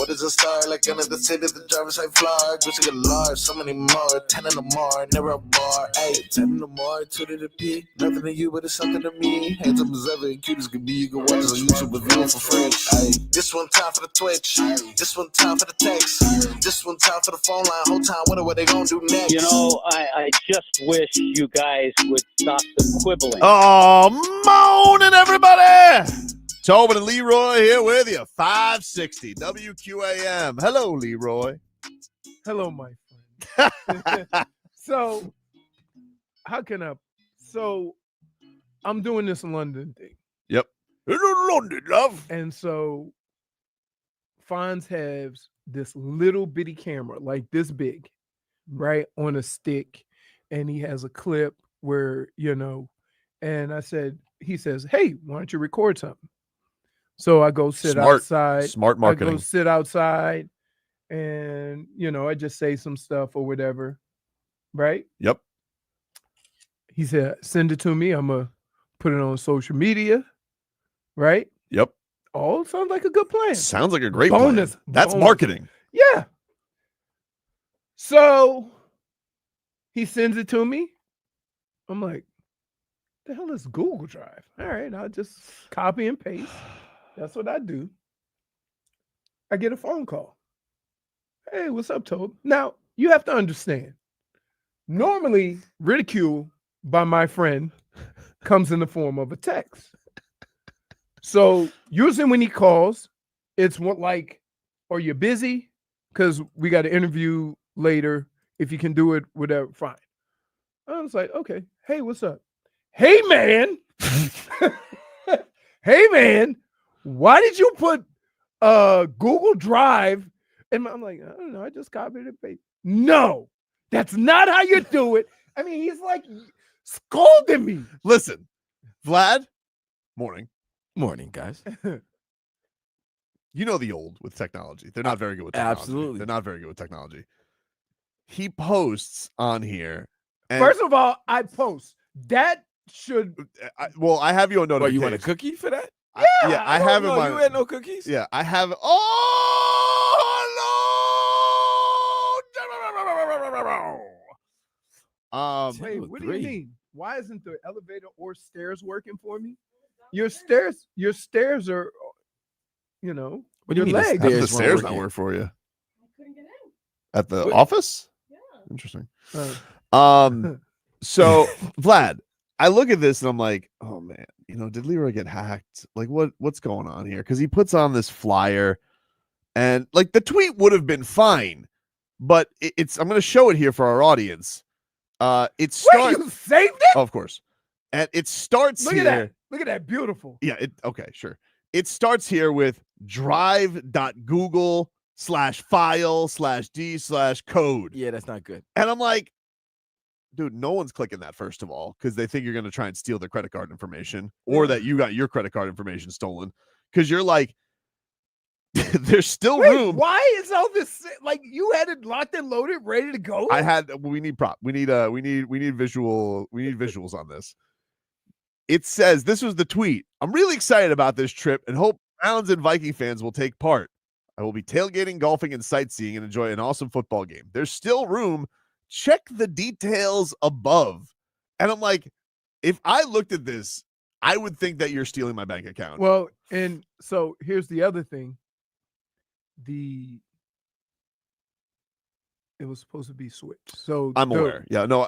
world is a star. Like another city, the driver's like fly. Gucci got large, so many more. 10 in the more, never a bar. 8, 10 in the more, 2 to the P. Nothing to you, but it's something to me. Hands up as ever, cute as can be. You can watch us on YouTube with view for free. Ay, this one time for the Twitch. This one time for the text. This one time for the phone line. Whole time, what they gonna do next? You know, I just wish you guys would stop the quibbling. Oh, morning, everybody! Tobin and Leroy here with you. 560 WQAM. Hello, Leroy. Hello, my friend. So I'm doing this London thing. Yep. In London, love. And so Fonz has this little bitty camera, like this big, right, on a stick. And he has a clip where, and he says, hey, why don't you record something? So I go sit outside. Smart marketing. I go sit outside and, I just say some stuff or whatever, right? Yep. He said, send it to me. I'm going to put it on social media, right? Yep. Oh, sounds like a good plan. Sounds like a great plan. That's marketing. Yeah. So he sends it to me. I'm like, the hell is Google Drive? All right, I'll just copy and paste. That's what I do. I get a phone call. Hey, what's up, Tob? Now, you have to understand, normally ridicule by my friend comes in the form of a text. So usually when he calls, it's what like, are you busy? Because we got an interview later. If you can do it, whatever, fine. I was like, okay. Hey, what's up? Hey, man. Hey, man. Why did you put Google Drive? And I'm like, I don't know. I just copied and pasted. No, that's not how you do it. I mean, he's like scolding me. Listen, Vlad, morning. Morning, guys. You know the old with technology. They're not very good with technology. Absolutely. They're not very good with technology. He posts on here. And First of all, I post. That should. I have you on notification. What, you want a cookie for that? Yeah, I have in my. You had no cookies? Yeah, I have. Wait, what do you mean? Why isn't the elevator or stairs working for me? Your stairs are, What do you your mean legs. How did the Stairs stairs weren't not working? work for you? I couldn't get in. At the What? office? Yeah. Interesting. Uh, So Vlad, I look at this and I'm like, oh man, did Leroy get hacked? Like what's going on here? Because he puts on this flyer and like the tweet would have been fine, but I'm going to show it here for our audience. It starts. Wait, you saved it? Oh, of course. And it starts Look here. at that. Look at that. Beautiful. Yeah. Okay, sure. It starts here with drive.google/file/d/code. Yeah, that's not good. And I'm like, dude, no one's clicking that, first of all, because they think you're going to try and steal their credit card information or that you got your credit card information stolen. Because you're like, there's still room. Why is all this like you had it locked and loaded, ready to go? We need visuals on this. It says, this was the tweet. I'm really excited about this trip and hope Browns and Viking fans will take part. I will be tailgating, golfing, and sightseeing and enjoy an awesome football game. There's still room. Check the details above. And I'm like, if I looked at this, I would think that you're stealing my bank account. Well, and so here's the other thing. It was supposed to be switched. So I'm aware. Yeah, no,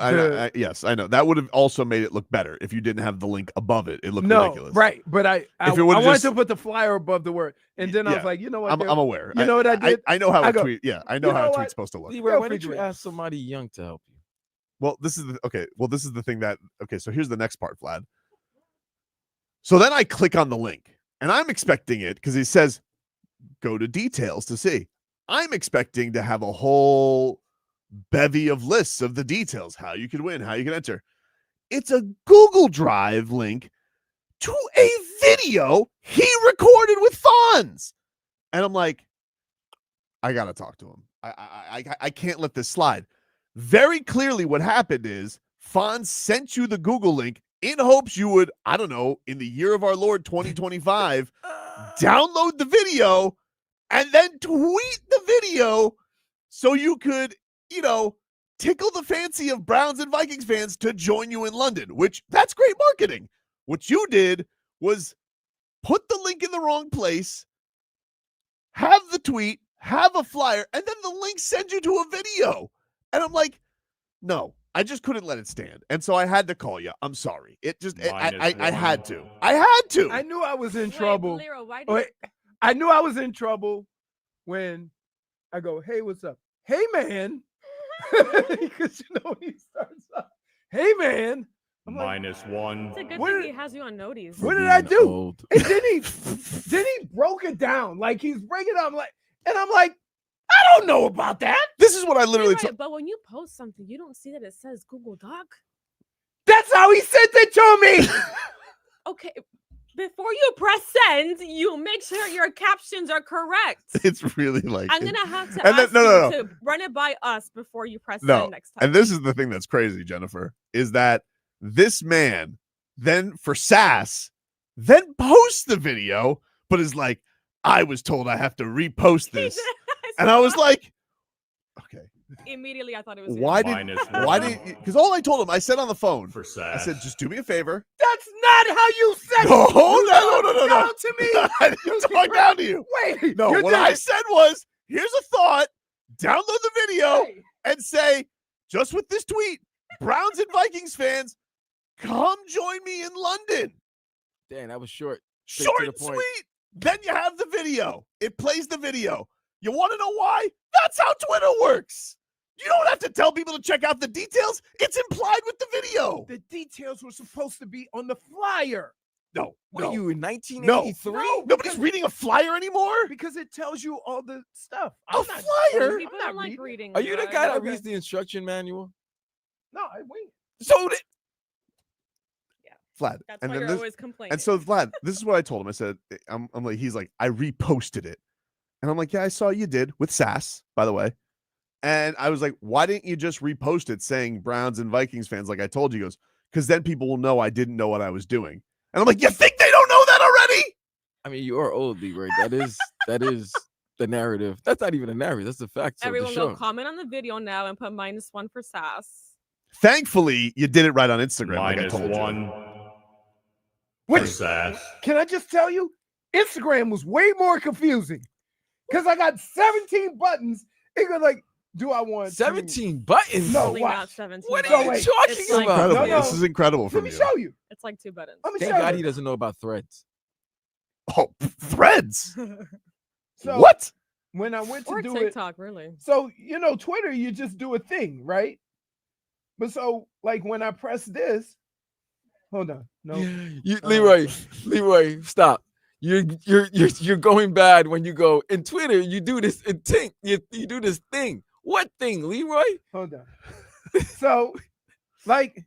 yes, I know. That would have also made it look better if you didn't have the link above it. It looked ridiculous. Right. But I wanted just, to put the flyer above the word. And then I was like, you know what? I'm aware. You know what I did? I know how I a go, tweet. Yeah, I know how a tweet's supposed to look. Leroy, why don't you ask somebody young to help you? Well, this is the thing that so here's the next part, Vlad. So then I click on the link and I'm expecting it because he says go to details to see. I'm expecting to have a whole bevy of lists of the details, how you can win, how you can enter. It's a Google Drive link to a video he recorded with Fonz. And I'm like, I got to talk to him. I can't let this slide. Very clearly what happened is Fonz sent you the Google link in hopes you would, I don't know, in the year of our Lord 2025, download the video and then tweet the video so you could, tickle the fancy of Browns and Vikings fans to join you in London, which that's great marketing. What you did was put the link in the wrong place, have the tweet, have a flyer, and then the link sends you to a video. And I'm like, no, I just couldn't let it stand. And so I had to call you. I'm sorry. It just, I had to. I had to. I knew I was in trouble. Leroy, why I knew I was in trouble when I go, hey, what's up? Hey, man. Because he starts up, hey, man. I'm like, -1. It's a good thing he has you on notice. What did I do? And then he broke it down. Like he's breaking it down. I'm like, I don't know about that. This is what I literally Right, but when you post something, you don't see that it says Google Doc. That's how he sent it to me. Okay, before you press send, you make sure your captions are correct. It's really like I'm gonna have to and ask then, you to run it by us before you press send next time. And this is the thing that's crazy, Jennifer, is that this man then for sass then posts the video, but is like, I was told I have to repost this. And I was like, okay. Immediately I thought it was why did because all I told him, I said on the phone, For I sass. said, just do me a favor. That's not how you said No, it. no. Down to me. I didn't talk down to you. Wait. No, you what did I it. said was, here's a thought, download the video Hey. and say, just with this tweet, Browns and Vikings fans, come join me in London. Damn, that was short. Straight Short to the and point. sweet. Then you have the video. It plays the video. You want to know why? That's how Twitter works. You don't have to tell people to check out the details. It's implied with the video. The details were supposed to be on the flyer. No, What no. are you in 1983? No. Nobody's reading a flyer anymore. Because it tells you all the stuff. A flyer? People I'm not don't like reading. reading. Are you the Leroy. guy that Okay. reads the instruction manual? No, I wing. So did Vlad. That's And why then you're this, always complaining. and so Vlad, this is what I told him. I said, I'm like, he's like, I reposted it. And I'm like, yeah, I saw you did with sass, by the way. And I was like, why didn't you just repost it saying Browns and Vikings fans like I told you? He goes, because then people will know I didn't know what I was doing. And I'm like, you think they don't know that already? I mean, you are old, Leroy. That is the narrative. That's not even a narrative. That's the facts Everyone of the show. go comment on the video now and put -1 for sass. Thankfully, you did it right on Instagram. Like I told you. -1. Which, For sass. can I just tell you, Instagram was way more confusing. Because I got 17 buttons. It was like, do I want 17 buttons? No, Really watch. not 17. What No, are you wait. talking It's like- about? Incredible. No. This is incredible Let from me you. show you. It's like 2 buttons. Let me Thank show God you. he doesn't know about threads. Oh, threads. So What? when I went to Or do TikTok, really. it, so Twitter, you just do a thing, right? But so like when I press this, hold on, no, Leroy, stop. You're going bad when you go in Twitter. You do this in Tink. You do this thing. What thing, Leroy? hold on. So like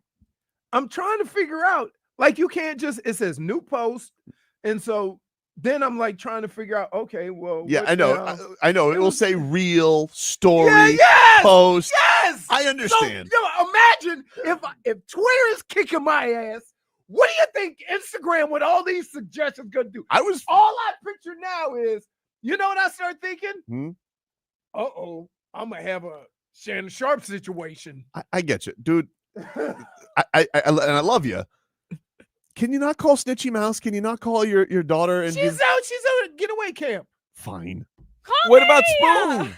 I'm trying to figure out, like you can't just, it says new post, and so then I'm like trying to figure out, okay, well, Yeah, what I know. now? I know. It will say real story Yeah, yes, post. yes. I So, understand. imagine if Twitter is kicking my ass, what do you think Instagram with all these suggestions gonna do? I was All I picture now is, you know what I start thinking? Hmm? Uh-oh, I'm gonna have a Shannon Sharp situation. I get you, dude. I and I love you. Can you not call Snitchy Mouse? Can you not call your daughter and She's out at getaway camp. fine? Call What about me!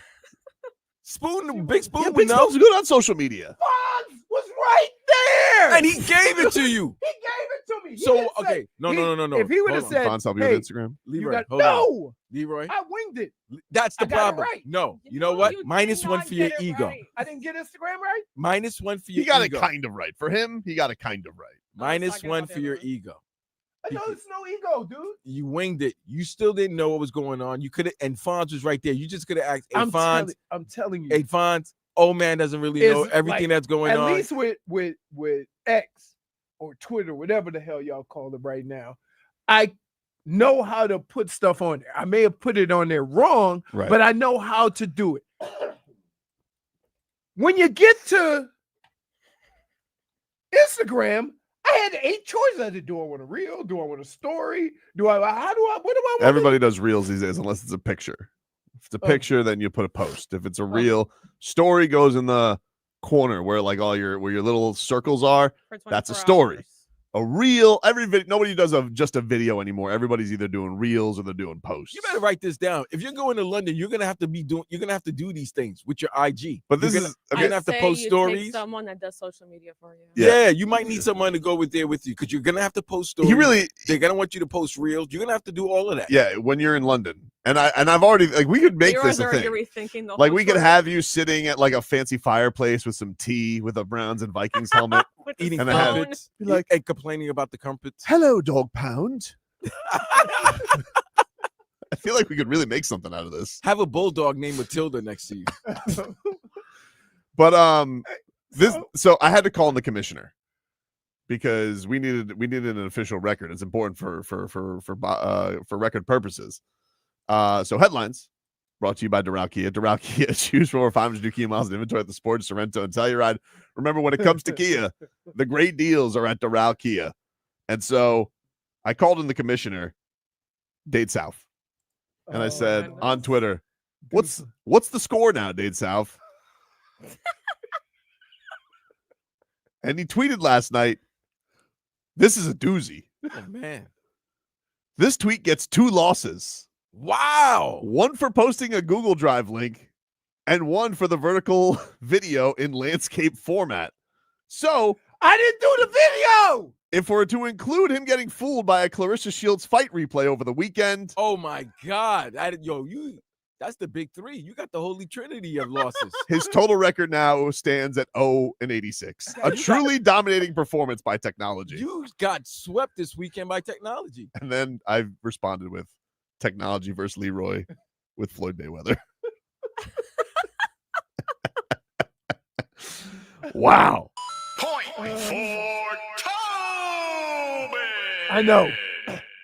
Spoon? Spoon, Big Spoon, Yeah, would Big know. Spoon's good on social media. Fonz was right there, And he gave it to you. he gave it to me. He So didn't say- okay, no. If he would have Hold on. said, Fonz, help you hey, with Instagram. you Leroy, got hold on. no, Leroy, I winged it. that's the I got it problem. right. No, you know No, what? you did -1 not for your get it ego. right. I didn't get Instagram right. -1 for your He got ego. it kind of right. For him, he got it kind of right. talking -1 about for the your other one. ego. I know it's no ego, dude. You winged it. You still didn't know what was going on. You could have, and Fonz was right there. You just could have asked, "Hey, Fonz, I'm telling you, hey, Fonz, old man doesn't really know It's everything like, that's going at on." least with X or Twitter, whatever the hell y'all call it right now, I know how to put stuff on there. I may have put it on there wrong, Right. but I know how to do it. When you get to Instagram, I had 8 choices. I said, do I want a reel? Do I want a story? What do I want? Everybody does reels these days, unless it's a picture. If it's a picture, then you put a post. If it's a reel, story goes in the corner where like all your little circles are. That's a 24 story. hours. A reel, nobody does just a video anymore. Everybody's either doing reels or they're doing posts. You better write this down. If you're going to London, you're gonna have to do these things with your IG. But you're gonna have to post stories. Take someone that does social media for you. Yeah, you might need someone to go there with you because you're gonna have to post stories. They're gonna want you to post reels. You're gonna have to do all of that. Yeah, when you're in London. And I've already like we could make this a thing. Rethinking the like whole we could story. have you sitting at like a fancy fireplace with some tea with a Browns and Vikings helmet. Eating and crumpets, and complaining about the crumpets. Hello, dog pound. I feel like we could really make something out of this. Have a bulldog named Matilda next to you. But so I had to call in the commissioner because we needed an official record. It's important for record purposes. So headlines brought to you by Doral Kia. Doral Kia, choose from over 500 new Kia miles in inventory at the Sport, Sorrento, and Telluride. Remember, when it comes to Kia, the great deals are at Doral Kia. And so I called in the commissioner, Dade South, and I said on Twitter, "What's the score now, Dade South?" And he tweeted last night, "This is a doozy." Oh man, this tweet gets 2 losses. Wow. One for posting a Google Drive link and one for the vertical video in landscape format. So I didn't do the video. If we're to include him getting fooled by a Clarissa Shields fight replay over the weekend. Oh my God. That's the big 3. You got the holy trinity of losses. His total record now stands at 0-86. A truly dominating performance by technology. You got swept this weekend by technology. And then I responded with technology versus Leroy with Floyd Mayweather. Wow. Point for Tobin. I know.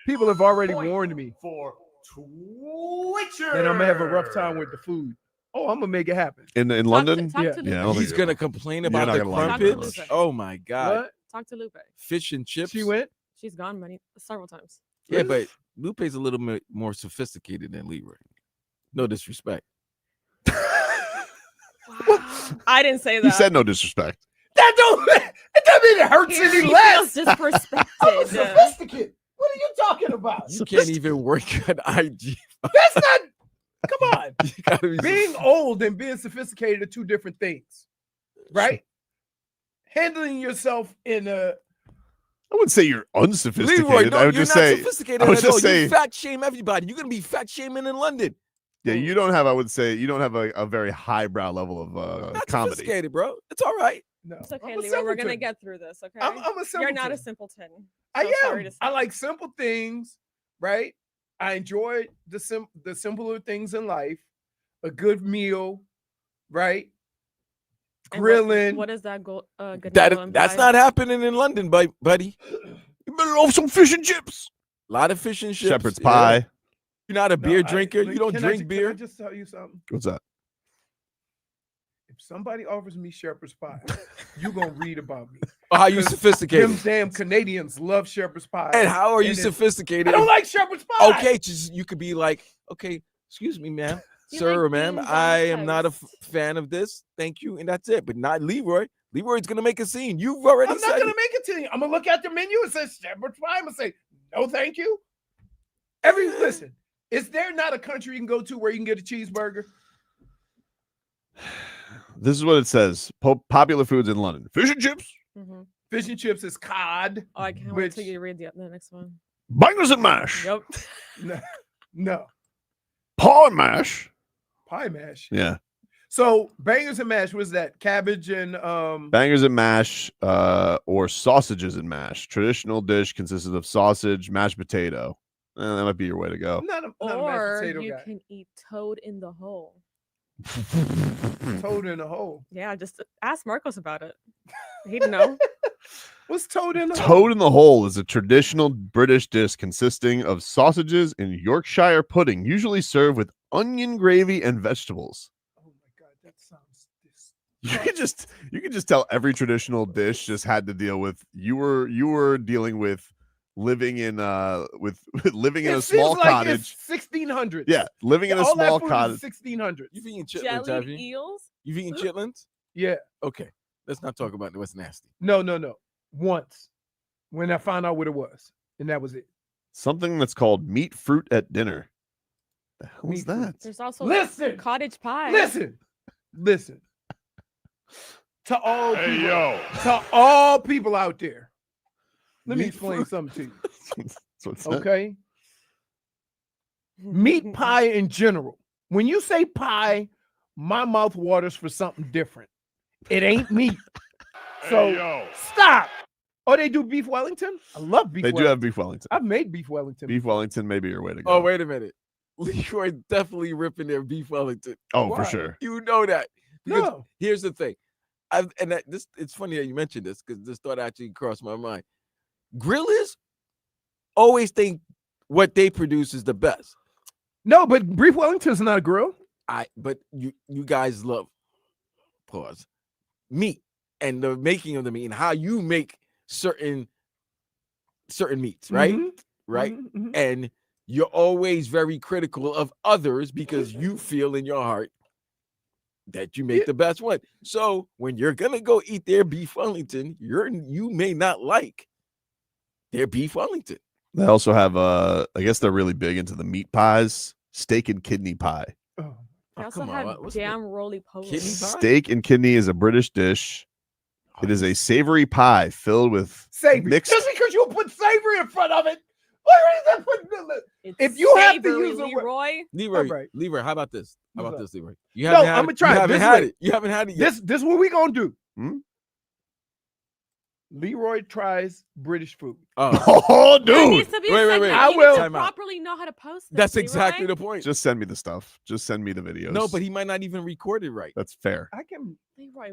People have already warned me For Twitcher. that I'm gonna have a rough time with the food. Oh, I'm gonna make it happen. In London? Talk Yeah. to Yeah, I Lupe. don't think He's going to complain about not the gonna like it crumpets. much. Oh my God. What? Talk to Lupe. Fish and chips. She went. She's gone several times. Yeah, but Lupe's a little bit more sophisticated than Leroy. No disrespect. I didn't say that. He said no disrespect. That don't. It doesn't mean it hurts He any feels less. I'm disrespected. sophisticated. What are you talking about? You can't even work at IG. That's not. Come on. You gotta be Being old and being sophisticated are 2 different things, right? Handling yourself in a. I wouldn't say you're unsophisticated. Leroy, no, I would you're just not say, sophisticated I would at just all. say, You fat shame everybody. You're gonna be fat shaming in London. yeah, you don't have, I would say, you don't have a very highbrow level of Not comedy. sophisticated, bro. It's all right. No, It's okay, I'm a Leroy. We're gonna simpleton. get through this, okay? I'm a simpleton. You're not a simpleton. I So sorry am. to say. I like simple things, right? I enjoy the simpler things in life. A good meal, right? And Grilling. What is that good meal That's imply? not happening in London, buddy. You better off some fish and chips. A lot of fish and chips. Shepherd's yeah. pie. You're not a No, beer drinker. look, You don't can drink Can beer. I just tell you something? What's that? If somebody offers me shepherd's pie, you're gonna read about me. Oh, how you Them sophisticated? damn Canadians love shepherd's pie. And how are you And it- sophisticated? I don't like shepherd's pie. Okay, just you could be like, okay, excuse me, ma'am, You sir, or like ma'am, beans on I am not a toast. fan of this. Thank you, and that's it. But not Leroy. Leroy's gonna make a scene. You've already I'm said not gonna it. make it to you. I'm gonna look at the menu and say shepherd's pie. I'm gonna say no, thank you. Listen, is there not a country you can go to where you can get a cheeseburger? This is what it says. Popular foods in London. Fish and chips, Mhm. Fish and chips is cod. Oh, I can't wait till you read the next one. bangers and mash, Yep. No, paw and mash. pie mash. Yeah. So bangers and mash was that cabbage and Bangers and mash or sausages and mash. Traditional dish consists of sausage, mashed potato. That might be your way to go. not a mashed Or potato you guy. can eat toad in the hole. Toad in a hole. Yeah, just ask Marcos about it. He'd know. What's toad in a hole? Toad in the hole is a traditional British dish consisting of sausages and Yorkshire pudding, usually served with onion gravy and vegetables. Oh my god, that sounds You could just tell every traditional dish just had to deal with you were dealing with living in living in It a small seems like cottage. it's 1600s. Yeah, living in a All that small food is cottage. 1600s. You've eaten chitlins, have Jellied you? eels. You've eaten chitlins? Yeah. Okay. Let's not talk about what's nasty. No. Once, when I found out what it was, and that was it. Something that's called meat fruit at dinner. The hell is Meat fruit. that? There's also Listen. cottage pie. Listen. To all people, to all people out there, let me explain something to you. That's what's that. Okay. Meat pie in general. When you say pie, my mouth waters for something different. It ain't meat. So stop. Oh, they do beef Wellington? I love beef They Wellington. do have beef Wellington. I've made beef Wellington. Beef Wellington may be your way to go. Oh, wait a minute. Leroy definitely ripping their beef Wellington. Oh, Why? for sure. You know that. Because No. here's the thing. It's funny that you mentioned this because this thought actually crossed my mind. Grillers always think what they produce is the best. No, but beef Wellington's not a grill. But you guys love meat and the making of the meat and how you make certain meats, right? Mhm. Right. Mhm, mhm. And you're always very critical of others because you feel in your heart that you make Yeah. the best one. So when you're gonna go eat their beef Wellington, you may not like their beef Wellington. They also have I guess they're really big into the meat pies, steak and kidney pie. Oh. They Oh, also come on, have what's jam roly poly. Kidney pie? Steak and kidney is a British dish. It is a savory pie filled with Savory. mixed. Just because you put savory in front of it. Where is that putting It's If you have to savory, use a Leroy. Leroy, Alright. Leroy, how about this? How What's about up? this, Leroy? You No, haven't had I'ma it. try You it haven't this had way. it. You haven't had it yet. This what we gonna do. Hmm? Leroy tries British food. Oh, Oh, There dude. needs to be a Wait, wait, segment. wait. You I need will- to Time out. properly know how to post this. that's Leroy. exactly the point. Just send me the stuff. Just send me the videos. No, but he might not even record it right. That's fair. I can. Leroy,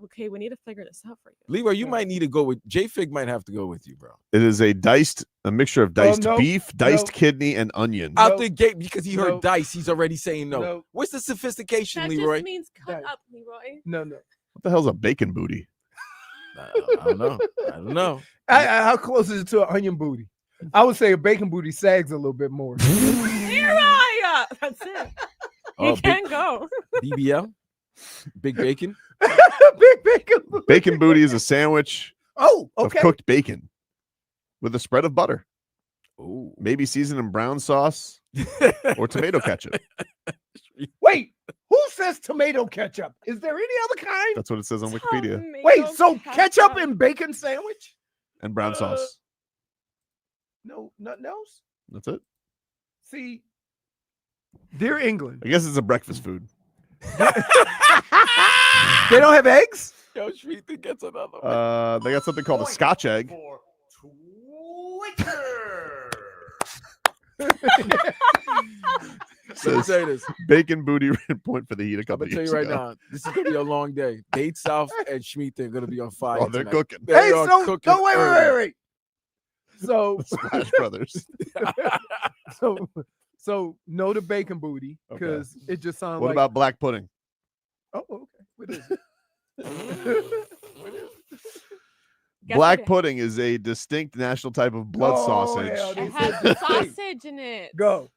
okay, we need to figure this out for you. Leroy, you Yeah. might need to go with J-Fig. Might have to go with you, bro. It is a mixture of diced no, beef, diced no. kidney, and onion. Out No. the gate because he heard No. dice. He's already saying no. No. What's the sophistication, That Leroy? just means cut Dice. up, Leroy. No. What the hell's a bacon booty? I don't know. I don't know. How close is it to an onion booty? I would say a bacon booty sags a little bit more. Leroy! That's it. Oh, You can go. BBL, big bacon. Big bacon booty. Bacon booty is a sandwich Oh, of okay. cooked bacon with a spread of butter, Oh, maybe seasoned in brown sauce or tomato ketchup. Wait, who says tomato ketchup? Is there any other kind? That's what it says on Wikipedia. Tomato Wait, so ketchup and bacon sandwich? And brown sauce. No, nothing else. That's it. See, dear England, I guess it's a breakfast food. they don't have eggs. Yo, Shreetha gets another one. They got something called a Scotch egg. Let me say this. Bacon booty point for the heat a I'm couple gonna tell years you right ago. now, this is gonna be a long day. Dade South and Shmeeta are gonna be on fire. Oh, they're tonight. cooking. They Hey, are so cooking no, wait. early. So, Smash Brothers. so no to bacon booty Okay. because it just sounds What like. about black pudding? Oh, okay. What is it? Guess Black what it- pudding is a distinct national type of blood Oh, sausage hell, It they has said- sausage in it. Go.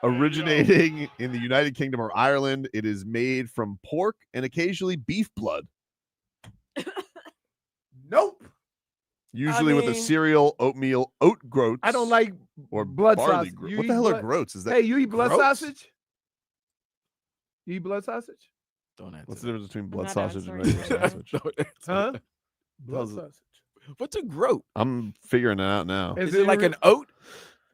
originating in the United Kingdom or Ireland. It is made from pork and occasionally beef blood, Nope. usually with a mean- cereal, oatmeal, oat groats. I don't like or blood barley sausage. gro- You What eat the hell are blood- groats? Is that Hey, you eat blood groats? sausage? You eat blood sausage? Don't answer. What's the difference between I'm blood not sausage and answering regular right now. sausage? Don't answer. Huh? Blood How's it- sausage. What's a groat? I'm figuring it out now. Is it like an oat?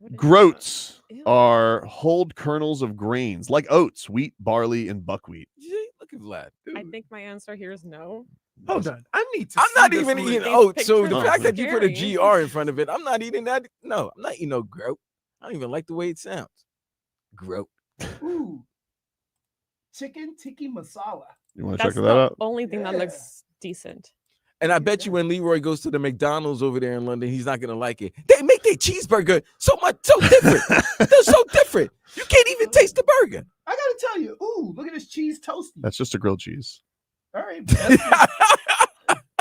What is Groats Ew. are whole kernels of grains like oats, wheat, barley, and buckwheat. Look at Vlad. I think my answer here is no. Hold on. I need to. I'm see not this even list. eating These oats. So the pictures are fact that you put a scary. GR in front of it, I'm not eating that. No, I'm not eating no groat. I don't even like the way it sounds. Groat. Ooh. Chicken tikka masala. You want to That's check the that out? only thing that Yeah. looks decent. And I bet you when Leroy goes to the McDonald's over there in London, he's not gonna like it. They make their cheeseburger so different. They're so different. You can't even taste the burger. I gotta tell you. Ooh, look at this cheese toasty. That's just a grilled cheese. All right.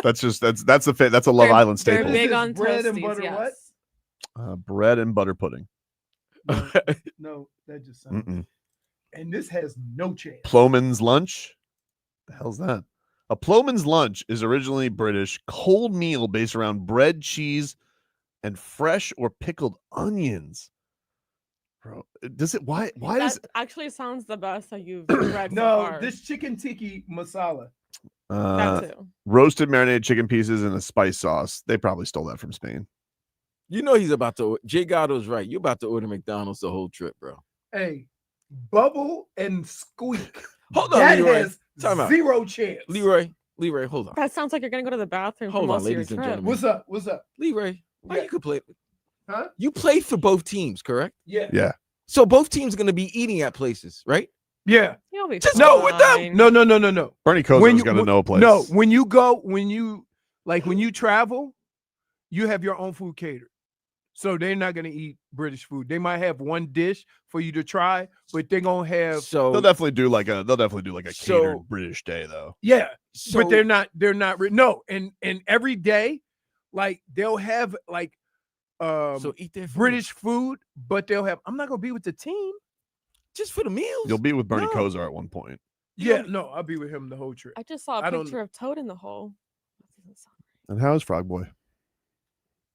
That's a Love They're- Island they're staple. big This is on bread and toasties, butter yes. what? Bread and butter pudding. No, no, that just sounds. Mm-mm. And this has no chance. Ploughman's lunch. The hell's that? A Ploughman's lunch is originally British cold meal based around bread, cheese, and fresh or pickled onions. Bro, does it? Why does? That actually sounds the best that you've read so No, far. this chicken tikka masala. That too. Roasted marinated chicken pieces in a spice sauce. They probably stole that from Spain. You know he's about to. Jay Gatto's right. You're about to order McDonald's the whole trip, bro. Hey, bubble and squeak. Hold on, That Leroy. has Time out. zero chance. Leroy, hold on. That sounds like you're gonna go to the bathroom Hold for on, most of your ladies and trip. gentlemen. What's up? What's up? Leroy, why Yeah. you could play? Huh? You played for both teams, correct? Yeah. Yeah. So both teams going to be eating at places, right? Yeah. You'll be Just fine. go with them. No. Bernie Kosar's going to know a place. No, when you travel, you have your own food catered. So they're not going to eat British food. They might have one dish for you to try, but they're going to have they'll definitely do like a catered British day though. yeah. So But they're not no, and every day like they'll have like so eat their food. British food, but they'll have I'm not going to be with the team. Just for the meals. You'll be with Bernie No. Kosar at one point. Yeah, no, I'll be with him the whole trip. I just saw I a don't- picture of Toad in the hole. And how is Frog Boy?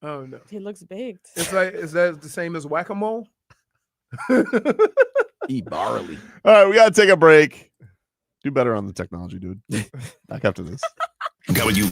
Oh no. He looks baked. It's like is that the same as whack-a-mole? Eat barley. All right, we got to take a break. Do better on the technology, dude. Back after this. Got you.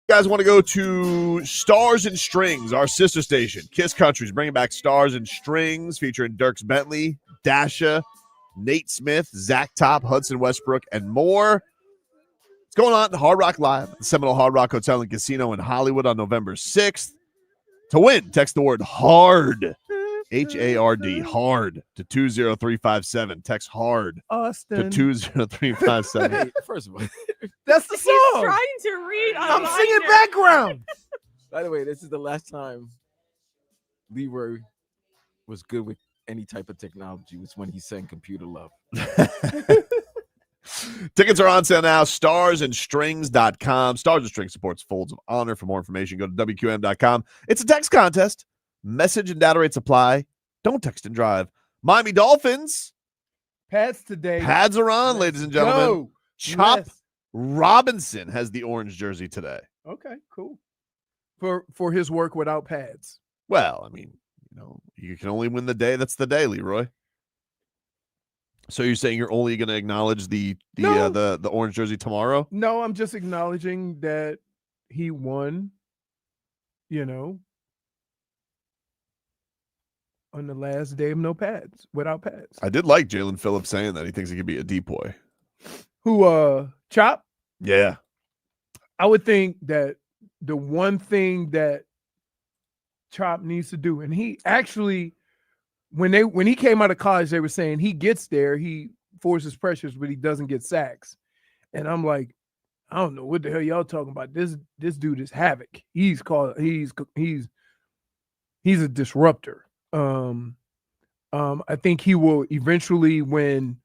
Guys want to go to Stars and Strings, our sister station. Kiss Country's bringing back Stars and Strings, featuring Dierks Bentley, Dasha, Nate Smith, Zach Top, Hudson Westbrook, and more. It's going on at Hard Rock Live at the Seminole Hard Rock Hotel and Casino in Hollywood on November 6th. To win, text the word HARD, H-A-R-D, HARD, to 20357. Text HARD Austin. to 20357. Hey, first of all, That's the He's song. trying to read. I'm online singing here. background. by the way, this is the last time Leroy was good with any type of technology. Was when he sang Computer Love. Tickets are on sale now. Starsandstrings.com. Stars and Strings supports Folds of Honor. For more information, go to WQM.com. It's a text contest. Message and data rates apply. Don't text and drive. Miami Dolphins. Pads today. Pads are on, ladies and gentlemen. Go. Chop Yes. Robinson has the orange jersey today. Okay, cool. For his work without pads. Well, I mean, you can only win the day. That's the day, Leroy. So you're saying you're only going to acknowledge the orange jersey tomorrow? No, I'm just acknowledging that he won, on the last day of no pads, without pads. I did like Jalen Phillips saying that he thinks he could be a deep boy. Who Chop? Yeah. I would think that the one thing that Chop needs to do, and he actually when he came out of college, they were saying he gets there, he forces pressures, but he doesn't get sacks. And I'm like, I don't know what the hell y'all talking about. This dude is havoc. He's a disruptor. I think he will eventually, when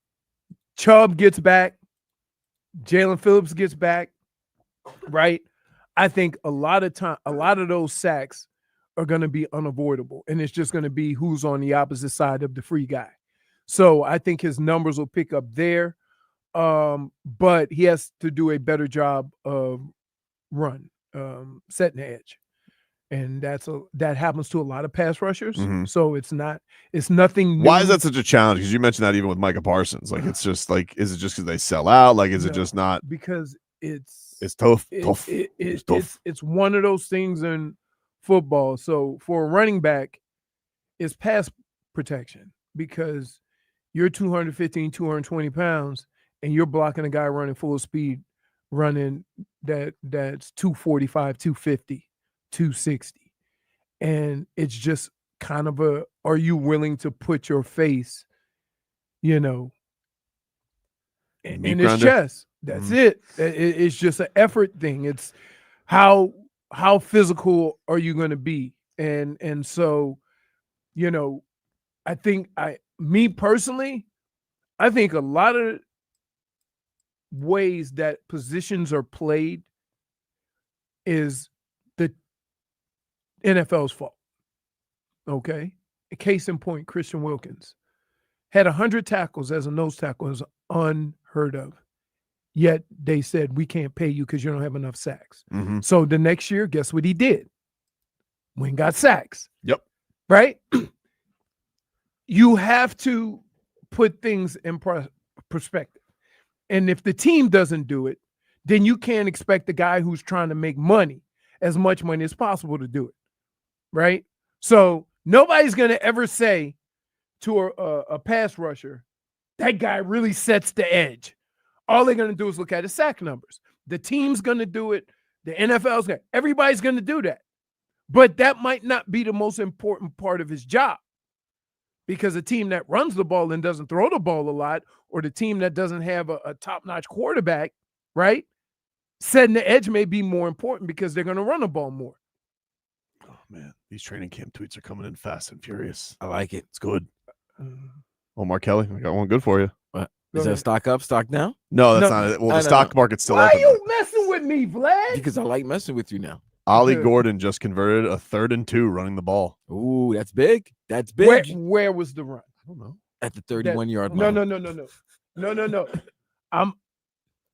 Chubb gets back, Jalen Phillips gets back, right? I think a lot of those sacks are going to be unavoidable, and it's just going to be who's on the opposite side of the free guy. So I think his numbers will pick up there, but he has to do a better job of setting the edge, and that happens to a lot of pass rushers. Mhm. So it's nothing new. Why is that such a challenge? Because you mentioned that even with Micah Parsons. Like, it's just like, is it just because they sell out? Like, is it No, just not? because it's Tough. It's tough. It's one of those things in football. So for a running back, it's pass protection, because you're 215, 220 pounds, and you're blocking a guy running full speed, running that's 245, 250, 260. And it's just kind of are you willing to put your face, in his grinder? chest? That's it. It's just an effort thing. It's how physical are you going to be? And so, I think me personally, I think a lot of ways that positions are played is the NFL's fault. Okay. A case in point, Christian Wilkins had 100 tackles as a nose tackle, is unheard of. Yet they said, we can't pay you because you don't have enough sacks. Mm-hmm. So the next year, guess what he did? Went and got sacks. Yep. Right? You have to put things in perspective. And if the team doesn't do it, then you can't expect the guy who's trying to make money, as much money as possible, to do it. Right? So nobody's going to ever say to a pass rusher, that guy really sets the edge. All they're going to do is look at his sack numbers. The team's going to do it. The NFL's going to. Everybody's going to do that. But that might not be the most important part of his job, because a team that runs the ball and doesn't throw the ball a lot, or the team that doesn't have a top-notch quarterback, right, setting the edge may be more important because they're going to run the ball more. Oh, man. These training camp tweets are coming in fast and furious. I like it. It's good. Omar Kelly, I got one good for you. What? Go Is that ahead. stock up, stock down? No, that's No, not it. Well, no, the no, stock no. market's still Why open. are you messing with me, Vlad? Because I like messing with you now. Ollie Good. Gordon just converted a 3rd and 2 running the ball. Ooh, that's big. That's big. Where was the run? I don't know. At the 31-yard No, line. no.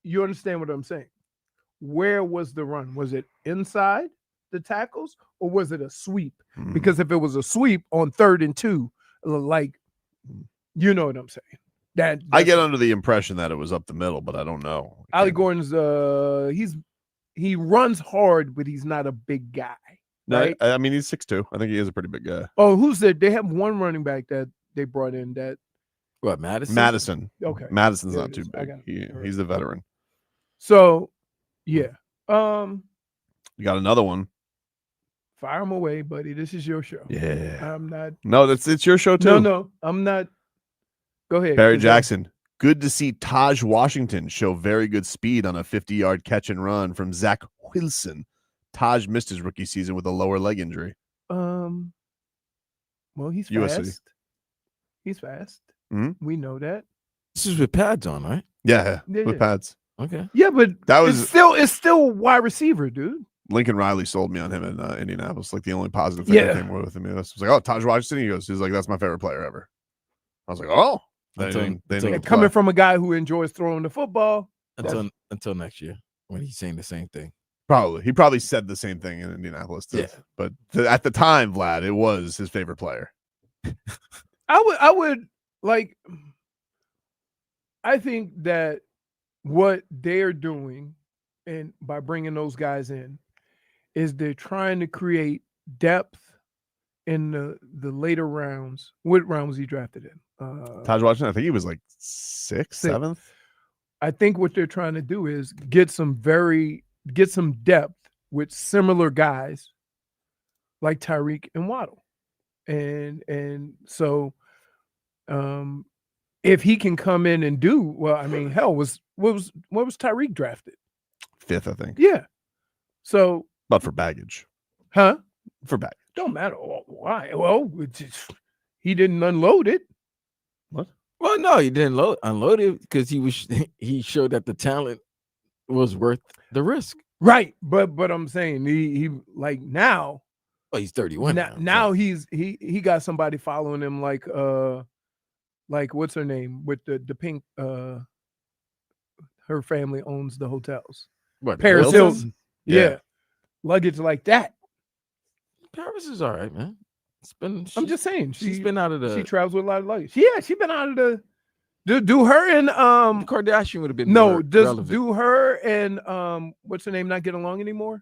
You understand what I'm saying? Where was the run? Was it inside the tackles, or was it a sweep? Mhm. Because if it was a sweep on 3rd and 2, like, you know what I'm saying? I get under the impression that it was up the middle, but I don't know. Ollie Gordon's he's he runs hard, but he's not a big guy. Right? I mean, he's 6'2". I think he is a pretty big guy. Oh, who's that? They have one running back that they brought in that. What, Madison? Madison. Okay. Madison's There not it too is. I big. got it. All He's the veteran. So, yeah. You got another one. Fire him away, buddy. This is your show. Yeah. I'm not. No, it's your show too. No, I'm not. Go ahead. Barry Jackson. Good to see Taj Washington show very good speed on a 50-yard catch and run from Zach Wilson. Taj missed his rookie season with a lower leg injury. Well, he's USC. fast. He's fast. Mhm. We know that. This is with pads on, right? Yeah, Yeah. with pads. Okay. Yeah, but That was it's still wide receiver, dude. Lincoln Riley sold me on him in Indianapolis. Like the only positive thing that came away with him. I was like, oh, Taj Washington. He's like, that's my favorite player ever. I was like, oh. Coming from a guy who enjoys throwing the football. Until next year when he's saying the same thing. Probably. He probably said the same thing in Indianapolis too. Yeah. But at the time, Vlad, it was his favorite player. I would like. I think that what they're doing, and by bringing those guys in, is they're trying to create depth in the later rounds. What round was he drafted in? Taj Washington, I think he was like sixth, seventh. I think what they're trying to do is get some depth with similar guys like Tyreek and Waddle. And so if he can come in and do well, I mean, hell, what was Tyreek drafted? Fifth, I think. Yeah. So But for baggage. huh? For baggage. Don't matter why. Well, he didn't unload it. What? Well, no, he didn't unload it because he showed that the talent was worth the risk. Right. But I'm saying he like now. Well, he's 31 now he got somebody following him like what's her name with the pink her family owns the hotels. What, Paris Wilson? Hilton. Yeah. Luggage like that. Paris is all right, man. I'm just saying she's been out of the. She travels with a lot of luggage. Yeah, she's been out of the. Do her and Kardashian would have been no. more Does relevant. do her and what's her name not get along anymore?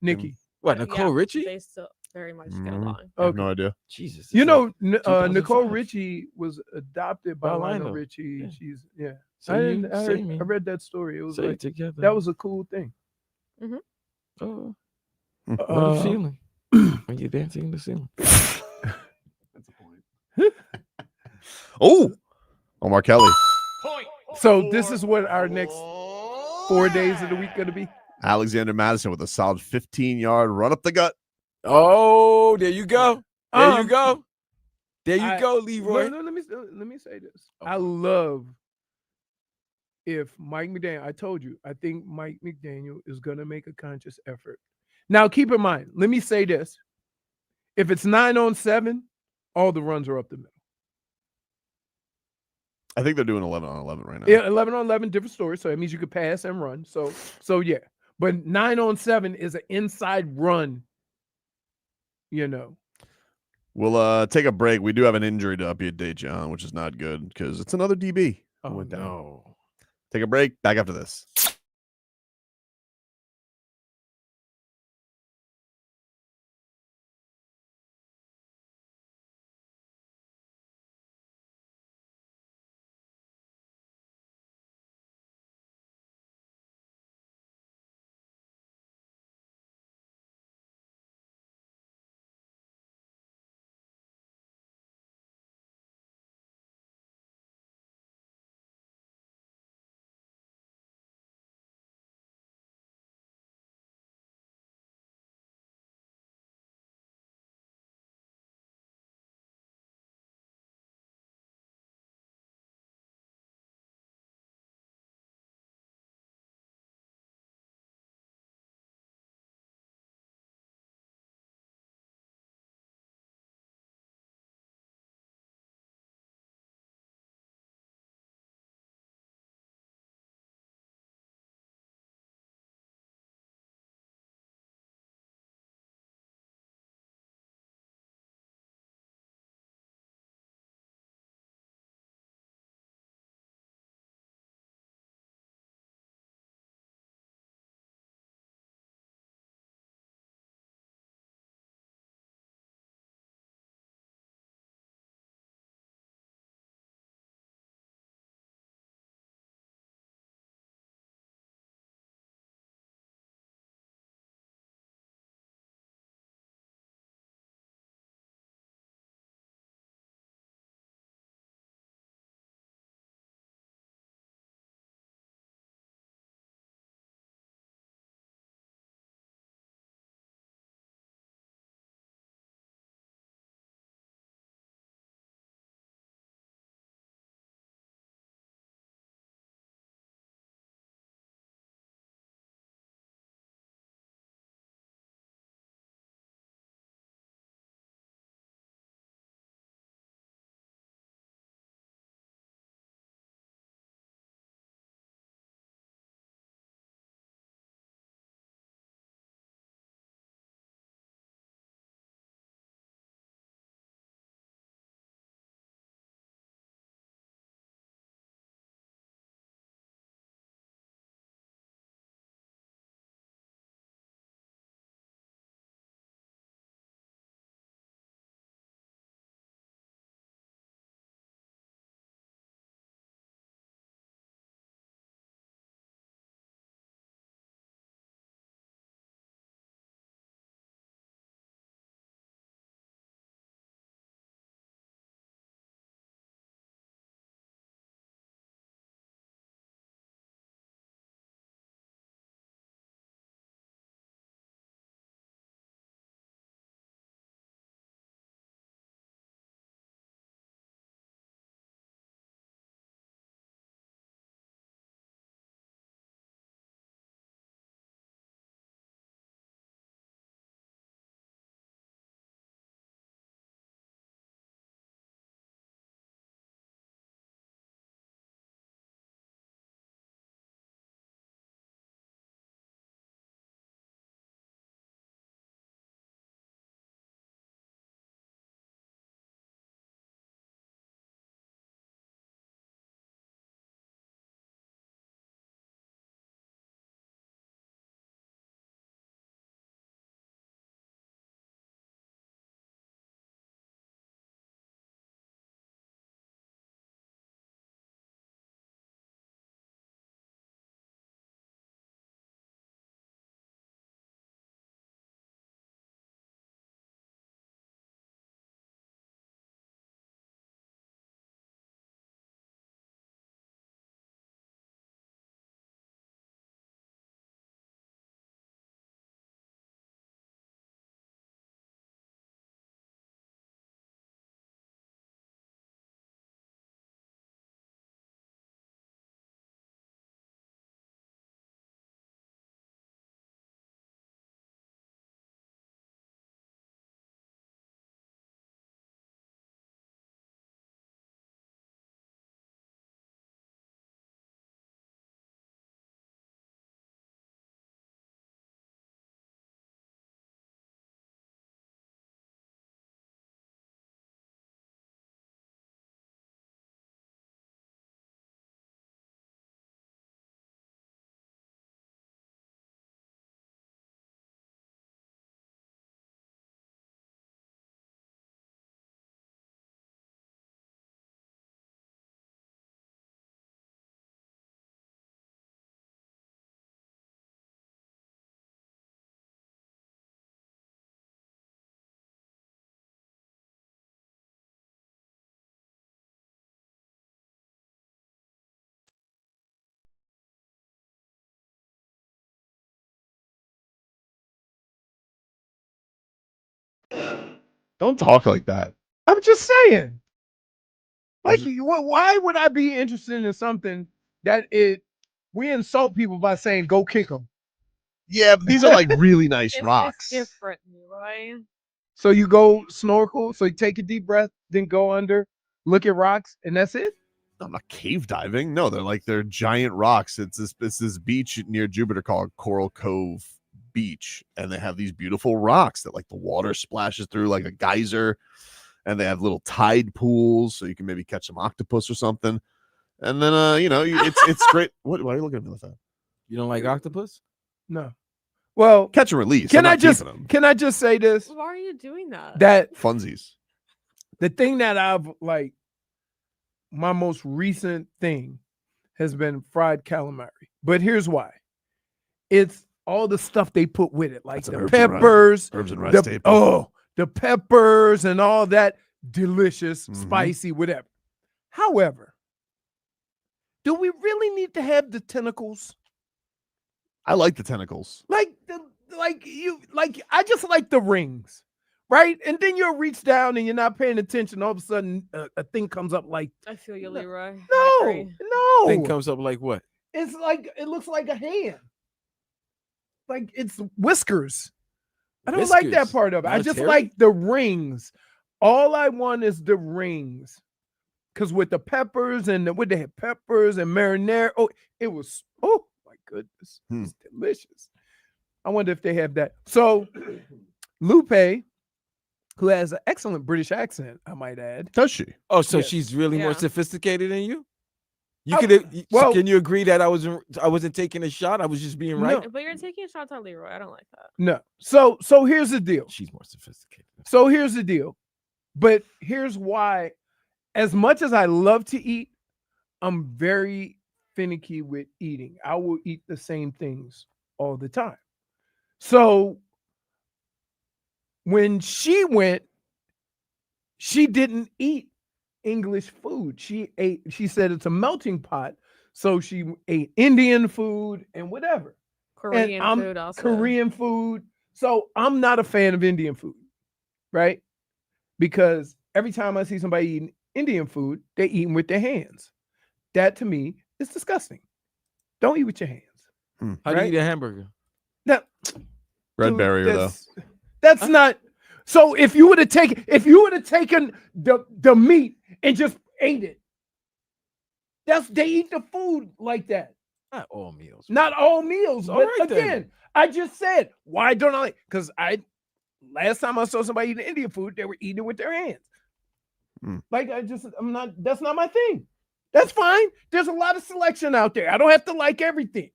Nikki. What, Nicole Richie? They still very much get along. I have no idea. Jesus. You know, Nicole 2005. Richie was adopted by Lionel Richie. Yeah. She's yeah. Same I me. read that story. It was Say like it together. that was a cool thing. Oh, what a feeling when you're dancing in the ceiling. That's a point. Omar Kelly. So this is what our next 4 days of the week going to be. Alexander Madison with a solid 15-yard run up the gut. Oh, there you go. There you go. There you go, Leroy. No, let me say this. I love if Mike McDaniel, I told you, I think Mike McDaniel is going to make a conscious effort. Now, keep in mind, let me say this. If it's 9-on-7, all the runs are up the middle. I think they're doing 11-on-11 right now. Yeah, 11-on-11, different story. So that means you could pass and run. So yeah. But 9-on-7 is an inside run, you know. We'll take a break. We do have an injury to update you on, which is not good because it's another DB. Oh, No. Take a break. Back after this. Don't talk like that. I'm just saying. Like, why would I be interested in something that we insult people by saying go kick them? Yeah, but these are like really nice rocks. It's different, Leroy. So you go snorkel, so you take a deep breath, then go under, look at rocks, and that's it? I'm not cave diving. No, they're giant rocks. It's this beach near Jupiter called Coral Cove Beach, and they have these beautiful rocks that like the water splashes through like a geyser, and they have little tide pools, so you can maybe catch some octopus or something. And then it's great. Why are you looking at me like that? You don't like octopus? No. Well, Catch and release. can I just say this? Why are you doing that? That Funsies. the thing that I've like, my most recent thing has been fried calamari. But here's why. It's all the stuff they put with it, like the peppers, herbs and rice staple. Oh, the peppers and all that delicious, spicy, whatever. However, do we really need to have the tentacles? I like the tentacles. I just like the rings, right? And then you'll reach down and you're not paying attention. All of a sudden, a thing comes up like. I feel you, Leroy. No. Thing comes up like what? It's like it looks like a hand. Like it's whiskers. I don't like that part of it. I just like the rings. All I want is the rings. Because with the peppers and with the peppers and marinara, it was my goodness, it's delicious. I wonder if they have that. So Lupe, who has an excellent British accent, I might add. Does she? Oh, so Yes. she's really more sophisticated than you? Can you agree that I wasn't taking a shot? I was just being right. No, but you're taking shots at Leroy. I don't like that. No. So here's the deal. She's more sophisticated. So here's the deal. But here's why. As much as I love to eat, I'm very finicky with eating. I will eat the same things all the time. So when she went, she didn't eat English food. She said it's a melting pot. So she ate Indian food and whatever. Korean food also. Korean food. So I'm not a fan of Indian food, right? Because every time I see somebody eating Indian food, they eating with their hands. That to me is disgusting. Don't eat with your hands. How do you eat a hamburger? No, Red barrier though. That's not. So if you would have taken the meat and just ate it, they eat the food like that. Not all meals. Not all meals. All But right, then. again, I just said, why don't I like? Because last time I saw somebody eating Indian food, they were eating it with their hands. Like that's not my thing. That's fine. There's a lot of selection out there. I don't have to like everything.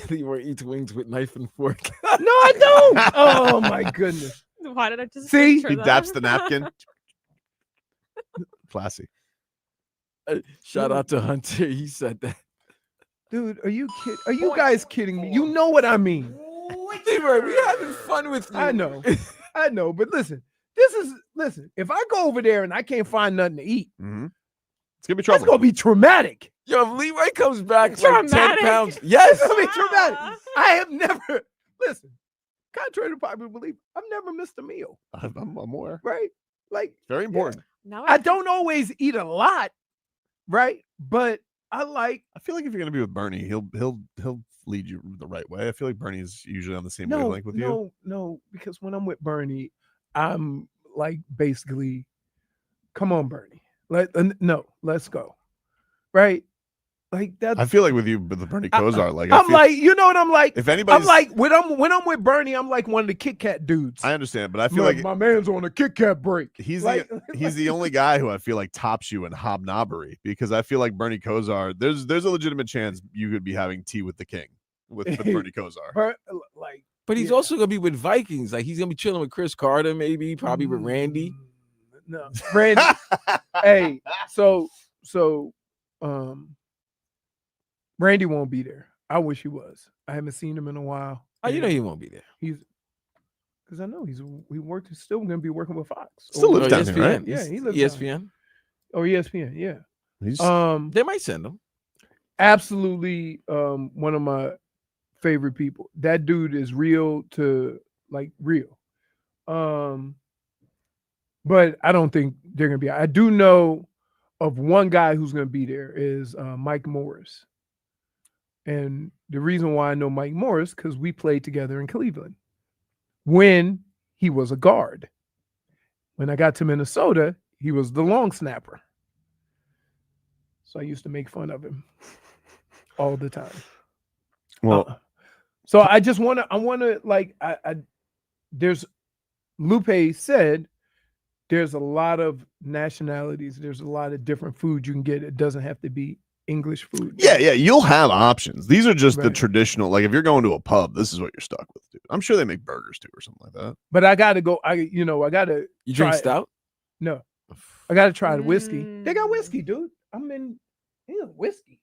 Leroy eats wings with knife and fork. No, I don't. Oh my goodness. Why did I just See? picture He that? daps the napkin. Classy. Shout out to Hunter. He said that. Dude, are you kidding? Are you guys kidding me? You know what I mean. Leroy, we're having fun with you. I know. But listen, if I go over there and I can't find nothing to eat, It's gonna be it's trouble. gonna be traumatic. Yo, if Leroy comes back like 10 Traumatic. pounds. Yes. It's gonna be traumatic. I have never listen. Contrary to popular belief, I've never missed a meal. I'm aware. Right? Like Very important. Now I don't always eat a lot, right? But I feel like if you're gonna be with Bernie, he'll lead you the right way. I feel like Bernie's usually on the same wavelength with you. No, because when I'm with Bernie, I'm like basically, come on, Bernie. Let's go. Right? Like that. I feel like with you, with the Bernie Kosar, like I'm like, you know what I'm like? if anybody's, I'm like when I'm with Bernie, I'm like one of the Kit Kat dudes. I understand, but I feel like my man's on a Kit Kat break. he's like, he's the only guy who I feel like tops you in hobnobbery, because I feel like Bernie Kosar, there's a legitimate chance you could be having tea with the king with Bernie Kosar. But he's also gonna be with Vikings. Like he's gonna be chilling with Chris Carter, maybe, probably with Randy. No, Randy. Hey, so Randy won't be there. I wish he was. I haven't seen him in a while. Oh, you know he won't be there. He's because I know he's still going to be working with Fox. Still lives down here, right? Yeah, he lives ESPN. Oh, ESPN. Yeah. He's They might send him. Absolutely, one of my favorite people. That dude is real to like real. But I don't think they're going to be. I do know of one guy who's going to be there is Mike Morris. And the reason why I know Mike Morris, because we played together in Cleveland when he was a guard. When I got to Minnesota, he was the long snapper. So I used to make fun of him all the time. Well, so I just want to, like, there's, Lupe said, there's a lot of nationalities. There's a lot of different food you can get. It doesn't have to be English food. yeah, you'll have options. These are just the Right. traditional. Like if you're going to a pub, this is what you're stuck with, dude. I'm sure they make burgers too or something like that. But I got to go. I got to. You drink stout? No, I got to try the whiskey. They got whiskey, dude. Whiskey.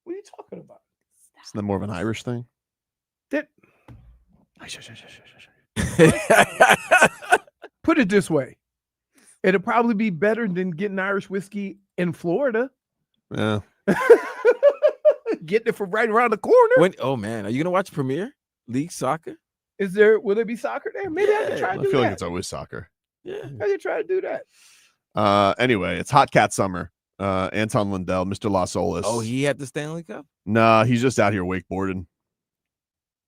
What are you talking about? Isn't that more of an Irish thing? That. Put it this way. It'll probably be better than getting Irish whiskey in Florida. Yeah. Getting it from right around the corner. Oh man, are you gonna watch Premier League soccer? Will there be soccer there? Maybe I can try to I do feel that. like it's always soccer. Yeah. I can try to do that. Anyway, it's hot cat summer. Anton Lundell, Mr. Las Olas. Oh, he had the Stanley Cup? Nah, he's just out here wakeboarding.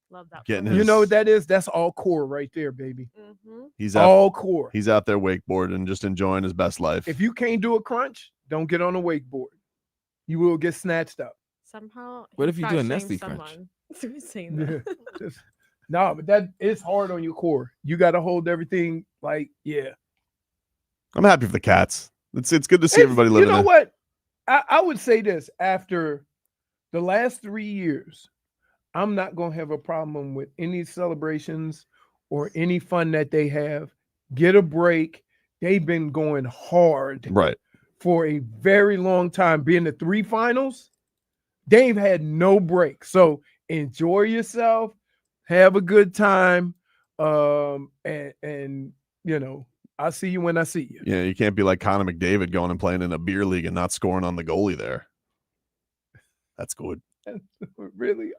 Love that. Getting for his- You know what that is? That's all core right there, baby. Mhm. He's out. All core. He's out there wakeboarding, just enjoying his best life. If you can't do a crunch, don't get on a wakeboard. You will get snatched up. Somehow. What he if you got do a shamed Nestle crunch? someone through saying that. No, but that is hard on your core. You got to hold everything like, yeah. I'm happy for the cats. It's good to see everybody living. You know it. what? I would say this after the last 3 years, I'm not going to have a problem with any celebrations or any fun that they have. Get a break. They've been going hard Right. for a very long time. Being the 3 finals, they've had no break. So enjoy yourself, have a good time, and I'll see you when I see you. Yeah, you can't be like Connor McDavid going and playing in a beer league and not scoring on the goalie there. That's good. Really,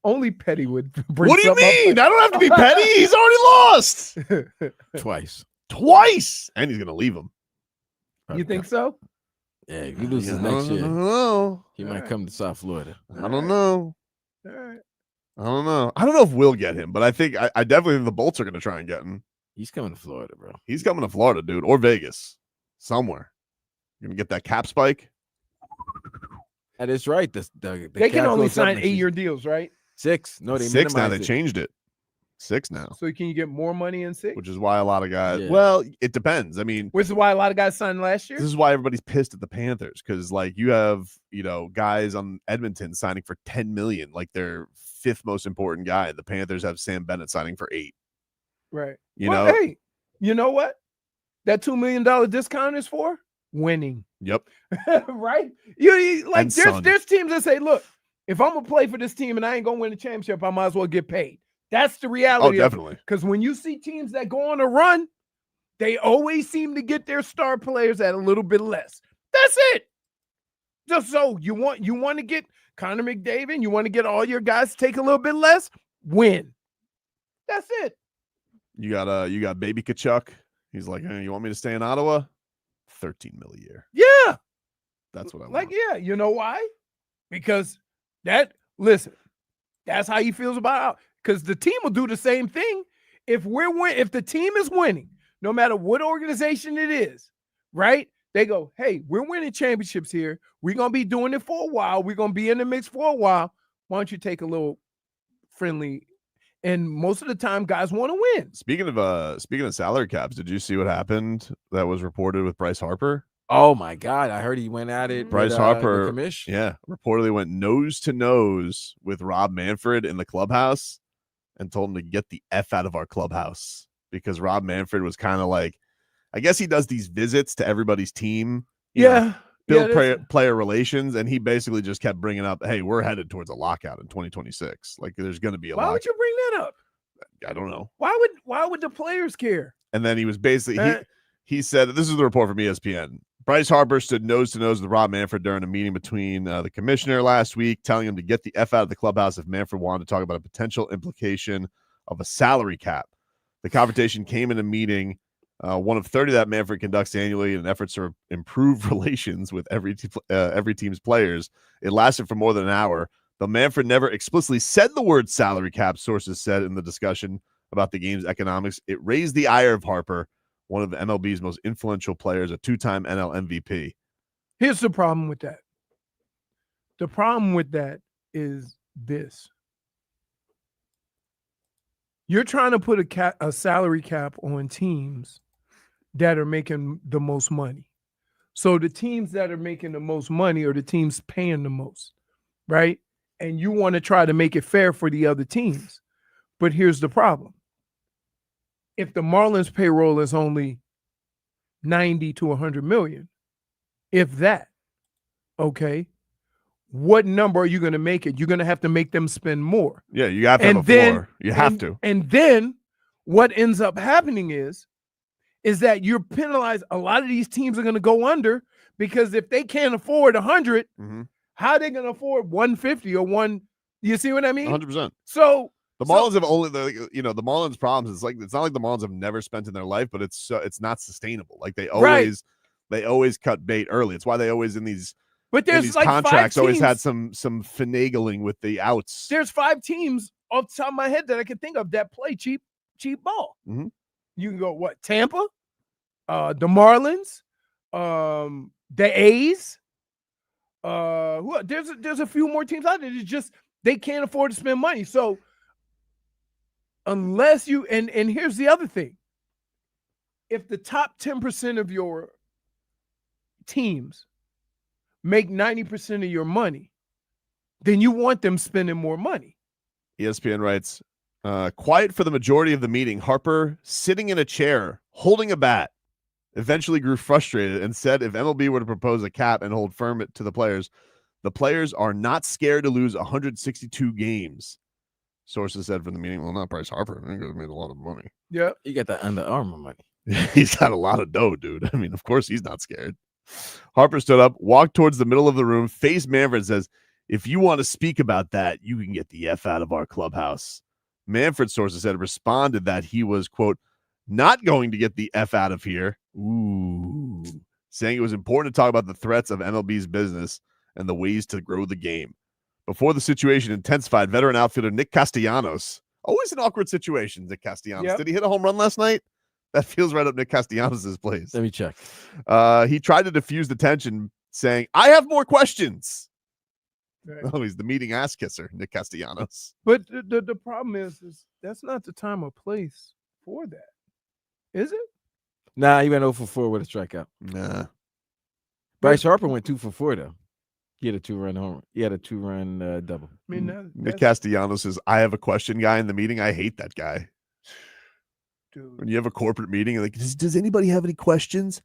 only Petty would bring. What do you mean? I don't have to be petty. He's already lost Twice. twice, and he's gonna leave him. You think so? Yeah, if he loses I next year, don't know. he might come to South Florida. I don't know. All right. I don't know. I don't know if we'll get him, but I think I definitely think the Bolts are gonna try and get him. He's coming to Florida, bro. He's coming to Florida, dude, or Vegas, somewhere. You're gonna get that cap spike. That is right. The They can cap only goes up sign next year. 8-year deals, right? 6. No, they 6 now. They minimized it. changed it. 6 now, So can you get more money in 6? which is why a lot of guys. Yeah. Well, it depends. I mean, Which is why a lot of guys signed last year. this is why everybody's pissed at the Panthers because, like, you have guys on Edmonton signing for $10 million, like their 5th most important guy. The Panthers have Sam Bennett signing for $8 million. Right. You Well, know. hey, you know what? That $2 million discount is for winning. Yep. Right? You like And son. there's teams that say, look, if I'm gonna play for this team and I ain't gonna win the championship, I might as well get paid. That's the Oh, reality. definitely. Because when you see teams that go on a run, they always seem to get their star players at a little bit less. That's it. Just so you want to get Connor McDavid, you want to get all your guys to take a little bit less, win. That's it. You got Baby Kachuk. He's like, hey, you want me to stay in Ottawa? $13 million a year. Yeah. That's what I want. Like, yeah, you know why? Because that's how he feels about it. Because the team will do the same thing. If the team is winning, no matter what organization it is, right? They go, hey, we're winning championships here. We're gonna be doing it for a while. We're gonna be in the mix for a while. Why don't you take a little friendly? And most of the time, guys want to win. Speaking of salary caps, did you see what happened that was reported with Bryce Harper? Oh my God! I heard he went at it. Bryce with, Harper, the commish. Yeah, reportedly went nose to nose with Rob Manfred in the clubhouse and told him to get the F out of our clubhouse because Rob Manfred was kind of like, I guess he does these visits to everybody's team. you know, build player relations, and he basically just kept bringing up, hey, we're headed towards a lockout in 2026. Like, there's going to be a Why lockout. would you bring that up? I don't know. Why would the players care? And then he was basically he said, this is the report from ESPN. Bryce Harper stood nose to nose with Rob Manfred during a meeting between the commissioner last week, telling him to get the F out of the clubhouse if Manfred wanted to talk about a potential implication of a salary cap. The confrontation came in a meeting one of 30 that Manfred conducts annually in efforts to improve relations with every team's players. It lasted for more than an hour. Though Manfred never explicitly said the word salary cap, sources said in the discussion about the game's economics, it raised the ire of Harper, one of the MLB's most influential players, a two-time NL MVP. Here's the problem with that. The problem with that is this. You're trying to put a salary cap on teams that are making the most money. So the teams that are making the most money are the teams paying the most, right? And you want to try to make it fair for the other teams. But here's the problem. If the Marlins payroll is only 90 to 100 million, if that, okay, what number are you going to make it? You're going to have to make them spend more. Yeah, you have to have a floor. You have to. And then what ends up happening is that you're penalized. A lot of these teams are going to go under because if they can't afford 100, how are they going to afford 150 or one? You see what I mean? 100%. So the Marlins have only the Marlins' problems is it's not like the Marlins have never spent in their life, but it's not sustainable. Like they always cut bait early. It's why they always in these like contracts 5 teams, always had some finagling with the outs. There's 5 teams off the top of my head that I can think of that play cheap ball. Mm-hmm. You can go Tampa, the Marlins, the A's. There's a few more teams out there. It's just they can't afford to spend money. So unless you and here's the other thing. If the top 10% of your teams make 90% of your money, then you want them spending more money. ESPN writes, quiet for the majority of the meeting, Harper, sitting in a chair, holding a bat, eventually grew frustrated and said if MLB were to propose a cap and hold firm to the players are not scared to lose 162 games. Sources said from the meeting, well, not Bryce Harper. I think he made a lot of money. Yeah. You got that Under Armour money. He's got a lot of dough, dude. I mean, of course he's not scared. Harper stood up, walked towards the middle of the room, faced Manfred, and says, if you want to speak about that, you can get the F out of our clubhouse. Manfred, sources said, responded that he was, quote, not going to get the F out of here. Ooh. Saying it was important to talk about the threats of MLB's business and the ways to grow the game. Before the situation intensified, veteran outfielder Nick Castellanos, always an awkward situation, Nick Castellanos. Yep. Did he hit a home run last night? That feels right up Nick Castellanos' place. Let me check. He tried to diffuse the tension, saying, I have more questions. Right. Oh, he's the meeting ass kisser, Nick Castellanos. But the problem is that's not the time or place for that. Is it? Nah, he went 0 for 4 with a strikeout. Nah. Bryce Harper went 2 for 4, though. He had a 2-run home. He had a 2-run double. I mean, Nick Castellanos says, I have a question guy in the meeting. I hate that guy. Dude. When you have a corporate meeting, like, does anybody have any questions?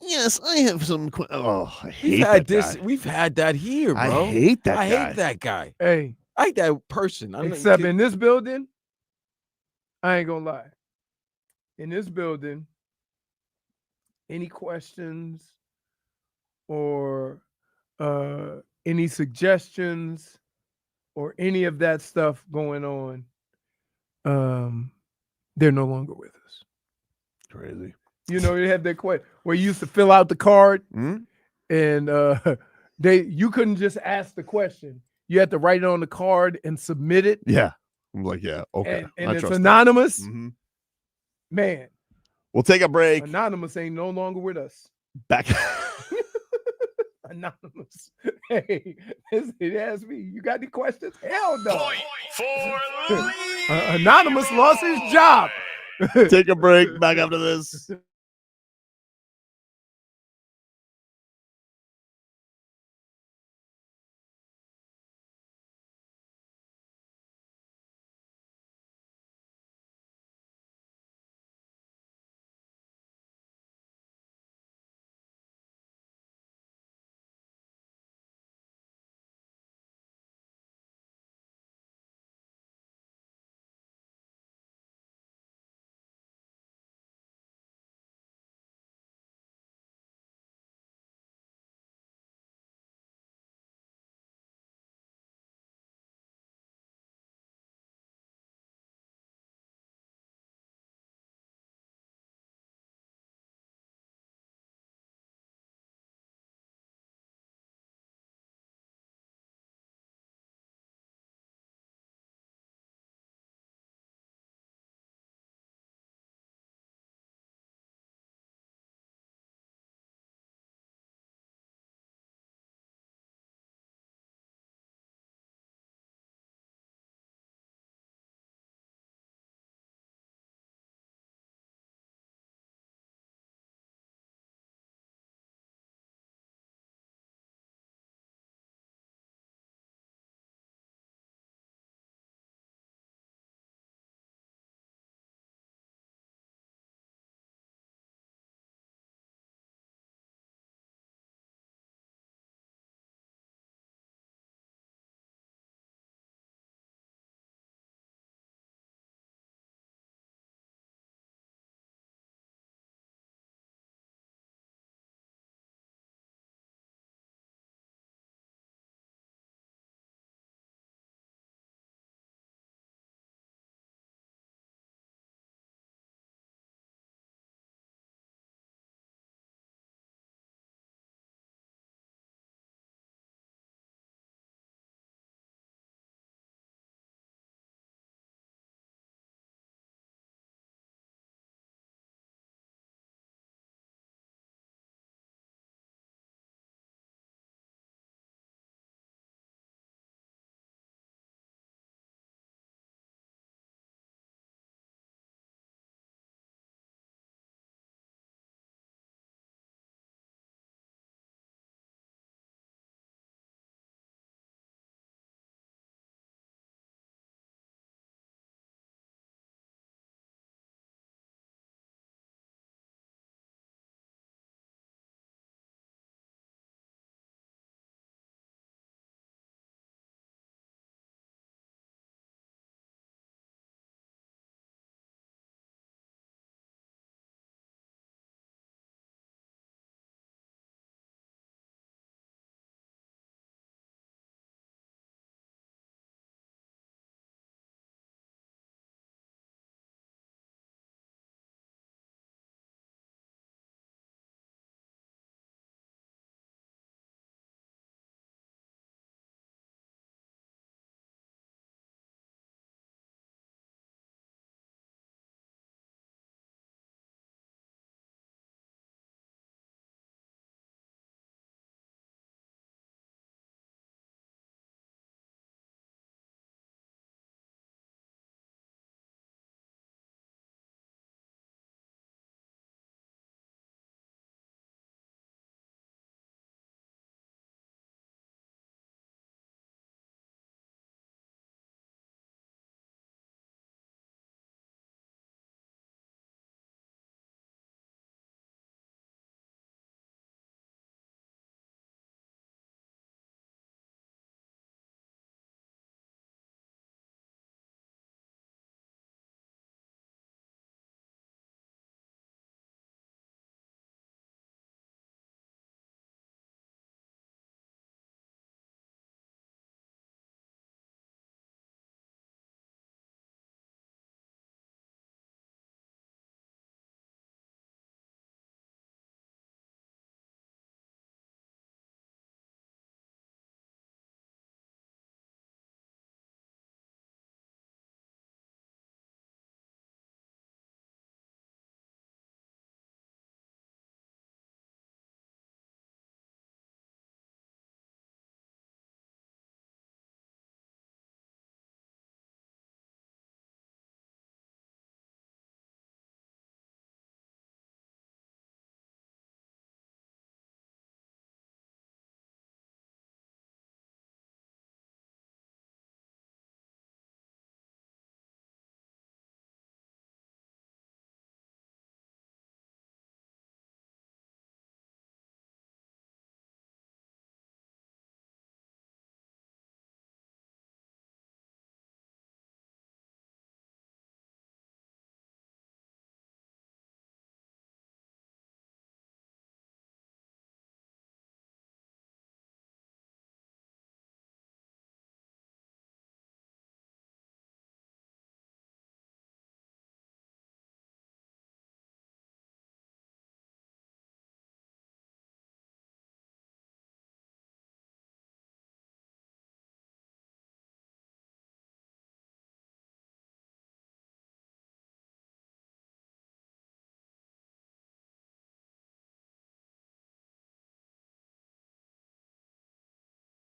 Yes, I have some. I hate that guy. We've had that here, bro. I hate that guy. I hate that guy. Hey. I hate that person. Except in this building, I ain't gonna lie. In this building, any questions or any suggestions or any of that stuff going on, they're no longer with us. Crazy. You know, you have that question where you used to fill out the card and you couldn't just ask the question. You had to write it on the card and submit it. Yeah. I'm like, yeah, okay. And it's anonymous. Mm-hmm. Man. We'll take a break. Anonymous ain't no longer with us. Back. Anonymous. Hey, it asked me, you got any questions? Hell no. Point for Anonymous lost his job. Take a break. Back after this.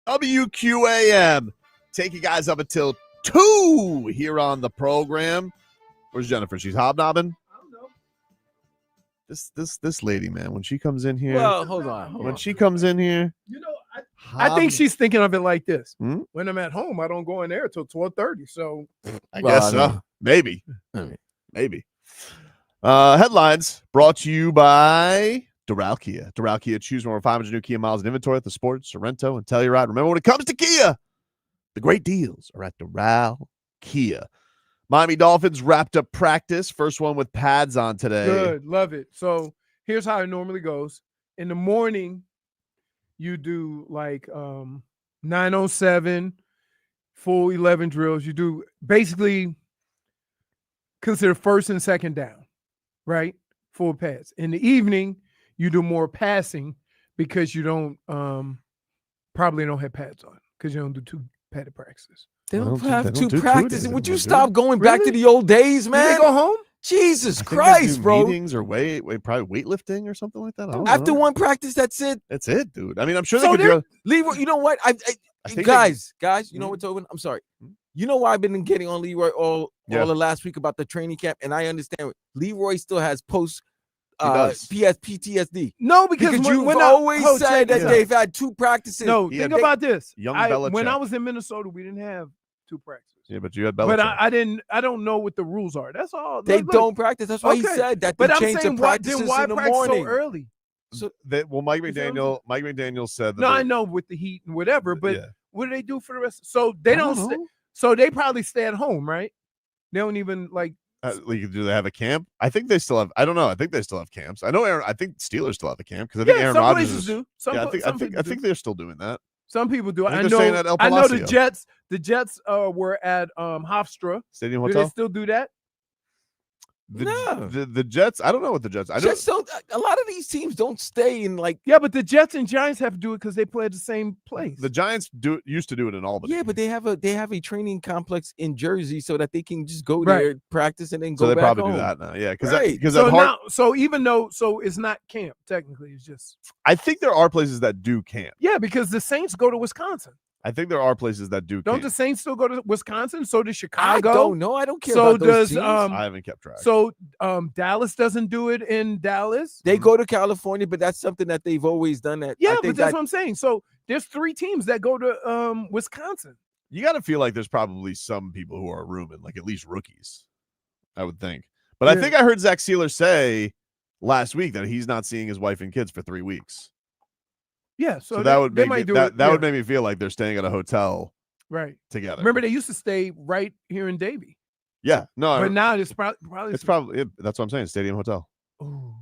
WQAM. Take you guys up until 2 here on the program. Where's Jennifer? She's hobnobbing. I don't know. This lady, man, when she comes in here, Well, hold on. when she comes in here, You know, I think she's thinking of it like this. Hmm? When I'm at home, I don't go in there till 12:30. So I Well, guess I so. know. Maybe. I mean, Maybe. Headlines brought to you by Doral Kia. Doral Kia, choose from over 500 new Kia miles in inventory at the Sport, Sorrento, and Telluride. Remember, when it comes to Kia, the great deals are at Doral Kia. Miami Dolphins wrapped up practice. First one with pads on today. good, love it. So here's how it normally goes. In the morning, you do like 907, full 11 drills. You do basically consider first and second down, right? Full pads. In the evening, you do more passing because you don't probably don't have pads on because you don't do 2 padded practices. they I don't don't think have they don't two do two practices. days Would you anymore, do stop going back to Really? the old days, Do man? they go home? Jesus I think they Christ, do bro. Meetings or probably weightlifting or something like that. I don't After know. one practice, that's it. That's it, dude. I mean, I'm sure So they could they're- do. Leroy, you know what? I think they- Guys, you know Hmm? what, Tobin? I'm sorry. Hmm? You know why I've been getting on Leroy all Yeah. the last week about the training camp, and I understand Leroy still has post He does. PTSD. No, because Because when, you've when always Hold, said check that this out. they've had 2 practices. No, He think had about this. young When Belichick. I was in Minnesota, we didn't have 2 practices. Yeah, but you had But Belichick. I don't know what the rules are. That's all. They Look, don't practice. That's why he Okay, said that But they I'm changed saying, the why practices then in the practice morning. so early? Mike You see what I'm McDaniel. Mike McDaniel said that. No, I know with the heat and whatever, but yeah. what do they do for the rest? So they I don't don't. know. So they probably stay at home, right? They don't even like. Do they have a camp? I think they still have. I don't know. I think they still have camps. I know. I think Steelers still have a camp because I think Yeah, Aaron some Rodgers places is. do. Some, Yeah, some people I do. think they're still doing that. Some people do. I think I they're know. staying at El I know the Palacio. Jets. The Jets were at Hofstra. Stadium Do they Hotel. still do that? No. The Jets. I don't know what the Jets. I don't. Just don't. A lot of these teams don't stay in like. Yeah, but the Jets and Giants have to do it because they play at the same place. The Giants used to do it in Albany. Yeah, but they have a training complex in Jersey so that they can just go Right. there, practice, and then so go they back probably home. do that now. Yeah, because Right. so at Hart, now, so even though, so it's not camp technically, it's just I think there are places that do camp. yeah, because the Saints go to Wisconsin. I think there are places that do Don't camp. the Saints still go to Wisconsin? So does I Chicago. don't know. I don't care So about those does teams. I haven't kept track. so Dallas doesn't do it in Dallas. They go to California, but that's something that they've always done. That Yeah, I but think that's that what I'm saying. So there's 3 teams that go to Wisconsin. You got to feel like there's probably some people who are rooming, like at least rookies, I would think. But I Yeah. think I heard Zach Sealer say last week that he's not seeing his wife and kids for 3 weeks. Yeah, So so that would they make me, might do that, it. that yeah, would make me feel like they're staying at a hotel right. together. Remember, they used to stay right here in Davie, Yeah, no, but now it's probably it's probably that's what I'm saying. Stadium Hotel. Ooh.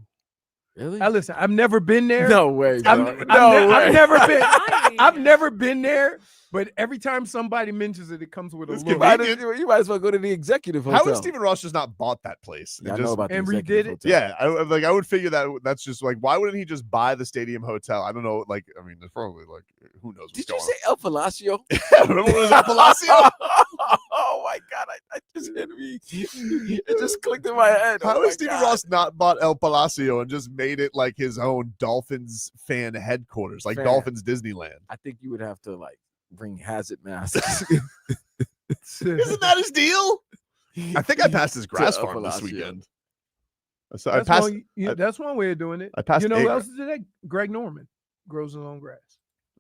really. Now listen, I've never been there. No way. I've, bro. I've No way. I've never been. Nice. I've never been there, but every time somebody mentions it, it comes with a This look. could be- You might as well go to the executive hotel. How has Stephen Ross just not bought that place? Yeah, I And know just- about the and executive redid it? hotel. Yeah, I would figure that's just like, why wouldn't he just buy the Stadium Hotel? I don't know. Like, I mean, there's probably like, who knows what's Did you going say El Palacio? on. Remember when it was at Palacio? Oh my God! I just hit me. It just clicked in my head. How Oh my has Stephen God. Ross not bought El Palacio and just made it like his own Dolphins fan headquarters, like Fan. Dolphins Disneyland? I think you would have to like bring hazard masks. Isn't that his deal? I think I passed his grass To farm this Palacio. weekend. So I That's passed. that's one way of doing it. I passed You know a who gra- else did that? Greg Norman grows his own grass.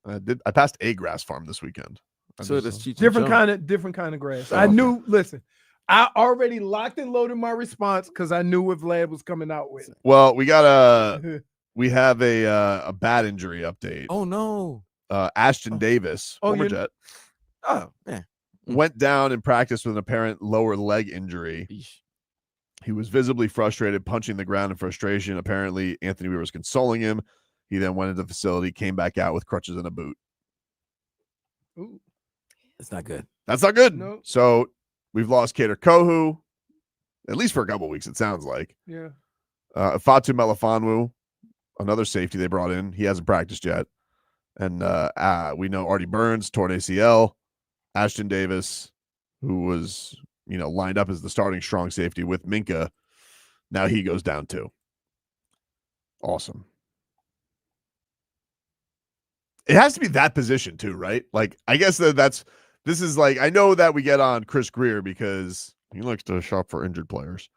I passed a grass farm this weekend. I'm So just- does Cheech and Different Chong. kind of grass. Oh, I okay. knew. Listen, I already locked and loaded my response because I knew what Vlad was coming out with. Well, we have a bad injury update. Oh no! Ashton Davis, Oh, former you- Jet, Oh man! went down in practice with an apparent lower leg injury. Yeesh. He was visibly frustrated, punching the ground in frustration. Apparently, Anthony Weaver was consoling him. He then went into the facility, came back out with crutches and a boot. Ooh, It's not good. That's not good. No. So we've lost Kader Kohu, at least for a couple weeks, it sounds like. yeah. Fatu Melifonwu, another safety they brought in. He hasn't practiced yet. And we know Artie Burns, torn ACL. Ashton Davis, who was, lined up as the starting strong safety with Minka. Now he goes down too. Awesome. It has to be that position too, right? Like, I guess this is like, I know that we get on Chris Greer because he likes to shop for injured players,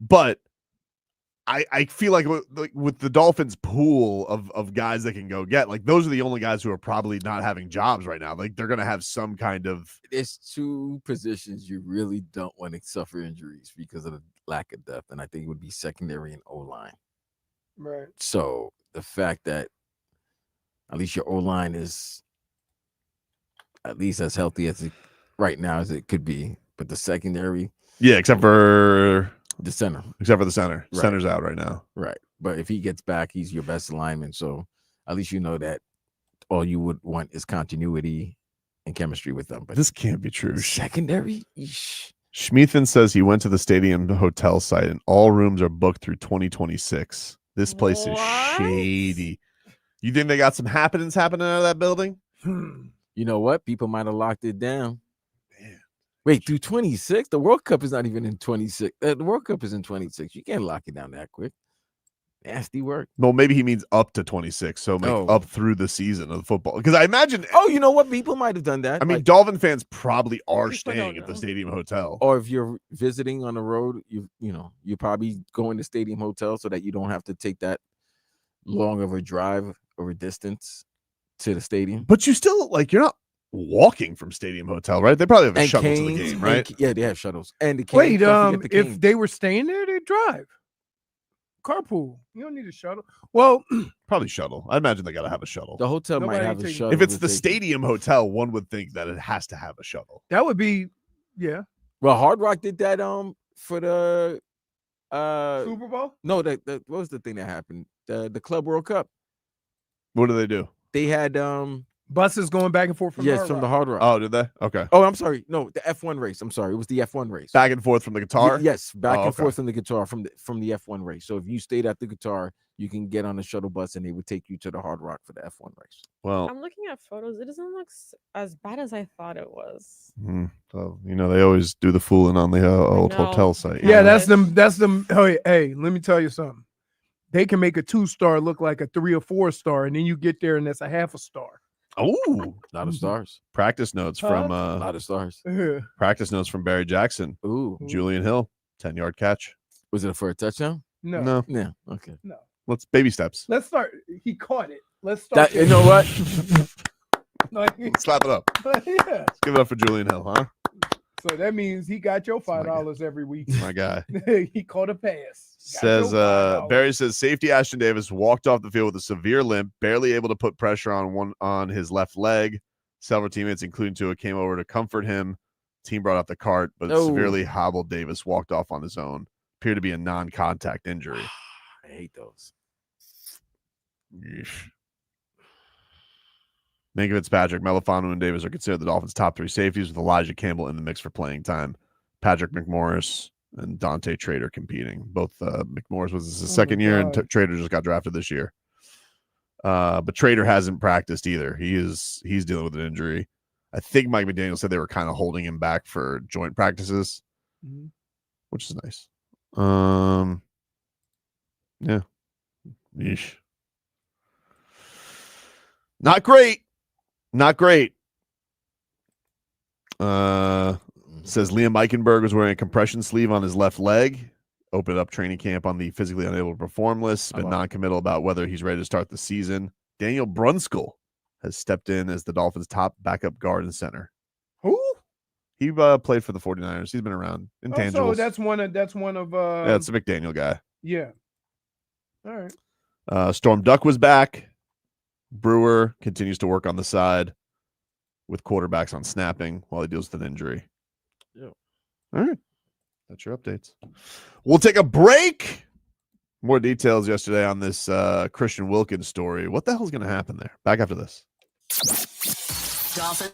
but I feel like with the Dolphins pool of guys that can go get, like, those are the only guys who are probably not having jobs right now. Like, they're going to have some kind of. There's two positions you really don't want to suffer injuries because of the lack of depth, and I think it would be secondary and O-line. Right. So the fact that at least your O-line is at least as healthy as it right now as it could be, but the secondary, Yeah, except for the center. the center. Right. Center's out right now. Right. But if he gets back, he's your best lineman. So at least you know that all you would want is continuity and chemistry with them. But This can't be true. secondary? Eesh. Schmeathan says he went to the stadium hotel site and all rooms are booked through 2026. This place is What? shady. You think they got some happenings happening out of that building? You know what? People might have locked it down. Man. Wait, through 26? The World Cup is not even in 26. The World Cup is in 26. You can't lock it down that quick. Nasty work. Well, maybe he means up to 26. So up through the season of the football. Because I imagine. Oh, you know what? People might have done that. I mean, like, Dolphin fans probably are People staying don't at the know. stadium hotel. or if you're visiting on the road, you're probably going to stadium hotel so that you don't have to take that long of a drive or a distance to the stadium. But you still, like, you're not walking from stadium hotel, right? They probably have a And shuttle to the canes, game, right? yeah, they have shuttles. And the canes, Wait, don't forget the if canes. they were staying there, they'd drive. Carpool. You don't need a shuttle. Well, Probably shuttle. I imagine they got to have a shuttle. The hotel Nobody might have a taking- shuttle. If it's to the take you. stadium hotel, one would think that it has to have a shuttle. that would be, yeah. Well, Hard Rock did that for the Super Bowl? no, that what was the thing that happened? The Club World Cup. What do they do? They had Buses going back and forth from yes, Hard from the Rock. Hard Rock. Oh, did they? Okay. Oh, I'm sorry. No, the F1 race. I'm sorry. It was the F1 race. Back and forth from the guitar? Yes, back Oh, and okay. forth from the guitar from the F1 race. So if you stayed at the guitar, you can get on the shuttle bus and they would take you to the Hard Rock for the F1 race. Well, I'm looking at photos. It doesn't look as bad as I thought it was. so, they always do the fooling on the old know. hotel site. Yeah, Yeah. that's them. That's them. Hey, let me tell you something. They can make a 2-star look like a 3 or 4-star, and then you get there and that's a half a star. Oh, A lot of stars. practice notes from A lot of stars. practice notes from Barry Jackson. Ooh. Julian Hill, 10-yard catch. Was it for a touchdown? No, No, Yeah. Okay. no. let's baby steps. Let's start. He caught it. Let's start. You know what? Like, Slap it up. yeah. Let's give it up for Julian Hill, huh? So that means he got your my $5 every week. My guy. He caught a pass. Got Says your $5. Barry says safety Ashton Davis walked off the field with a severe limp, barely able to put pressure on his left leg. Several teammates, including Tua, came over to comfort him. Team brought out the cart, but No. severely hobbled Davis walked off on his own. Appeared to be a non-contact injury. I hate those. Yeesh. Minka Fitzpatrick, Melifano, and Davis are considered the Dolphins' top 3 safeties, with Elijah Campbell in the mix for playing time. Patrick McMorris and Dante Trader competing. Both McMorris was his second year, and God. Trader just got drafted this year. But Trader hasn't practiced either. He's dealing with an injury. I think Mike McDaniel said they were kind of holding him back for joint practices, Mhm. which is nice. Yeah. Yeesh. Not great. Not great. Says Liam Eichenberg was wearing a compression sleeve on his left leg. Opened up training camp on the physically unable to perform list, but non-committal about whether he's ready to start the season. Daniel Brunskill has stepped in as the Dolphins' top backup guard and center. Who? He played for the 49ers. He's been around. Intangibles. So that's one of yeah, it's a McDaniel guy. yeah. All right. Storm Duck was back. Brewer continues to work on the side with quarterbacks on snapping while he deals with an injury. Yeah. All right. That's your updates. We'll take a break. More details yesterday on this Christian Wilkins story. What the hell is going to happen there? Back after this. Dolphin.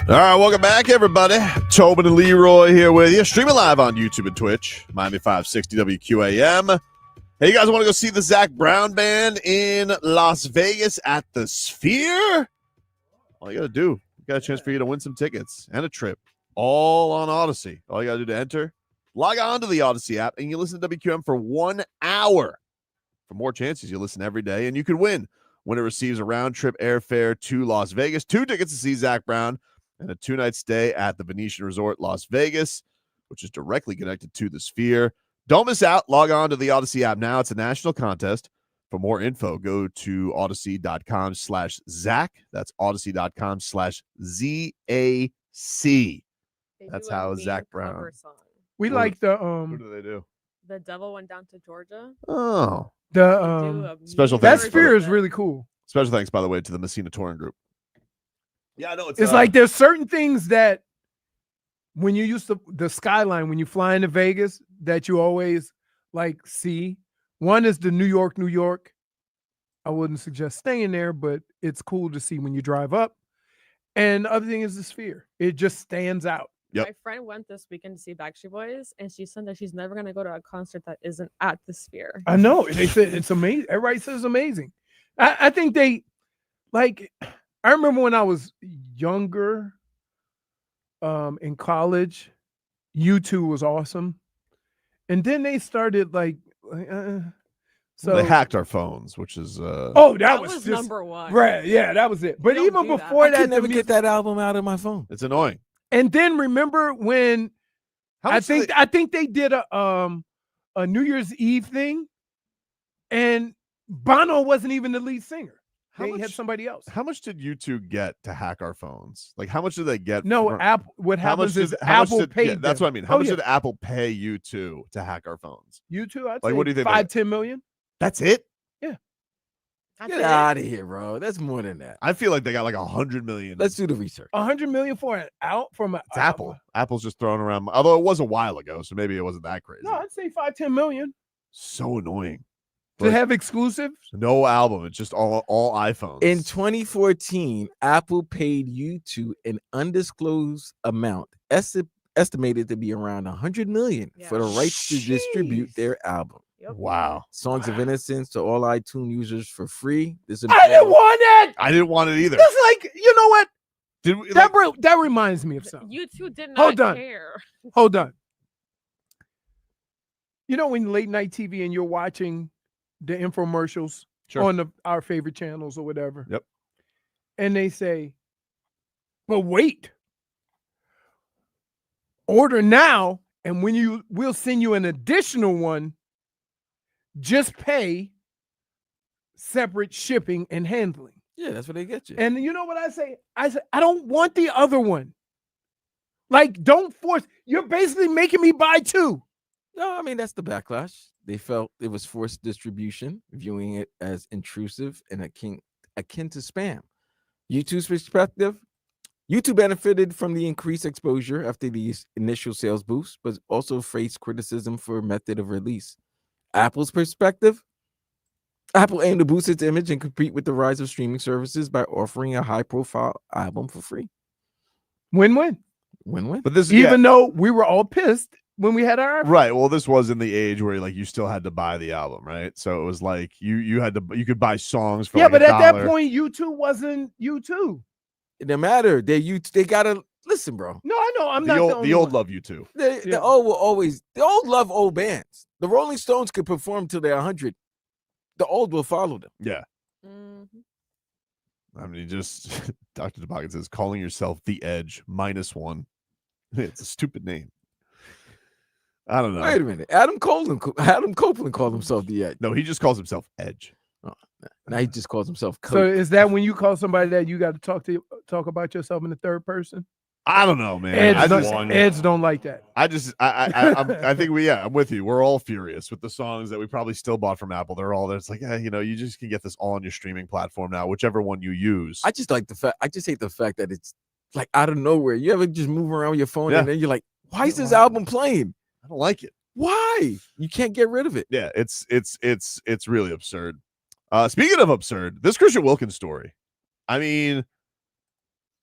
All right, welcome back, everybody. Tobin and Leroy here with you. Streaming live on YouTube and Twitch. Miami 560 WQAM. Hey, you guys want to go see the Zack Brown Band in Las Vegas at the Sphere? All you got to do, we got a chance for you to win some tickets and a trip, all on Odyssey. All you got to do to enter, log on to the Odyssey app, and you listen to WQM for 1 hour. For more chances, you listen every day, and you could win. Winner receives a round-trip airfare to Las Vegas, 2 tickets to see Zack Brown, and a 2-night stay at the Venetian Resort Las Vegas, which is directly connected to the Sphere. Don't miss out. Log on to the Odyssey app now. It's a national contest. For more info, go to odyssey.com/Zack. That's odyssey.com/ZAC. That's how Zack Brown. We like the What do they do? The Devil Went Down to Georgia. Oh, the special that thanks. Sphere is really cool. Special thanks, by the way, to the Messina Touring Group. Yeah, I know It's like there's certain things that when you use the skyline, when you fly into Vegas, that you always like see. One is the New York. I wouldn't suggest staying there, but it's cool to see when you drive up. And the other thing is the Sphere. It just stands out. Yep. My friend went this weekend to see Backstreet Boys, and she said that she's never going to go to a concert that isn't at the Sphere. I know. They said it's amazing. Everybody says it's amazing. I think they like. I remember when I was younger, in college, U2 was awesome, and then they started so they hacked our phones, which is that was just number one. right. Yeah, that was it. But Don't even do that. before I that, can never the get that album out of my phone. it's annoying. And then remember when How I much do think they did a New Year's Eve thing, and Bono wasn't even the lead singer. They had somebody else. How much did U2 get to hack our phones? Like, how much did they get? No, from- Apple. What how much happens is how much Apple did- paid yeah, that's them. what I mean. How much yeah. did Apple pay U2 to hack our phones? U2, I'd Like, say what do you think? 5-10 million. That's it? That's Get it. out of here, bro. That's more than that. I feel like they got like 100 million. Let's do the research. 100 million for an out from an It's Apple. Apple's just throwing around. Although it was a while ago, so maybe it wasn't that crazy. No, I'd say 5-10 million So annoying. to Like, have exclusive. no album. It's just all iPhones. In 2014, Apple paid U2 an undisclosed amount, estimated to be around 100 million for the rights to distribute Jeez. their album. Yep. Wow. Songs of Innocence to all iTunes users for free. This I didn't want it. I didn't want it either. It's like, you know what? Did we, That reminds me of something. You two did not Hold on. care. Hold on. You know, when late night TV and you're watching the infomercials Sure. on our favorite channels or whatever. Yep. And they say, but wait, order now. And we'll send you an additional one, just pay separate shipping and handling. Yeah, that's what they get you. And you know what I say? I say, I don't want the other one. Like, don't force. You're basically making me buy 2. No, I mean, that's the backlash. They felt it was forced distribution, viewing it as intrusive and akin to spam. YouTube's perspective, YouTube benefited from the increased exposure after the initial sales boost, but also faced criticism for method of release. Apple's perspective, Apple aimed to boost its image and compete with the rise of streaming services by offering a high-profile album for free. Win-win. Win-win. But this Even though we were all pissed when we had our right. Well, this was in the age where like you still had to buy the album, right? So it was like you could buy songs for yeah, like but $1. at that point, U2 wasn't U2. It didn't matter. They gotta listen, bro. No, I know. I'm the not old, the only the old one. love you too. The old will always, the old love old bands. The Rolling Stones could perform till they're 100. The old will follow them. Yeah. Mhm. I mean, just Dr. DePocket says calling yourself the Edge -1. It's a stupid name. I don't know. Wait a minute. Adam Copeland called himself the Edge. No, he just calls himself Edge. Now he just calls himself So Cope. is that when you call somebody that you got to talk about yourself in the third person? I don't know, man. Eds don't like that. I think I'm with you. We're all furious with the songs that we probably still bought from Apple. They're all there. It's like, you just can get this all on your streaming platform now, whichever one you use. I just hate the fact that it's like out of nowhere. You ever just move around with your phone and then you're like, why is this album playing? I don't like it. Why? You can't get rid of it. Yeah, it's really absurd. Speaking of absurd, this Christian Wilkins story. I mean,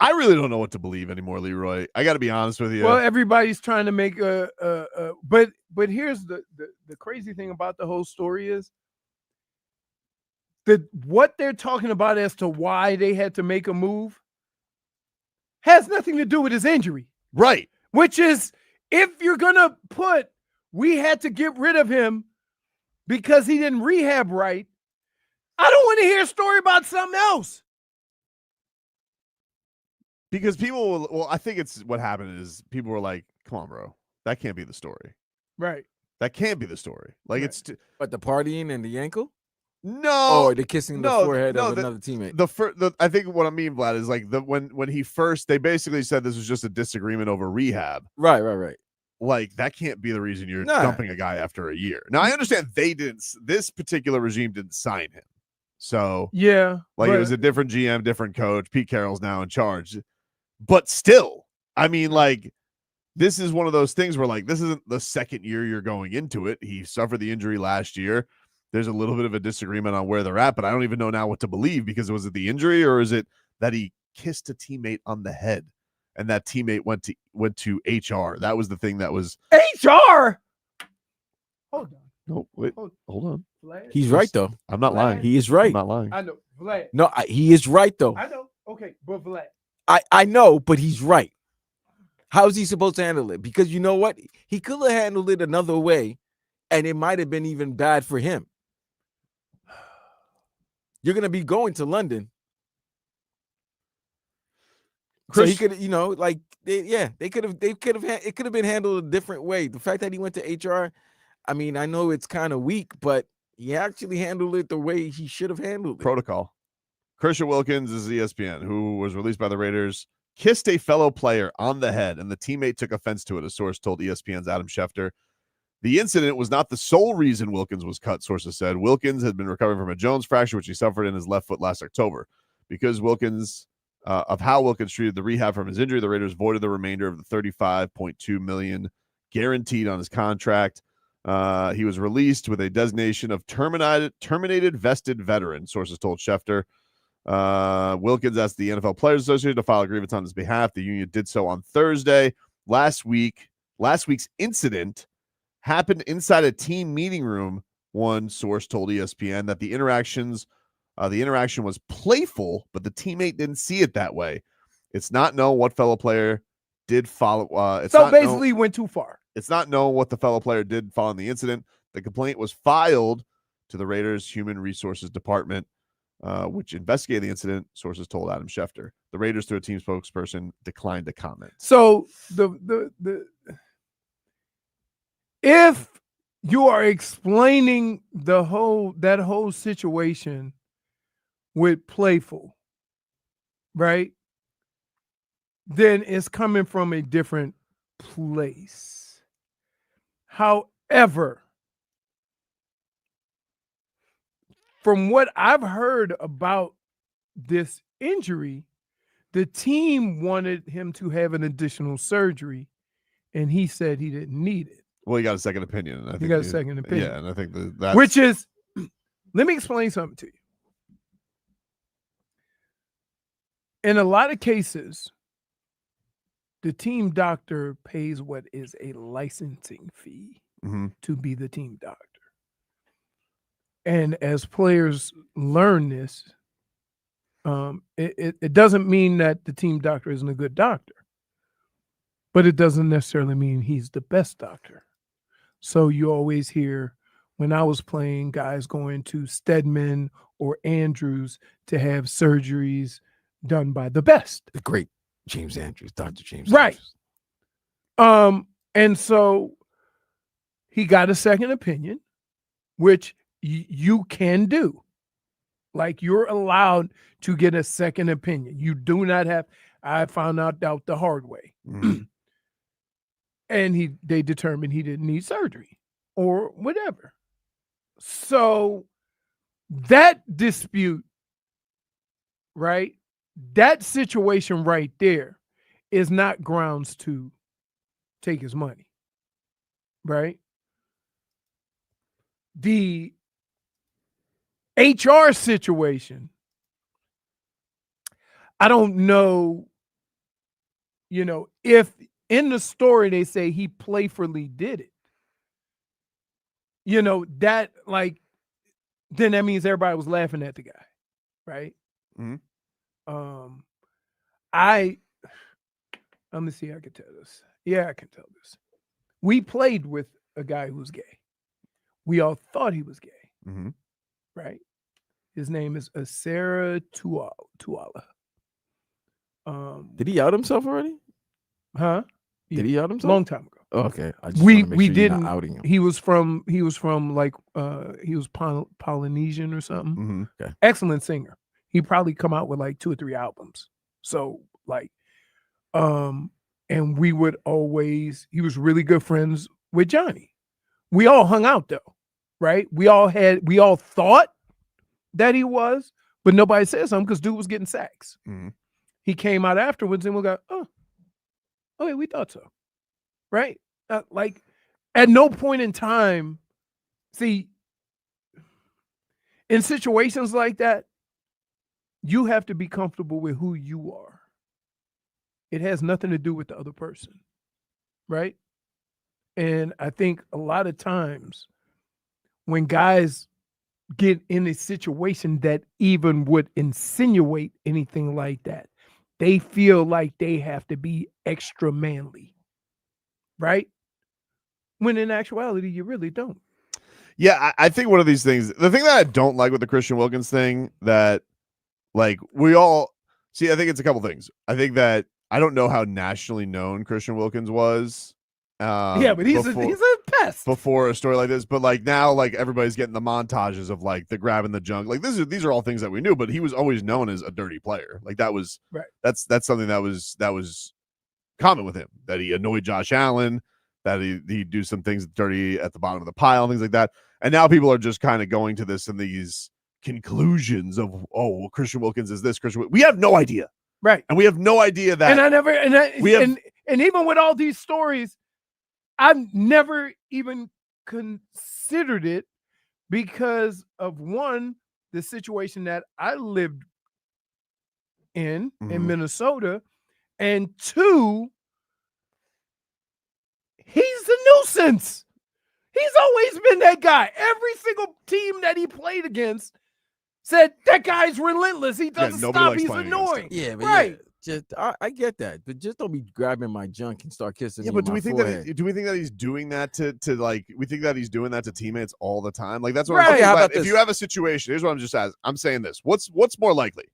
I really don't know what to believe anymore, Leroy. I got to be honest with you. Well, everybody's trying to make but here's the crazy thing about the whole story is that what they're talking about as to why they had to make a move has nothing to do with his injury. Right. Which is, if you're going to put, we had to get rid of him because he didn't rehab right, I don't want to hear a story about something else. Because people, well, I think it's what happened is people were like, come on, bro. That can't be the story. Right. That can't be the story. Like, Right. it's. But the partying and the ankle? No. Or the kissing the forehead of another teammate? I think what I mean, Vlad, is like when he first, they basically said this was just a disagreement over rehab. Right. Like, that can't be the reason you're dumping a guy after a year. Now, I understand this particular regime didn't sign him. So, yeah, like, it was a different GM, different coach. Pete Carroll's now in charge. But still, I mean, like, this is one of those things where, like, this isn't the second year you're going into it. He suffered the injury last year. There's a little bit of a disagreement on where they're at, but I don't even know now what to believe, because was it the injury or is it that he kissed a teammate on the head and that teammate went to HR? That was the thing that was HR. Hold on. No, wait, hold on. Vlad. He's right, though. I'm not lying. He is right. I'm not lying. I know. Vlad. No, he is right, though. I know. Okay, but Vlad. I know, but he's right. How is he supposed to handle it? Because you know what? He could have handled it another way, and it might have been even bad for him. You're going to be going to London. So he could, like, it could have been handled a different way. The fact that he went to HR, I mean, I know it's kind of weak, but he actually handled it the way he should have handled it. Protocol. Christian Wilkins is ESPN, who was released by the Raiders, kissed a fellow player on the head, and the teammate took offense to it, a source told ESPN's Adam Schefter. The incident was not the sole reason Wilkins was cut, sources said. Wilkins had been recovering from a Jones fracture, which he suffered in his left foot last October. Because of how Wilkins treated the rehab from his injury, the Raiders voided the remainder of the $35.2 million guaranteed on his contract. He was released with a designation of terminated vested veteran, sources told Schefter. Wilkins asked the NFL Players Association to file a grievance on his behalf. The union did so on Thursday. Last week's incident happened inside a team meeting room. One source told ESPN that the interaction was playful, but the teammate didn't see it that way. It's not known what fellow player did follow. Basically went too far. It's not known what the fellow player did following the incident. The complaint was filed to the Raiders Human Resources Department, which investigated the incident, sources told Adam Schefter. The Raiders, through a team spokesperson, declined to comment. So if you are explaining that whole situation with playful, right, then it's coming from a different place. However, from what I've heard about this injury, the team wanted him to have an additional surgery, and he said he didn't need it. Well, he got a second opinion. And I think got a second opinion. Yeah, and I think that's... Which is, let me explain something to you. In a lot of cases, the team doctor pays what is a licensing fee to be the team doctor. And as players learn this, it doesn't mean that the team doctor isn't a good doctor, but it doesn't necessarily mean he's the best doctor. So you always hear, when I was playing, guys going to Stedman or Andrews to have surgeries done by the best. The great James Andrews, Dr. James Right. Andrews. And so he got a second opinion, which you can do. Like, you're allowed to get a second opinion. You do not have, I found out the hard way. And they determined he didn't need surgery or whatever. So that dispute, right? That situation right there is not grounds to take his money, right? The HR situation, I don't know You know, if in the story they say he playfully did it, you know, that like, then that means everybody was laughing at the guy, right? Mhm. Let me see. I can tell this. Yeah, I can tell this. We played with a guy who's gay. We all thought he was gay, Mhm. right? His name is Asera Tuala. Did he out himself already? Huh? Did he out himself? Long time ago. Oh, okay. I just We wanna make sure you're didn't. not outing him. He was from like he was Polynesian or something. Mhm. Okay. Excellent singer. He probably come out with like 2 or 3 albums. So like, and we would always. He was really good friends with Johnny. We all hung out though, right? We all thought that he was, but nobody said something because dude was getting sacks. Mhm. He came out afterwards and we got, oh, okay, we thought so, right? Like, at no point in time, see, in situations like that, you have to be comfortable with who you are. It has nothing to do with the other person, right? And I think a lot of times when guys get in a situation that even would insinuate anything like that, they feel like they have to be extra manly, right? When in actuality, you really don't. Yeah, I think one of these things, the thing that I don't like with the Christian Wilkins thing, that like we all see, I think it's a couple things. I think that I don't know how nationally known Christian Wilkins was. Yeah, but he's a pest. Before a story like this, but like now, like everybody's getting the montages of like the grabbing the junk. Like these are all things that we knew, but he was always known as a dirty player. Like that was right. That's something that was common with him. That he annoyed Josh Allen. That he'd do some things dirty at the bottom of the pile, things like that. And now people are just kind of going to this in these conclusions of, oh, well, Christian Wilkins is this. We have no idea, right? And we have no idea that. And I never, and even with all these stories, I've never even considered it because of one, the situation that I lived in Minnesota, and two, he's a nuisance. He's always been that guy. Every single team that he played against said that guy's relentless. He doesn't stop. He's annoying. Yeah, but right. Yeah. Just I get that, but just don't be grabbing my junk and start kissing. Yeah, me but do we think that he's doing that to like? We think that he's doing that to teammates all the time. Like that's what I'm saying. But if you have a situation, here's what I'm just asking. I'm saying this. What's more likely?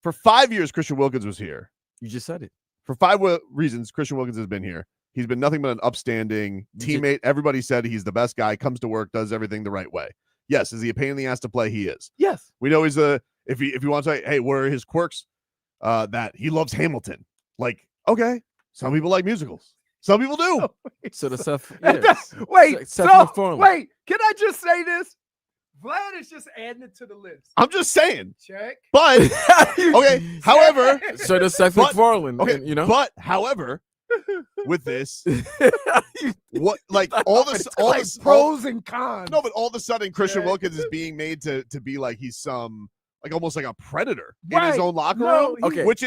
For 5 years, Christian Wilkins was here. You just said it. For 5 reasons, Christian Wilkins has been here. He's been nothing but an upstanding teammate. Everybody said he's the best guy. Comes to work, does everything the right way. Yes, is he a pain in the ass to play? He is. Yes. We know he's if you want to say, hey, what are his quirks? That he loves Hamilton. Like, okay, some people like musicals. Some people do. So the Seth. Wait, Seth MacFarlane. Wait, can I just say this? Vlad is just adding it to the list. I'm just saying. Check. But okay. However, so does Seth MacFarlane. Okay, and, you know. But however, with this, what like all the pros and cons. No, but all of a sudden, Christian Wilkins is being made to be like he's some like almost like a predator in his own locker room. Okay, which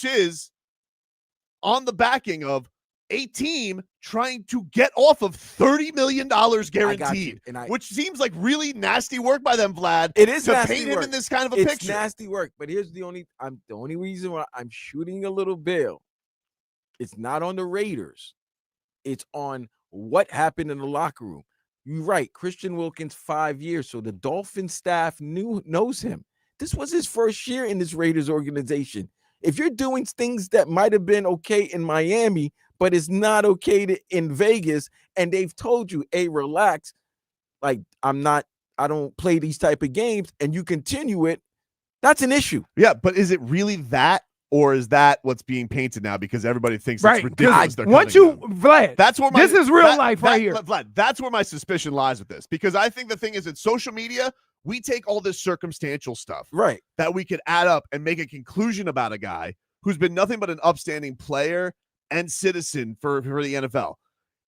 is on the backing of a team trying to get off of $30 million guaranteed, which seems like really nasty work by them, Vlad. It is to paint him in this kind of a picture. It's nasty work, but here's the only reason why I'm shooting a little bail. It's not on the Raiders. It's on what happened in the locker room. You're right. Christian Wilkins, 5 years. So the Dolphin staff knows him. This was his first year in this Raiders organization. If you're doing things that might have been okay in Miami, but it's not okay in Vegas, and they've told you, hey, relax. Like, I don't play these type of games, and you continue it, that's an issue. Yeah, but is it really that? Or is that what's being painted now because everybody thinks it's ridiculous? Vlad, that's where this is real life right here. Vlad, that's where my suspicion lies with this, because I think the thing is, in social media, we take all this circumstantial stuff, right, that we could add up and make a conclusion about a guy who's been nothing but an upstanding player and citizen for the NFL.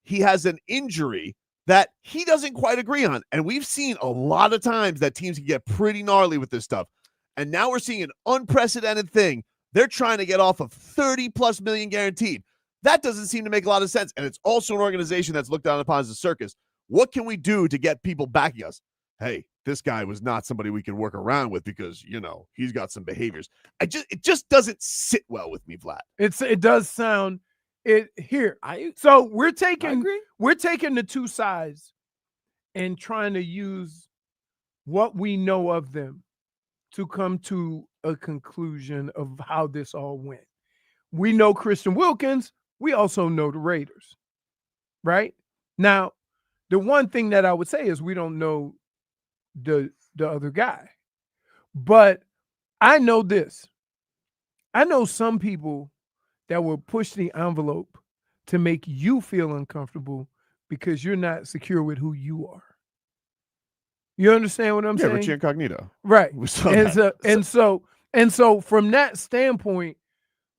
He has an injury that he doesn't quite agree on, and we've seen a lot of times that teams can get pretty gnarly with this stuff. And now we're seeing an unprecedented thing. They're trying to get off of 30+ million guaranteed. That doesn't seem to make a lot of sense. And it's also an organization that's looked down upon as a circus. What can we do to get people backing us? Hey, this guy was not somebody we can work around with because, he's got some behaviors. It just doesn't sit well with me, Vlad. It does sound it here. So we're taking the two sides and trying to use what we know of them to come to a conclusion of how this all went. We know Christian Wilkins. We also know the Raiders, right? Now, the one thing that I would say is we don't know the other guy. But I know this. I know some people that will push the envelope to make you feel uncomfortable because you're not secure with who you are. You understand what I'm saying? Richie Incognito. Right. And so from that standpoint,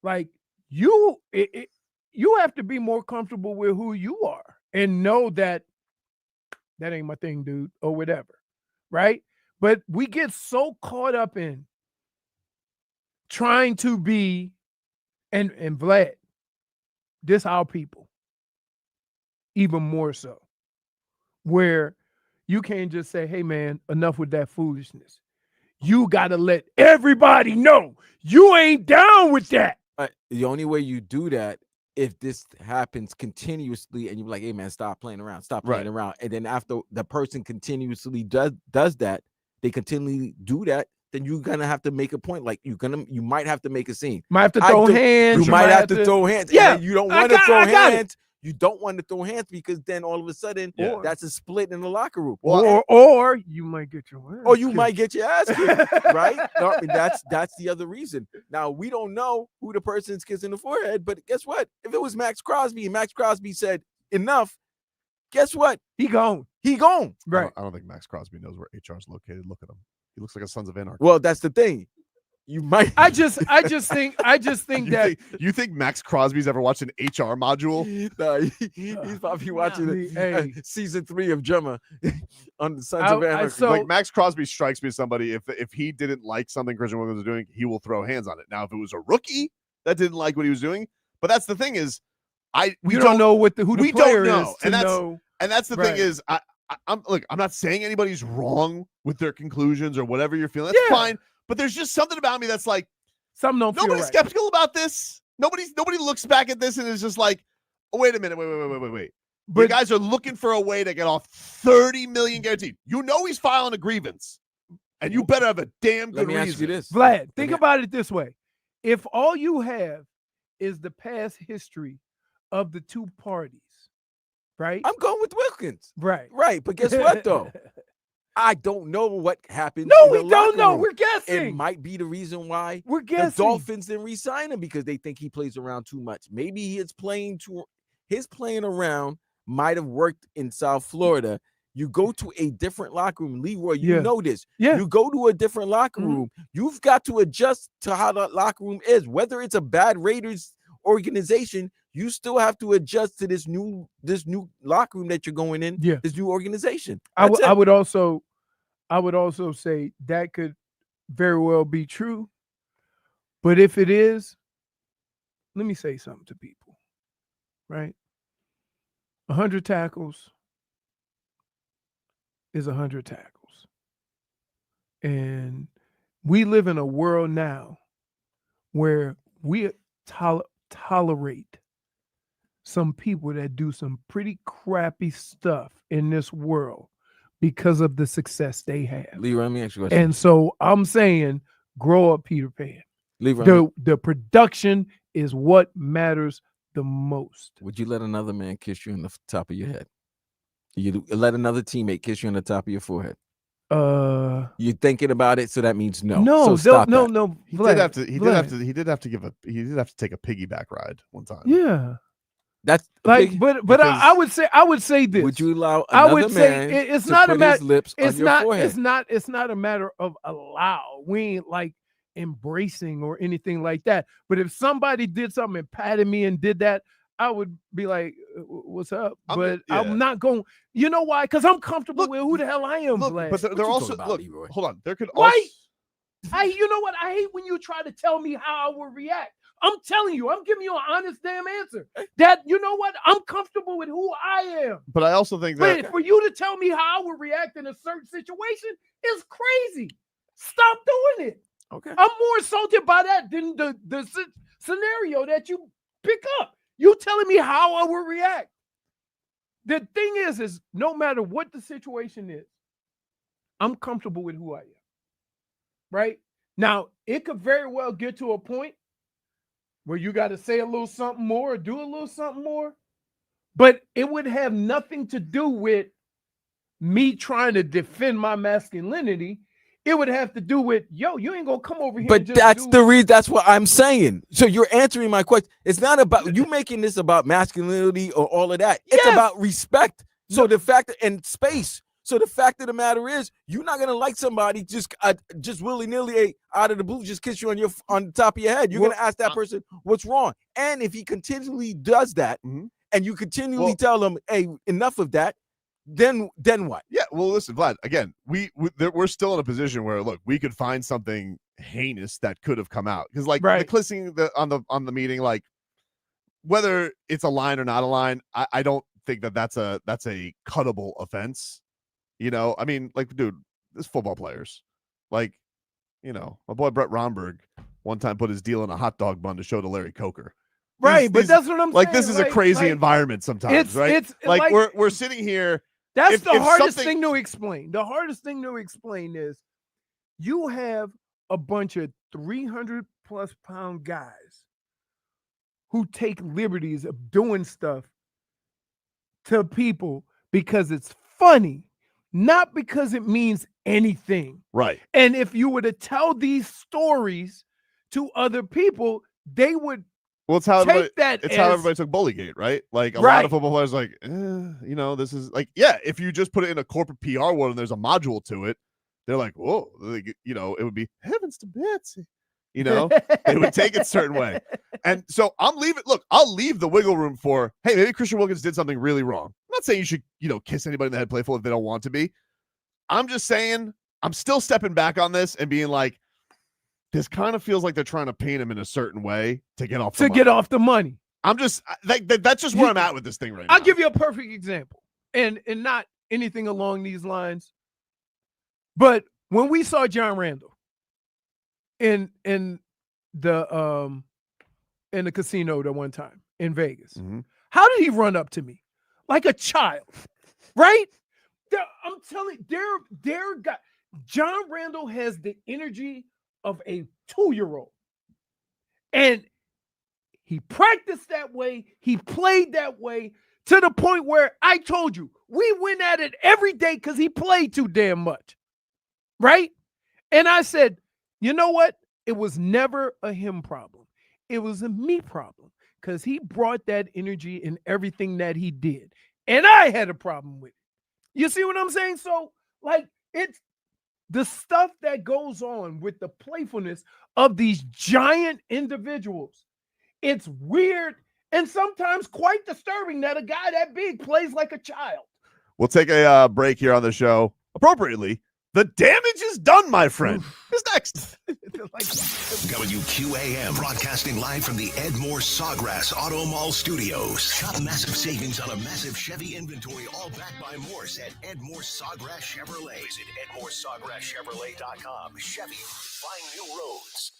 like you have to be more comfortable with who you are and know that ain't my thing, dude, or whatever. Right? But we get so caught up in trying to be, and Vlad, this our people, even more so, where you can't just say, hey, man, enough with that foolishness. You got to let everybody know you ain't down with that. The only way you do that, if this happens continuously and you're like, hey, man, stop playing around, around. And then after the person continuously does that, they continually do that, then you're going to have to make a point. Like you might have to make a scene. Might have to throw hands. You might have to throw hands. Yeah. You don't want to throw hands. You don't want to throw hands because then all of a sudden that's a split in the locker room. Or you might get your ass. Or you might get your ass kicked, right? No, I mean, that's the other reason. Now we don't know who the person's kissing the forehead, but guess what? If it was Max Crosby and Max Crosby said enough, guess what? He gone. Right. I don't think Max Crosby knows where HR is located. Look at him. He looks like a Sons of Anarchy. Well, that's the thing. You might. I just think that you think Max Crosby's ever watched an HR module? No, he's probably watching season 3 of Gemma on the Sons of Anarchy. Like Max Crosby strikes me as somebody. If he didn't like something Christian Wilkins was doing, he will throw hands on it. Now, if it was a rookie that didn't like what he was doing, but that's the thing is, we don't know who the player is. And that's the thing is, I'm not saying anybody's wrong with their conclusions or whatever you're feeling. That's fine. But there's just something about me that's like, nobody's skeptical about this. Nobody looks back at this and is just like, oh, wait a minute, wait. But you guys are looking for a way to get off 30 million guaranteed. You know he's filing a grievance, and you better have a damn good reason. Let me ask you this, Vlad. Think about it this way: if all you have is the past history of the two parties, right? I'm going with Wilkins, right. But guess what though? I don't know what happened. No, we don't know. We're guessing. It might be the reason why we're guessing. The Dolphins didn't re-sign him because they think he plays around too much. Maybe his playing around might have worked in South Florida. You go to a different locker room, Leroy. You know this. Yeah. You go to a different locker room. You've got to adjust to how that locker room is. Whether it's a bad Raiders organization, you still have to adjust to this new locker room that you're going in. Yeah. This new organization. I would also say that could very well be true. But if it is, let me say something to people, right? 100 tackles is 100 tackles. And we live in a world now where we tolerate some people that do some pretty crappy stuff in this world because of the success they have. Leroy, let me ask you a question. And so I'm saying, grow up, Peter Pan. Leroy, the production is what matters the most. Would you let another man kiss you on the top of your head? You let another teammate kiss you on the top of your forehead? You're thinking about it, so that means no. No, so no. He did have to take a piggyback ride one time. Yeah. That's like, but I would say this. Would you allow another man it's to not put a matter. his lips on your forehead? It's not a matter of allow. We ain't like embracing or anything like that. But if somebody did something and patted me and did that, I would be like, "What's up?" I'm not going. You know why? Because I'm comfortable with who the hell I am. But they're also hold on. There could why? You know what? I hate when you try to tell me how I will react. I'm telling you, I'm giving you an honest damn answer. That, you know what? I'm comfortable with who I am. But I also think that But for you to tell me how I would react in a certain situation is crazy. Stop doing it. Okay. I'm more insulted by that than the scenario that you pick up. You telling me how I will react. The thing is no matter what the situation is, I'm comfortable with who I am. Right? Now, it could very well get to a point where you got to say a little something more or do a little something more, but it would have nothing to do with me trying to defend my masculinity. It would have to do with, yo, you ain't gonna come over here. But that's the reason. That's what I'm saying. So you're answering my question. It's not about you making this about masculinity or all of that. It's about respect. So the fact and space. So the fact of the matter is, you're not gonna like somebody just willy nilly out of the blue, just kiss you on the top of your head. You're gonna ask that person what's wrong. And if he continually does that, and you continually tell him, "Hey, enough of that," then what? Yeah, well, listen, Vlad. Again, we're still in a position where look, we could find something heinous that could have come out because, like, the kissing on the meeting, like whether it's a line or not a line, I don't think that's a cuttable offense. You know, I mean, like, dude, this football players, like, you know, my boy Brett Romberg one time put his deal in a hot dog bun to show to Larry Coker. Right, but that's what I'm like, saying. this is a crazy environment sometimes, right? It's like we're sitting here. That's the hardest thing to explain. The hardest thing to explain is you have a bunch of 300+ pound guys who take liberties of doing stuff to people because it's funny, not because it means anything. Right. And if you were to tell these stories to other people, they would it's how take how everybody took Bullygate, right? Like a lot of football players, like, you know, this is like, yeah. If you just put it in a corporate PR world and there's a module to it, they're like, whoa, you know, it would be heavens to Betsy. You know, they would take it a certain way. And so I'm leaving. Look, I'll leave the wiggle room for, hey, maybe Christian Wilkins did something really wrong. I'm not saying you should, you know, kiss anybody in the head playful if they don't want to be. I'm just saying I'm still stepping back on this and being like, this kind of feels like they're trying to paint him in a certain way to get off the money. I'm just that's just where I'm at with this thing right now. I'll give you a perfect example, and not anything along these lines. But when we saw John Randall in the casino that one time in Vegas, how did he run up to me like a child? Right? I'm telling you, John Randall has the energy of a 2-year-old. And he practiced that way. He played that way to the point where I told you, we went at it every day because he played too damn much. Right? And I said, you know what? It was never a him problem. It was a me problem because he brought that energy in everything that he did. And I had a problem with it. You see what I'm saying? So, like, it's the stuff that goes on with the playfulness of these giant individuals. It's weird and sometimes quite disturbing that a guy that big plays like a child. We'll take a break here on the show. Appropriately, the damage is done, my friend. Who's next? WQAM, broadcasting live from the Ed Moore Sawgrass Auto Mall Studios. Shop massive savings on a massive Chevy inventory, all backed by Morse at Ed Moore Sawgrass Chevrolet. Visit EdMooreSawgrassChevrolet.com. Chevy, find new roads.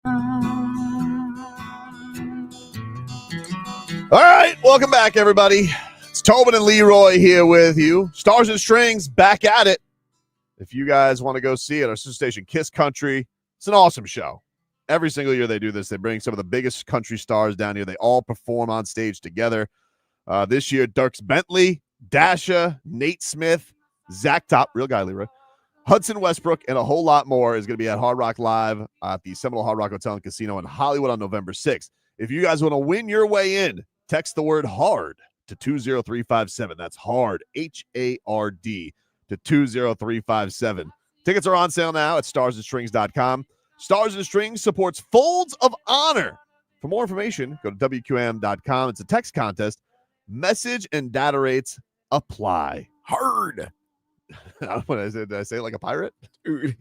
All right, welcome back, everybody. It's Tobin and Leroy here with you. Stars and Strings back at it. If you guys want to go see it, our sister station, Kiss Country, it's an awesome show. Every single year they do this. They bring some of the biggest country stars down here. They all perform on stage together. This year, Dierks Bentley, Dasha, Nate Smith, Zach Top, real guy, Leroy, Hudson Westbrook, and a whole lot more is going to be at Hard Rock Live at the Seminole Hard Rock Hotel and Casino in Hollywood on November 6th. If you guys want to win your way in, text the word HARD to 20357. That's HARD, H-A-R-D, to 20357. Tickets are on sale now at starsandstrings.com. Stars and Strings supports Folds of Honor. For more information, go to WQAM.com. It's a text contest. Message and data rates apply. Hard. What did I say it like a pirate? Dude.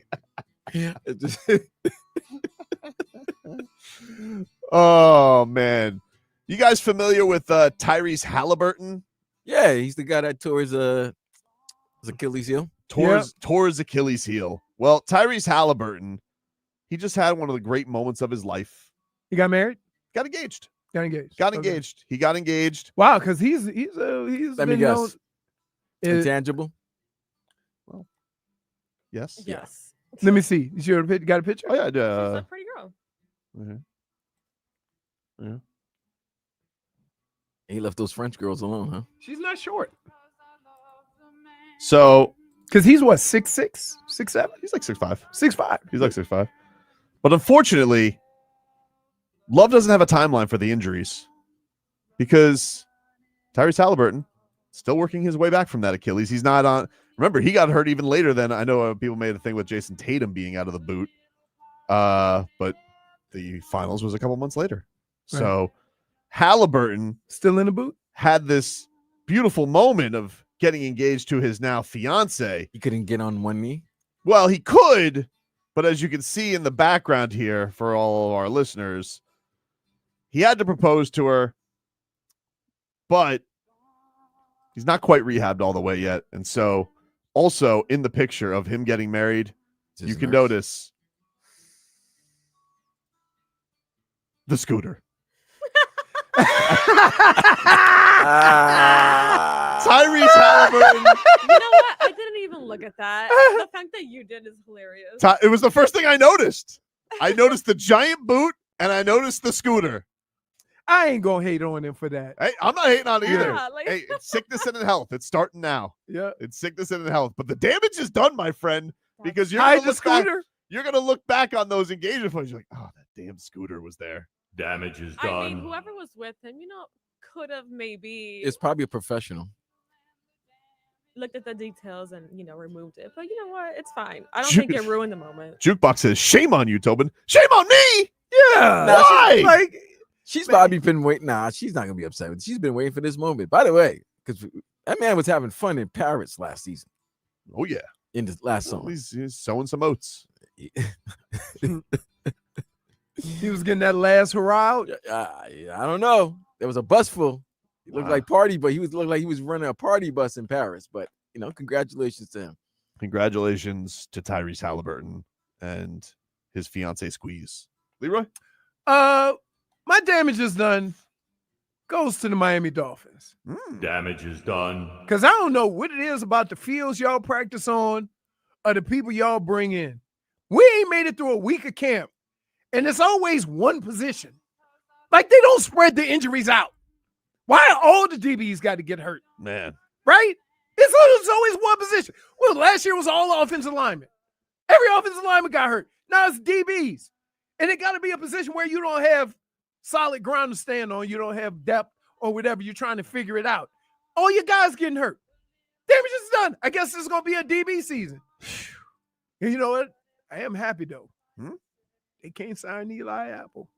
Oh, man. You guys familiar with Tyrese Haliburton? Yeah, he's the guy that tore his Achilles heel. Tore his Achilles heel. Well, Tyrese Haliburton, he just had one of the great moments of his life. He got married? Got engaged. Okay. He got engaged. Wow, because he's Let been me known. guess. Intangible. Well, yes. Yes. Let me see. You got a picture? Oh, yeah. She's a pretty girl. Yeah. He left those French girls alone, huh? She's not short. So, Because he's what, 6'6", 6'7"? he's like 6'5". 6'5". He's like 6'5". But unfortunately, Love doesn't have a timeline for the injuries because Tyrese Haliburton still working his way back from that Achilles. He's not on. Remember, he got hurt even later than I know people made a thing with Jason Tatum being out of the boot. But the finals was a couple months later. Right. So Haliburton Still in the boot? had this beautiful moment of getting engaged to his now fiance. He couldn't get on one knee. Well, he could, but as you can see in the background here for all of our listeners, he had to propose to her, but he's not quite rehabbed all the way yet. And so also in the picture of him getting married, you can notice the scooter. Tyrese Haliburton. You know what? I didn't even look at that. The fact that you did is hilarious. It was the first thing I noticed. I noticed the giant boot and I noticed the scooter. I ain't going to hate on him for that. Hey, I'm not hating on it either. Yeah, like- Hey, it's sickness and in health. It's starting now. Yeah. It's sickness and in health. But the damage is done, my friend, because you're Hide going the scooter. to look back on those engagement photos. You're like, oh, that damn scooter was there. Damage is I done. mean, whoever was with him, could have maybe It's probably a professional. looked at the details and, removed it. But you know what? It's fine. I don't Ju- think it ruined the moment. Jukebox says, shame on you, Tobin. Shame on me. Yeah. Nah, Why? Like, She's probably been waiting. Nah, she's not gonna be upset with it. She's been waiting for this moment. By the way, because that man was having fun in Paris last season. Oh, yeah. In the last Well, song. he's sowing some oats. he was getting that last hurrah out. I don't know. There was a bus full. He looked Wow. like party, but looked like he was running a party bus in Paris. But congratulations to him. Congratulations to Tyrese Haliburton and his fiance Squeeze. Leroy? My damage is done goes to the Miami Dolphins. Damage is done. Because I don't know what it is about the fields y'all practice on or the people y'all bring in. We ain't made it through a week of camp, and it's always one position. Like, they don't spread the injuries out. Why all the DBs got to get hurt, Man. right? It's always one position. Well, last year was all offensive linemen. Every offensive lineman got hurt. Now it's DBs. And it got to be a position where you don't have solid ground to stand on. You don't have depth or whatever. You're trying to figure it out. All your guys getting hurt. Damage is done. I guess it's going to be a DB season. And you know what? I am happy, though. They can't sign Eli Apple.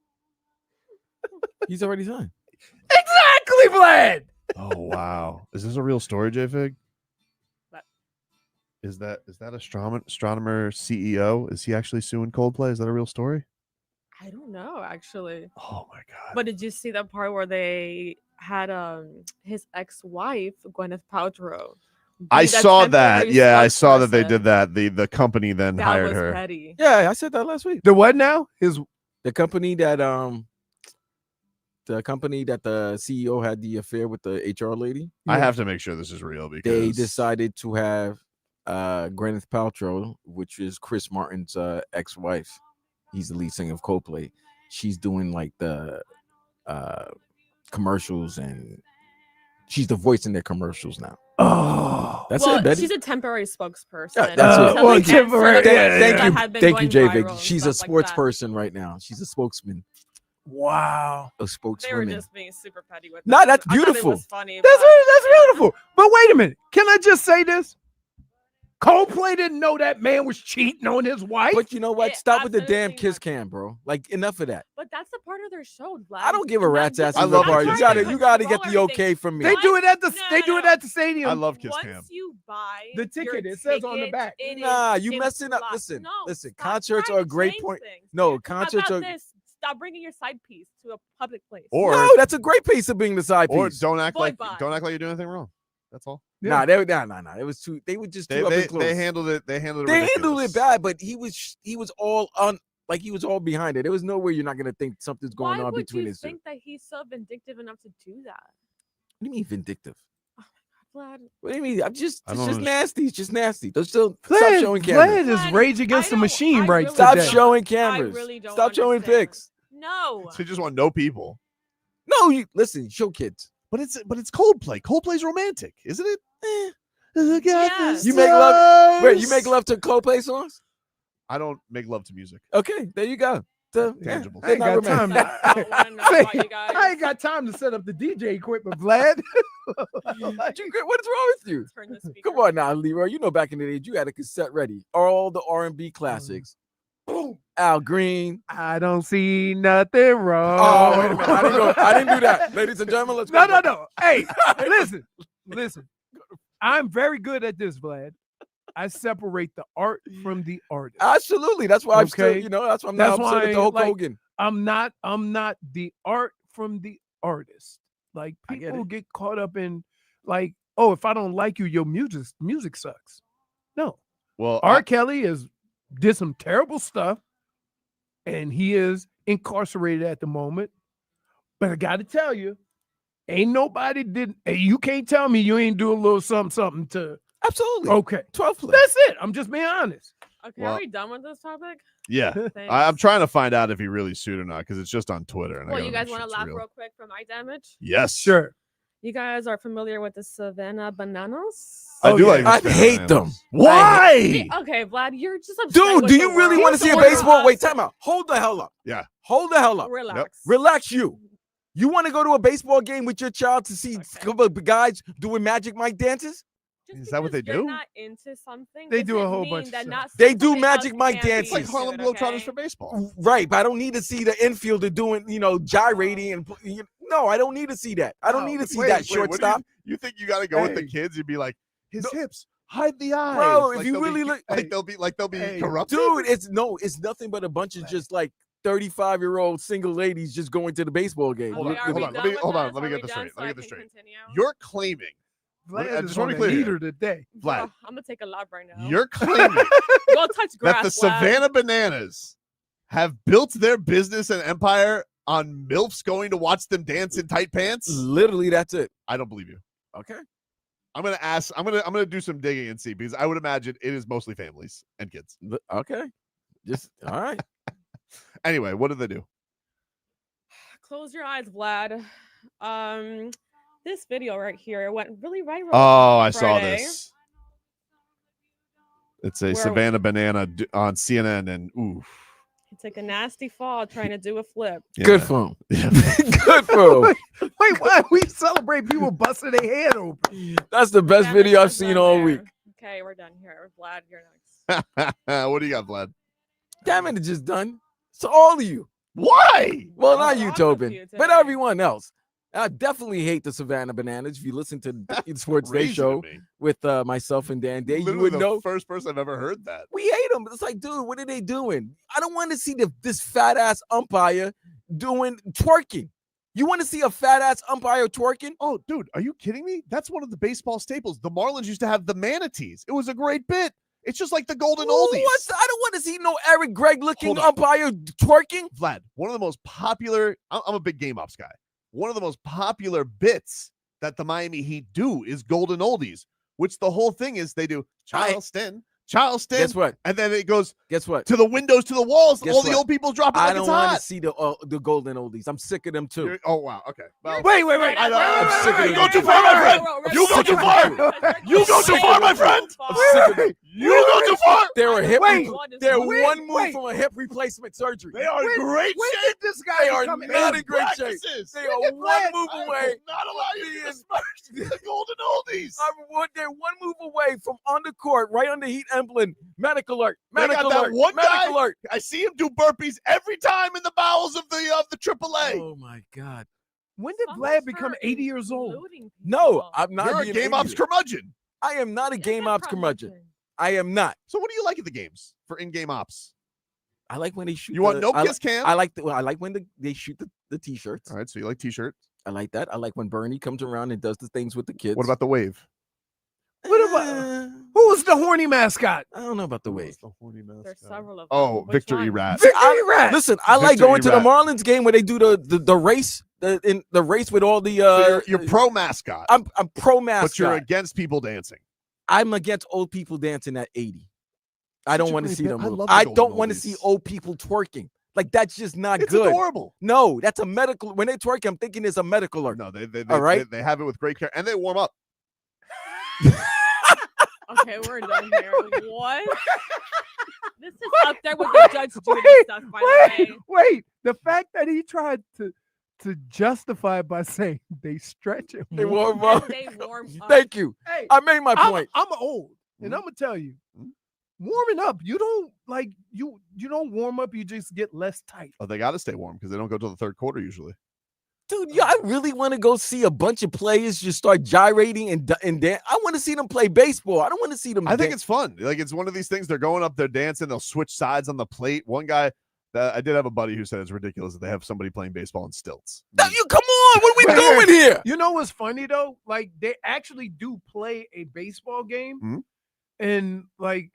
He's already signed. Exactly, Vlad. Oh, wow. Is this a real story, J-Fig? What? Is that astronomer CEO? Is he actually suing Coldplay? Is that a real story? I don't know, actually. Oh, my God. But did you see that part where they had his ex-wife, Gwyneth Paltrow? I be the saw that. temporary Yeah, I saw that they spokesperson? did that. The company then That hired was her. petty. Yeah, I said that last week. The what now? His The company that the CEO had the affair with the HR lady. I have to make sure this is real because They decided to have Gwyneth Paltrow, which is Chris Martin's ex-wife. He's the lead singer of Coldplay. She's doing like the commercials, and she's the voice in their commercials now. Oh, That's well, it, Betty. she's a temporary spokesperson. Yeah, that's it. Something Well, cancer temporary- that yeah, that yeah. had been Thank you, going J-Vic. viral and She's a stuff like sports that. person right now. She's a spokesman. wow. A They were spokeswoman. just being super petty with Nah, it. that's I thought beautiful. It was funny. That's but- that's beautiful. But wait a minute. Can I just say this? Coldplay didn't know that man was cheating on his wife. But you know what? Yeah, Stop with the damn absolutely kiss not. cam, bro. Like enough of that. But that's a part of their show, Vlad. I don't give a Now, rat's this ass. I is love not our You trying kiss to gotta get control the okay everything. from me. they do it at the No, they no, do it no. at the stadium. I love kiss Once cam. you buy The ticket, your it says on the ticket, back. it Nah, is you messing up. implied. Listen, No, listen. stop Concerts trying are a to great change point. things. No, How concerts about are. this? Stop bringing your side piece to a public place. Or No, that's a great piece of being the side or piece. don't act Boy, like bye. you're doing anything wrong. That's all. Nah, nah. It was too. They were just too up and close. They handled it. They handled it. They handled ridiculous. it bad, but he was all on. Like he was all behind it. There was no way you're not gonna think something's going Why on would between you his two. think that he's so vindictive enough to do that? What do you mean vindictive? Vlad, What do you mean? I It's don't just understand. nasty. It's just nasty. Don't stop Vlad, showing cameras. Vlad is Vlad, Rage Against I the don't- Machine I right really Stop today. showing cameras. really don't Stop showing understand. pics. no. So you just want no people. No, you listen. Show kids. But it's Coldplay. Coldplay's romantic, isn't it? Yes. You make love. Wait, you make love to Coldplay songs? I don't make love to music. Okay, there you go. Tangible. I ain't they're got not time. romantic. I don't wanna know about you guys. I ain't got time to set up the DJ equipment, Vlad. What is wrong with you? Turn the speaker. Come on now, Leroy. You know back in the day, you had a cassette ready. All the R&B classics. Boom. Al Green. I don't see nothing wrong. Oh, wait a minute. I didn't do that. Ladies and gentlemen, let's go. No. Hey, listen. I'm very good at this, Vlad. I separate the art from the artist. Absolutely. That's why I'm still, Okay. that's why I'm That's not upset why, at the Hulk like, Hogan. I'm not the art from the artist. Like I get people it. get caught up in like, oh, if I don't like you, your music sucks. No. Well, R. Kelly did some terrible stuff, and he is incarcerated at the moment. But I got to tell you, ain't nobody did. Hey, you can't tell me you ain't do a little something to. Absolutely. Okay, 12 flip. that's it. I'm just being honest. Okay, Well- are we done with this topic? yeah. Thanks. I'm trying to find out if he really sued or not because it's just on Twitter. And I Well, gotta you guys make want sure to it's laugh real. real quick for my damage? Yes, Sure. You guys are familiar with the Savannah Bananas? I Oh, do yeah. like. I Hispanic hate bananas. them. Why? Okay, Vlad, you're just upset Dude, with do the you really world. want to see a Order baseball? us. Wait, time out. Hold the hell up. Yeah. Hold the hell up. Relax. Relax you. You want to go to a baseball game with your child to see a couple of guys doing Magic Mike dances? Just Is that what because they you're do? not into something, They do a doesn't whole mean bunch of that stuff. not They do somebody Magic else Mike can't be dances. It's like into Harlem it, Globetrotters okay? for baseball. Right, but I don't need to see the infielder doing, gyrating and no, I don't need to see that. I don't No, need to see wait, that Wait, what do shortstop. you think you got to go with the Hey. kids? You'd be like his No. hips, hide the eyes, Bro, if Like you they'll be- really look- like Hey. they'll be Hey. corrupted. Dude, it's nothing but a bunch of just like 35-year-old single ladies just going to the baseball game. Hold on, Okay, are we hold on, let done me- with hold on, this? let me Are get we this done straight, so let me I get this can straight. continue? You're claiming, Vlad I is just wanna on be a clear heater today. Vlad, I'm gonna take a lap right now. you're claiming Go touch grass. that the Vlad. Savannah Bananas have built their business and empire on MILFs going to watch them dance in tight pants? Literally, that's it. I don't believe you. Okay. I'm gonna do some digging and see because I would imagine it is mostly families and kids. Okay. Just all right. Anyway, what did they do? Close your eyes, Vlad. This video right here went really viral. Oh, I saw Friday. this. It's a Where- Savannah Banana on CNN, and oof. He took a nasty fall trying to do a flip. Good Yeah. for him. Yeah. Good for him. Wait, why we celebrate people busting their head open? That's the best Damn it, video I've we're seen done all there. week. Okay, we're done here. Vlad, you're next. What do you got, Vlad? Damn it, it's just done. So all of you. Why? Well, Oh, not I'm you, with Tobin, you but today. everyone else. I definitely hate the Savannah Bananas. If you listen to the Sports Day Crazy show to me. with myself and Dan Day, you Literally would the know. first person I've ever heard that. We hate them. It's like, dude, what are they doing? I don't want to see this fat ass umpire doing twerking. You want to see a fat ass umpire twerking? Oh, dude, are you kidding me? That's one of the baseball staples. The Marlins used to have the manatees. It was a great bit. It's just like the golden Ooh, oldies. I don't want to see no Eric Gregg looking Hold on. umpire twerking. Vlad, one of the most popular, I'm a big game ops guy. One of the most popular bits that the Miami Heat do is golden oldies, which the whole thing is they do Charleston. Guess what? And then it goes Guess what? to the windows, to the walls. Guess all the what? old people drop it I like don't it's want hot. to see the golden oldies. I'm sick of them too. Oh, wow. Okay. Well, Wait. I know. I'm sick of You them. go too far, my friend. You go too far. You go too far, my friend. You go too far. They're a hip. Wait, They're wait, one move wait. from a hip replacement surgery. They are in great When shape. did this guy They are become not in great shape. Practices. They are one move I away. will not allow you to disperse the golden oldies. They're one move away from on the court, right under Heat emblem. Medical alert. They got Medical that alert. one Medical guy. alert. I see him do burpees every time in the bowels of the AAA. Oh my God. When did Vlad become 80 years old? No, I'm not. You're a being game ops idiot. curmudgeon. I am not a game ops curmudgeon. I am not. So what do you like at the games for in-game ops? I like when they shoot. You want no I kiss cam? I like when they shoot the t-shirts. All right, so you like t-shirts. I like that. I like when Bernie comes around and does the things with the kids. What about the wave? What about who was the horny mascot? I don't know about the wave. There's several of them. Oh, Which Victor one? Erat. Victory Rat. Listen, I like Victor going to the Erat. Marlins game where they do the race, the race with all the. So you're pro mascot, I'm pro mascot. but you're against people dancing. I'm against old people dancing at 80. I don't Such a want to great see bit. them. I move. love the I golden don't want to oldies. see old people twerking. Like that's just not It's good. adorable. No, that's a medical. When they twerk, I'm thinking it's a medical alert. No, they All right. they have it with great care, and they warm up. Okay, we're done here. What? This is up there with the Judge Judy stuff, by the way. Wait. The fact that he tried to justify it by saying they stretch it. They more. warm up. And they warm up. Thank you. Hey, I made my point. I'm old, and I'm gonna tell you, warming up, you don't like you don't warm up. You just get less tight. Oh, they got to stay warm because they don't go till the third quarter usually. Dude, yeah, I really want to go see a bunch of players just start gyrating and dance. I want to see them play baseball. I don't want to see them. I think it's fun. Like it's one of these things. They're going up, they're dancing, they'll switch sides on the plate. One guy, I did have a buddy who said it's ridiculous that they have somebody playing baseball in stilts. You come on. What are we doing here? You know what's funny though? Like they actually do play a baseball game, Mhm. and like,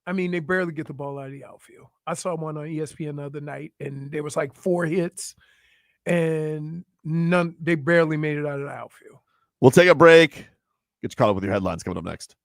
I mean, they barely get the ball out of the outfield. I saw one on ESPN the other night, and there was like 4 hits, and none. They barely made it out of the outfield. We'll take a break. Get you caught up with your headlines coming up next.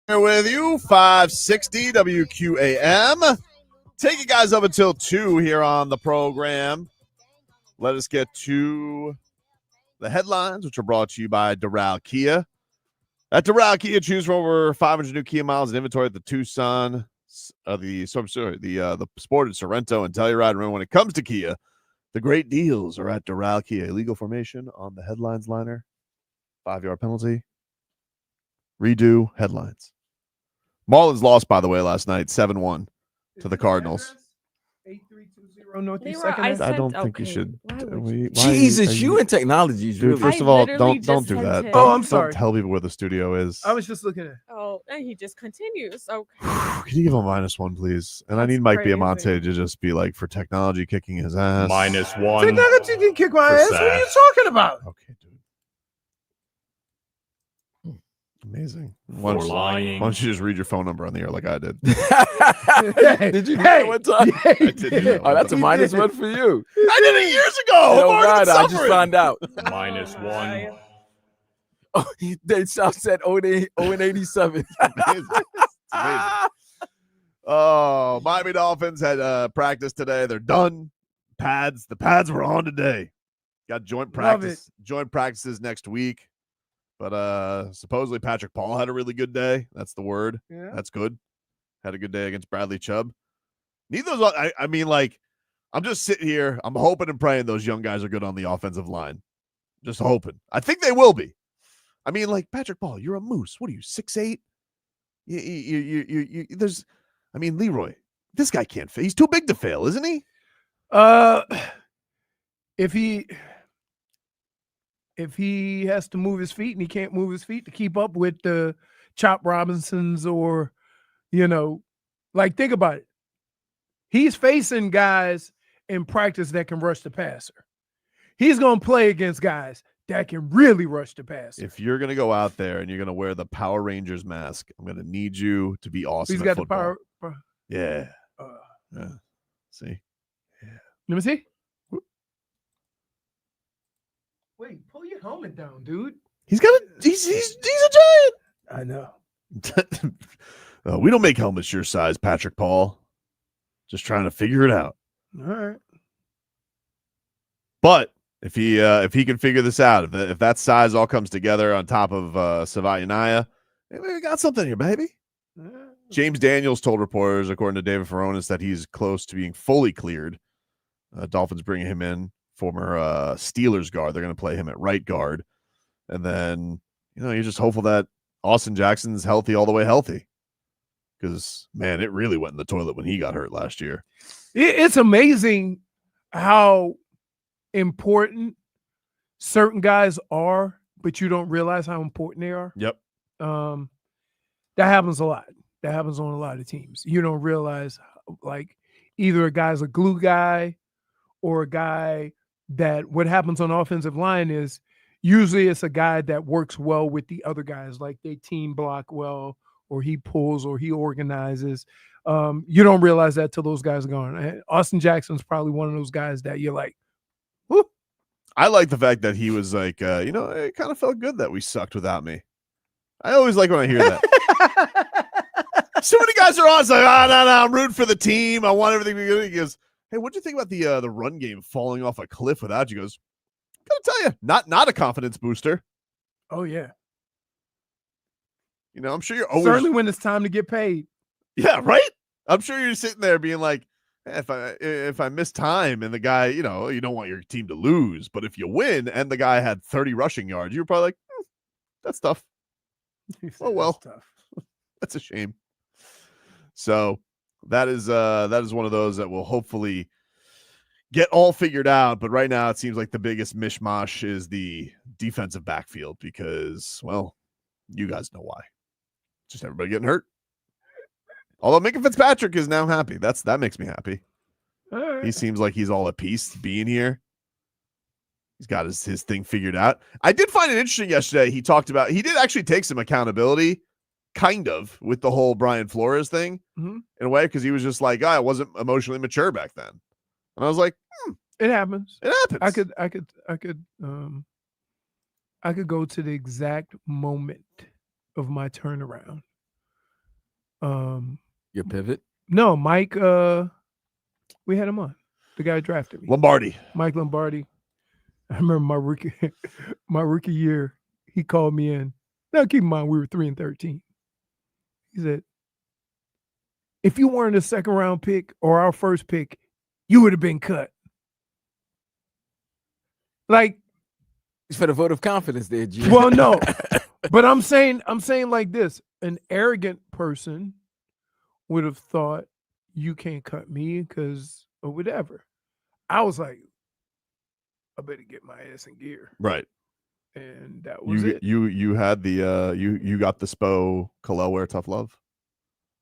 Here with you, 560 WQAM. Take you guys up until 2 here on the program. Let us get to the headlines, which are brought to you by Doral Kia. At Doral Kia, choose from over 500 new Kia miles in inventory at the Tucson, the Sportage Sorrento and Telluride. Remember, when it comes to Kia, the great deals are at Doral Kia. Illegal formation on the headlines liner. 5-yard penalty. Redo headlines. Marlins lost, by the way, last night, 7-1 to the Cardinals. 8320 Northeast Leroy, Second. I I don't sent- think you okay, should. why would you- Jesus, you and technology is Dude, really. first of I all, literally don't just do sent that. it. Oh, I'm Don't sorry. tell people where the studio is. I was just looking at. Oh, and he just continues. Okay. Can you give him a -1, please? And I That's need Mike crazy. Biamonte to just be like, for technology kicking his ass. -1. Technology didn't kick my for ass. What are you Sash. talking about? Okay, dude. Amazing. Why For don't, lying. why don't you just read your phone number on the air like I did? Did you do that one time? I did do that Oh, one that's a time. -1 for you. I did it years ago. No I'm already matter. I just suffering. found out. -1. Oh, they South said 0-87. Amazing. It's amazing. Oh, Miami Dolphins had practice today. They're done. The pads were on today. Got joint practices next week. But supposedly Patrick Paul had a really good day. That's the word. Yeah. That's good. Had a good day against Bradley Chubb. Neither of those, I mean, like, I'm just sitting here. I'm hoping and praying those young guys are good on the offensive line. Just hoping. I think they will be. I mean, like, Patrick Paul, you're a moose. What are you, 6'8"? There's, I mean, Leroy, this guy can't fail. He's too big to fail, isn't he? If he has to move his feet and he can't move his feet to keep up with the Chop Robinsons or, like, think about it. He's facing guys in practice that can rush the passer. He's going to play against guys that can really rush the passer. If you're going to go out there and you're going to wear the Power Rangers mask, I'm going to need you to be awesome. He's at got football. the power. Yeah. Yeah. See? Let me see. Wait, pull your helmet down, dude. He's a giant. I know. We don't make helmets your size, Patrick Paul. Just trying to figure it out. All right. But if he can figure this out, if that size all comes together on top of Savannah, we got something here, baby. James Daniels told reporters, according to David Furones, that he's close to being fully cleared. Dolphins bringing him in, former Steelers guard. They're going to play him at right guard. And then, you're just hopeful that Austin Jackson's healthy all the way healthy. Because, man, it really went in the toilet when he got hurt last year. It's amazing how important certain guys are, but you don't realize how important they are. Yep. That happens a lot. That happens on a lot of teams. You don't realize, like, either a guy's a glue guy or a guy that what happens on the offensive line is usually it's a guy that works well with the other guys, like they team block well, or he pulls or he organizes. You don't realize that till those guys are gone. Austin Jackson's probably one of those guys that you're like, whoo. I like the fact that he was like, it kind of felt good that we sucked without me. I always like when I hear that. So many guys are on. It's like, no, I'm rooting for the team. I want everything to be good. He goes, hey, what'd you think about the run game falling off a cliff without you? He goes, gotta tell you, not a confidence booster. Oh, yeah. I'm sure you're always Certainly when it's time to get paid. Yeah, right? I'm sure you're sitting there being like, if I miss time and the guy, you don't want your team to lose, but if you win and the guy had 30 rushing yards, you're probably like, that's tough. Oh, well, tough. That's a shame. So that is one of those that will hopefully get all figured out. But right now it seems like the biggest mishmash is the defensive backfield because, well, you guys know why. Just everybody getting hurt. Although Minka Fitzpatrick is now happy. That makes me happy. All right. He seems like he's all at peace being here. He's got his thing figured out. I did find it interesting yesterday. He did actually take some accountability, kind of, with the whole Brian Flores thing in a way, because he was just like, I wasn't emotionally mature back then. And I was like, it happens. It happens. I could go to the exact moment of my turnaround Your pivot. No, Mike. We had him on. The guy who drafted me. Lombardi. Mike Lombardi. I remember my rookie year. He called me in. Now keep in mind we were 3-13. He said, "If you weren't a second round pick or our first pick, you would have been cut." Like, It's for the vote of confidence there, G. well, no, but I'm saying like this: an arrogant person would have thought you can't cut me because or whatever. I was like, I better get my ass in gear, Right. and that was it. You had the you got the Spo Kalel wear tough love.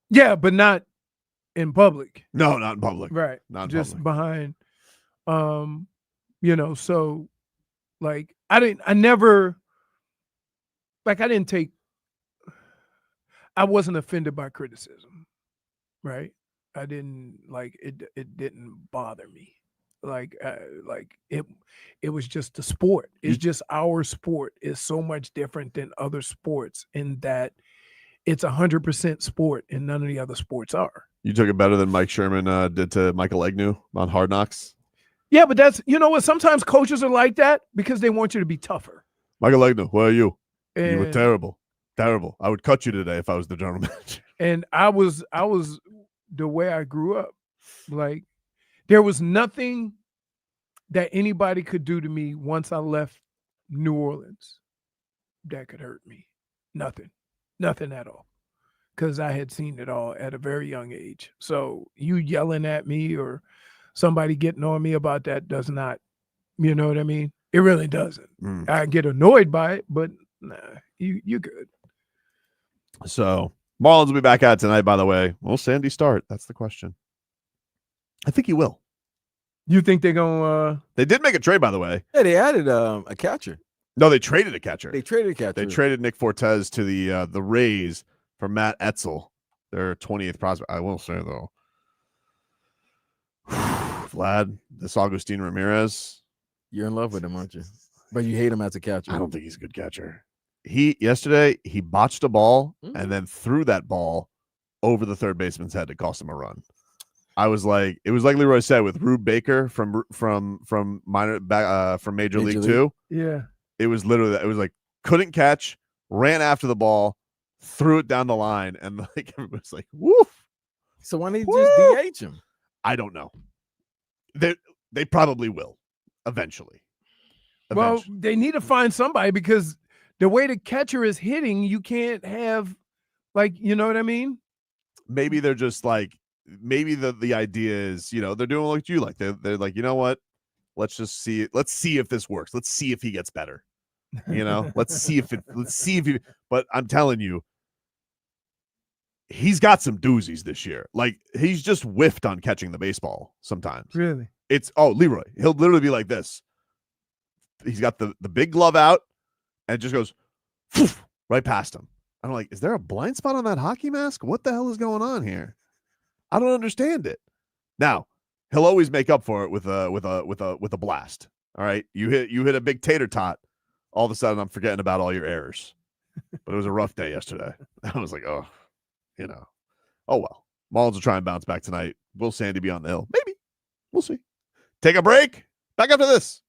Yeah, but not in public. No, not in public. Right. Not in Just public. behind. So like I wasn't offended by criticism. Right. I didn't like it didn't bother me. Like it was just the sport. It's just our sport is so much different than other sports in that it's 100% sport and none of the other sports are. You took it better than Mike Sherman did to Michael Agnew on Hard Knocks. Yeah, but that's, you know what? Sometimes coaches are like that because they want you to be tougher. Michael Agnew, where are you? You were And- terrible. Terrible. I would cut you today if I was the general manager. And I was the way I grew up. Like there was nothing that anybody could do to me once I left New Orleans that could hurt me. Nothing at all. Because I had seen it all at a very young age. So you yelling at me or somebody getting on me about that does not, you know what I mean? It really doesn't. I get annoyed by it, but nah, you're good. So Marlins will be back out tonight, by the way. Will Sandy start? That's the question. I think he will. You think they're going to They did make a trade, by the way. Yeah, they added a catcher. No, they traded a catcher. They traded a catcher. They traded Nick Fortes to the Rays for Matt Etzel, their 20th prospect. I will say, though, Vlad, this Agustin Ramirez. You're in love with him, aren't you? But you hate him as a catcher. I don't think he's a good catcher. Yesterday he botched a ball and then threw that ball over the third baseman's head to cost him a run. I was like, it was like Leroy said with Rube Baker from Major League 2. Yeah. It was literally that. It was like couldn't catch, ran after the ball, threw it down the line, and like everybody's like, woof. So why don't you just DH him? I don't know. They probably will eventually. Well, they need to find somebody because the way the catcher is hitting, you can't have, like, you know what I mean? Maybe they're just like, maybe the idea is, they're doing what you like. They're like, you know what? Let's just see it. Let's see if this works. Let's see if he gets better. Let's see if he, but I'm telling you, he's got some doozies this year. Like he's just whiffed on catching the baseball sometimes. Really? Leroy. He'll literally be like this. He's got the big glove out and it just goes right past him. I'm like, is there a blind spot on that hockey mask? What the hell is going on here? I don't understand it. Now, he'll always make up for it with a blast. All right. You hit a big tater tot. All of a sudden I'm forgetting about all your errors. But it was a rough day yesterday. I was like, oh well. Marlins will try and bounce back tonight. Will Sandy be on the hill? Maybe. We'll see. Take a break. Back after this.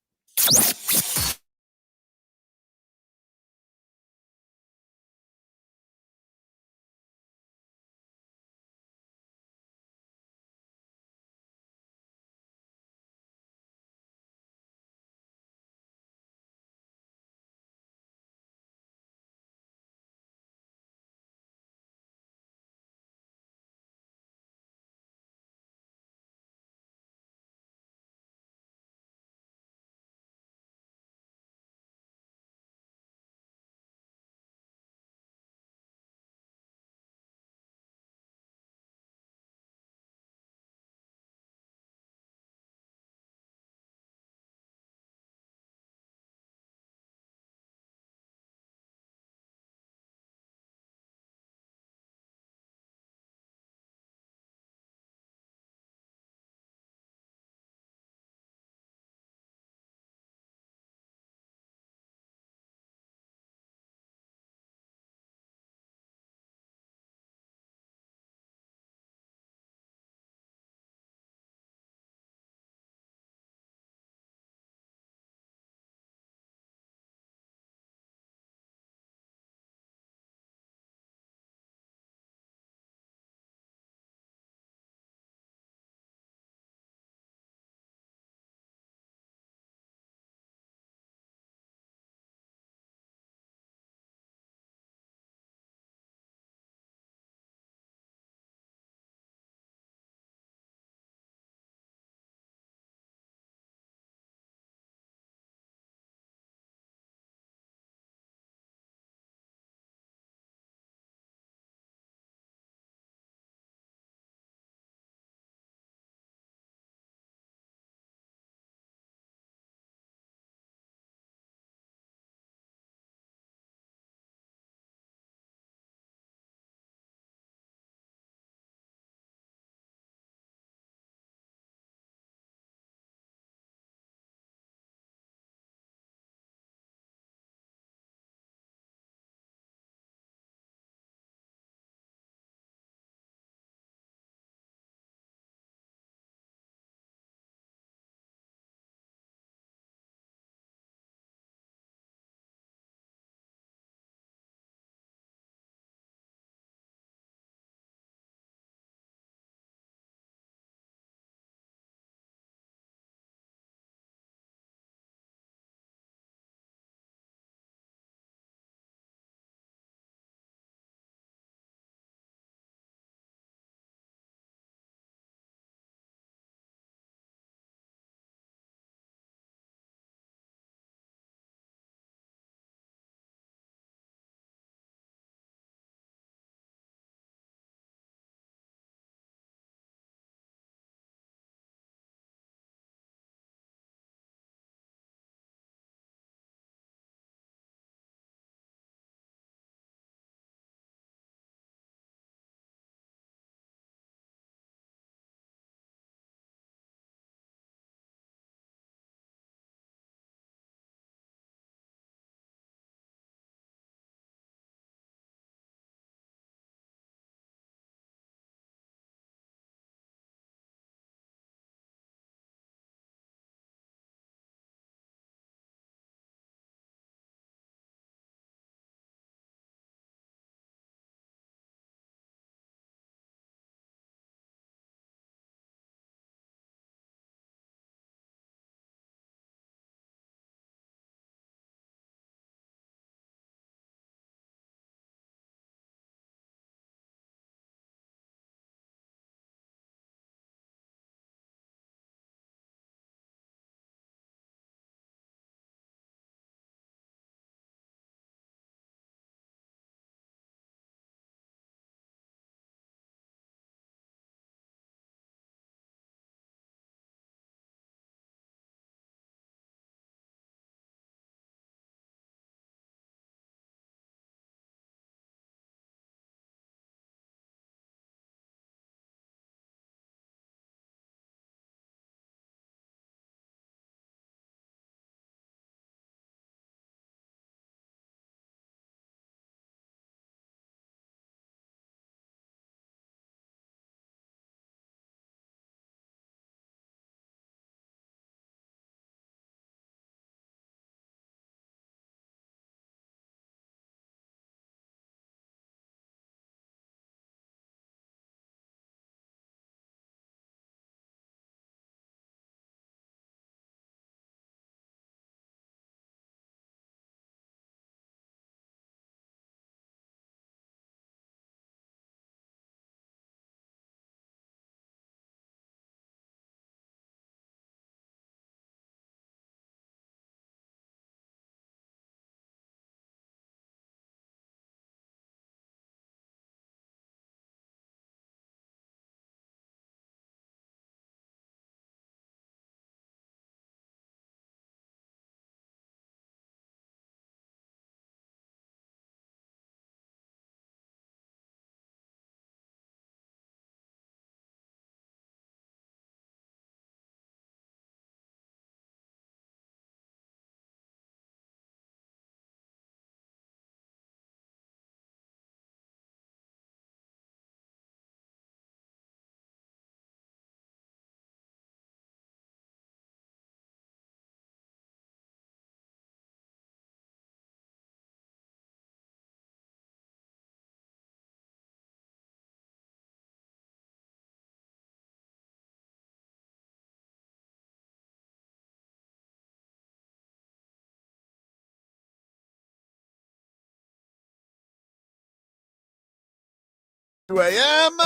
2 a.m.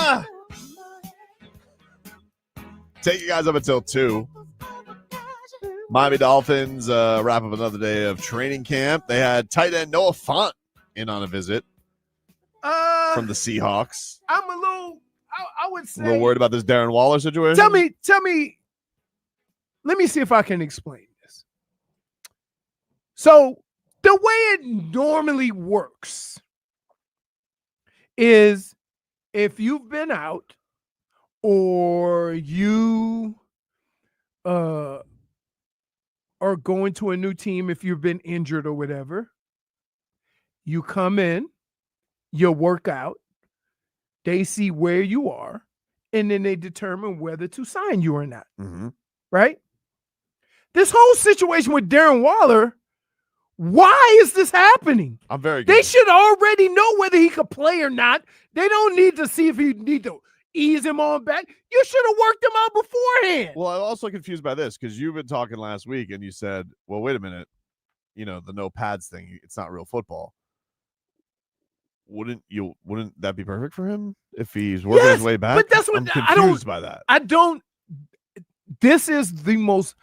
Take you guys up until 2. Miami Dolphins wrap up another day of training camp. They had tight end Noah Fant in on a visit from the Seahawks. I'm a little, I would say. A little worried about this Darren Waller situation. Tell me. Let me see if I can explain this. So the way it normally works is if you've been out or you are going to a new team, if you've been injured or whatever, you come in, you work out, they see where you are, and then they determine whether to sign you or not. Mm-hmm. Right? This whole situation with Darren Waller, why is this happening? I'm very good. They should already know whether he could play or not. They don't need to see if he need to ease him on back. You should have worked him out beforehand. Well, I'm also confused by this because you've been talking last week and you said, well, wait a minute, the no pads thing, it's not real football. Wouldn't that be perfect for him if he's working his way back? But that's what I'm confused by that. This is the most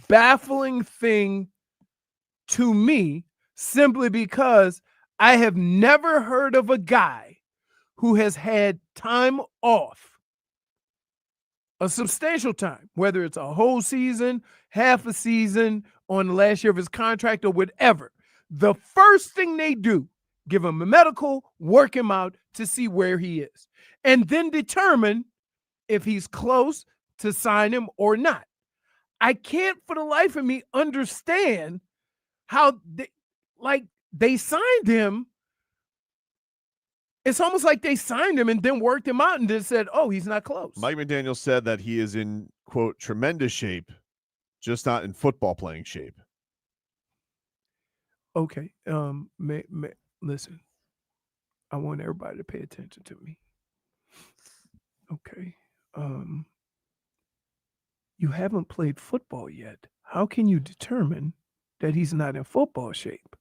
baffling thing to me, simply because I have never heard of a guy who has had time off, a substantial time, whether it's a whole season, half a season, on the last year of his contract or whatever. The first thing they do, give him a medical, work him out to see where he is, and then determine if he's close to sign him or not. I can't for the life of me understand how they signed him. It's almost like they signed him and then worked him out and then said, oh, he's not close. Mike McDaniel said that he is in, quote, tremendous shape, just not in football playing shape. Okay. Listen, I want everybody to pay attention to me. Okay. You haven't played football yet. How can you determine that he's not in football shape?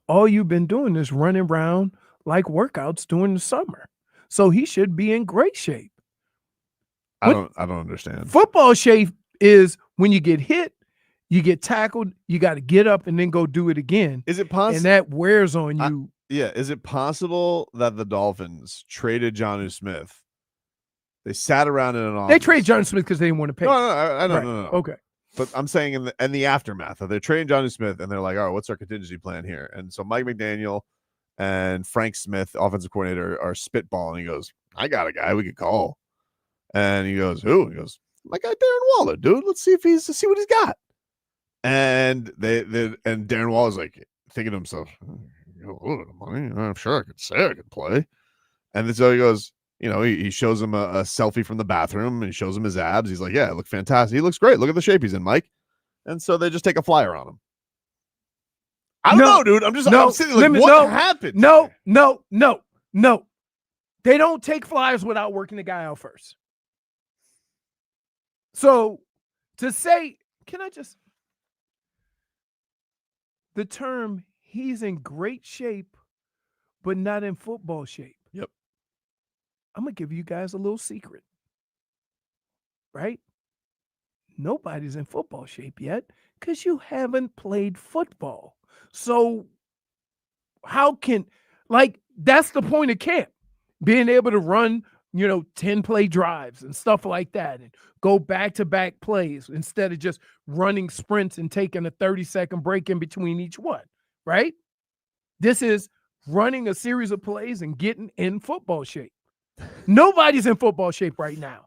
All you've been doing is running around like workouts during the summer. So he should be in great shape. I don't understand. Football shape is when you get hit, you get tackled, you got to get up and then go do it again. Is it possible? And that wears on you. Is it possible that the Dolphins traded Jonnu Smith? They sat around in an office. They traded Jonnu Smith because they didn't want to pay. No. Okay. But I'm saying in the aftermath of they're trading Jonnu Smith and they're like, all right, what's our contingency plan here? And so Mike McDaniel and Frank Smith, offensive coordinator, are spitballing. He goes, I got a guy we could call. And he goes, who? He goes, my guy Darren Waller, dude. Let's see what he's got. And and Darren Waller's like thinking to himself, a little bit of money. I'm sure I could say I could play. And then so he goes, he shows him a selfie from the bathroom and he shows him his abs. He's like, yeah, it looks fantastic. He looks great. Look at the shape he's in, Mike. And so they just take a flyer on him. I don't know, dude. I'm sitting like, what happened? No. They don't take flyers without working the guy out first. So to say, the term he's in great shape, but not in football shape. Yep. I'm going to give you guys a little secret, right? Nobody's in football shape yet because you haven't played football. So that's the point of camp, being able to run, 10-play drives and stuff like that and go back-to-back plays instead of just running sprints and taking a 30-second break in between each one, right? This is running a series of plays and getting in football shape. Nobody's in football shape right now.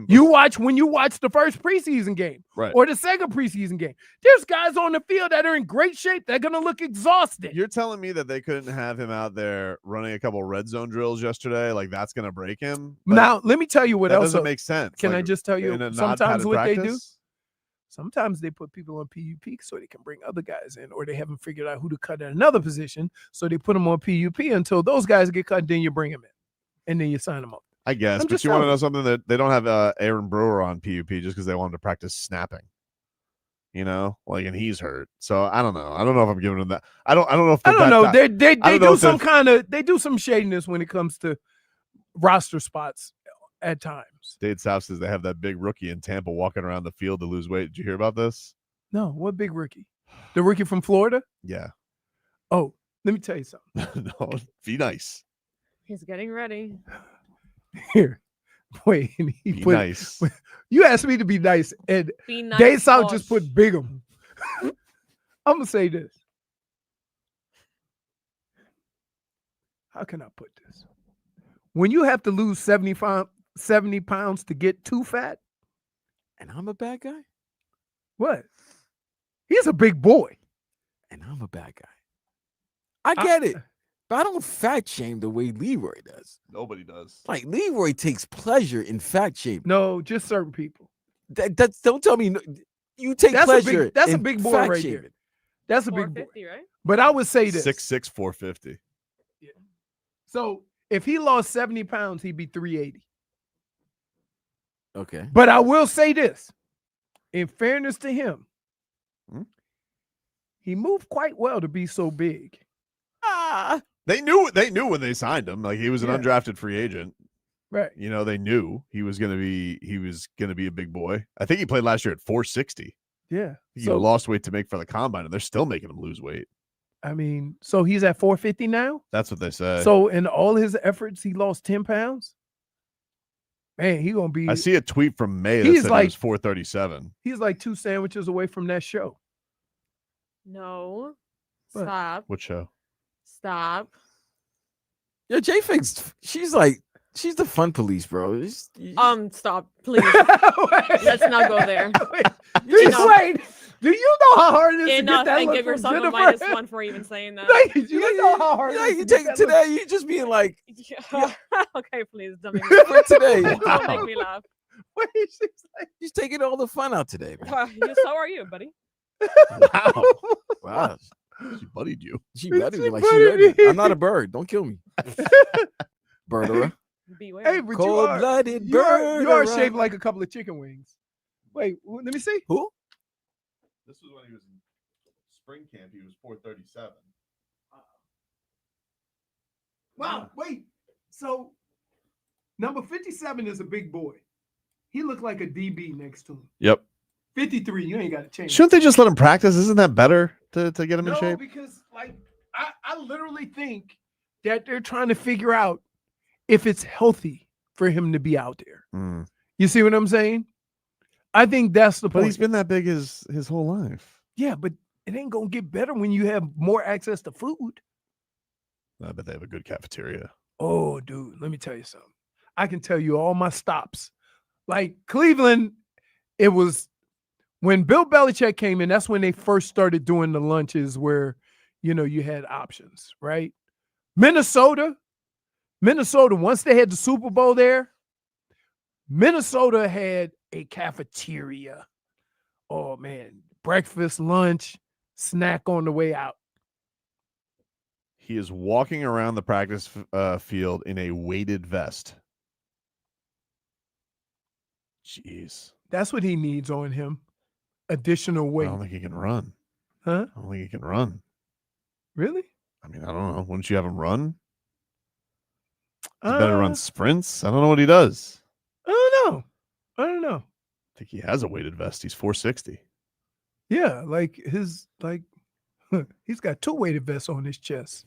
When you watch the first preseason game, right, or the second preseason game, there's guys on the field that are in great shape. They're going to look exhausted. You're telling me that they couldn't have him out there running a couple red zone drills yesterday? Like that's going to break him? Now, let me tell you what else doesn't make sense. Can I just tell you sometimes what they do? Sometimes they put people on PUP so they can bring other guys in, or they haven't figured out who to cut at another position. So they put them on PUP until those guys get cut. Then you bring them in and then you sign them up. I guess, but you want to know something that they don't have Aaron Brewer on PUP just because they want him to practice snapping, and he's hurt. So I don't know. I don't know if I'm giving him that. I don't know if they do some shadiness when it comes to roster spots at times. Dade South says they have that big rookie in Tampa walking around the field to lose weight. Did you hear about this? No, what big rookie? The rookie from Florida? Yeah. Oh, let me tell you something. No, be nice. He's getting ready. Here. Wait, and he Be put nice. you asked me to be nice, and Be nice. Dade South Posh. just put Bigham. I'm gonna say this. How can I put this? When you have to lose 70 pounds to get too fat, And I'm a bad guy. what? He's a big boy. And I'm a bad guy. I get it, but I don't fat shame the way Leroy does. Nobody does. Like Leroy takes pleasure in fat shaming. No, just certain people. That's don't tell me you take That's pleasure. a in big boy fat right shaming. there. That's a big boy. 450, right? But I would say this. 6'6", 450. So if he lost 70 pounds, he'd be 380. Okay. But I will say this. In fairness to him, he moved quite well to be so big. They knew when they signed him. Like he was an Yeah. undrafted free agent. Right. You know, they knew he was gonna be a big boy. I think he played last year at 460. Yeah. He So, lost weight to make for the combine, and they're still making him lose weight. I mean, so he's at 450 now. That's what they say. So in all his efforts, he lost 10 pounds. Man, he gonna be. I see a tweet from May that He's said he like- was 437. He's like 2 sandwiches away from that show. No. What? Stop. What show? Stop. Yeah, J-Fix, she's the fun police, bro. Stop, please. Let's not go there. Wait, do you know how hard it is to Enough, get that and look give from yourself a Jennifer? -1 for even saying that. Like, you know how hard Yeah, it is you to get take that today. You just being like Yeah. Okay, please, don't make me for laugh. today. Don't make me laugh. Wait, she's like, She's taking all the fun out today, man. So are you, buddy. Wow. Wow. She buddied you. She ready She me like she buddied ready. me. I'm not a bird. Don't kill me. Birderer. Beware. hey, but you are, Cold-blooded you are birderer. shaped like a couple of chicken wings. Wait, let me see. Who? This was when he was in spring camp. He was 437. Wow, wait. So number 57 is a big boy. He looked like a DB next to him. Yep. 53, you ain't got to change. Shouldn't they just let him practice? Isn't that better to get him in No, shape? because like I literally think that they're trying to figure out if it's healthy for him to be out there. Mm. You see what I'm saying? I think that's the But point. he's been that big his whole life. Yeah, but it ain't gonna get better when you have more access to food. I bet they have a good cafeteria. Oh, dude, let me tell you something. I can tell you all my stops. Like Cleveland, it was when Bill Belichick came in, that's when they first started doing the lunches where, you know, you had options, right? Minnesota, once they had the Super Bowl there, Minnesota had a cafeteria. Oh, man. Breakfast, lunch, snack on the way out. He is walking around the practice field in a weighted vest. Jeez. That's what he needs on him. Additional I weight. don't think he can run. Huh? I don't think he can run. Really? I mean, I don't know. Wouldn't you have him run? He's better run Uh, sprints. I don't know what he does. I don't know. I think he has a weighted vest. He's 460. Yeah, like he's got 2 weighted vests on his chest.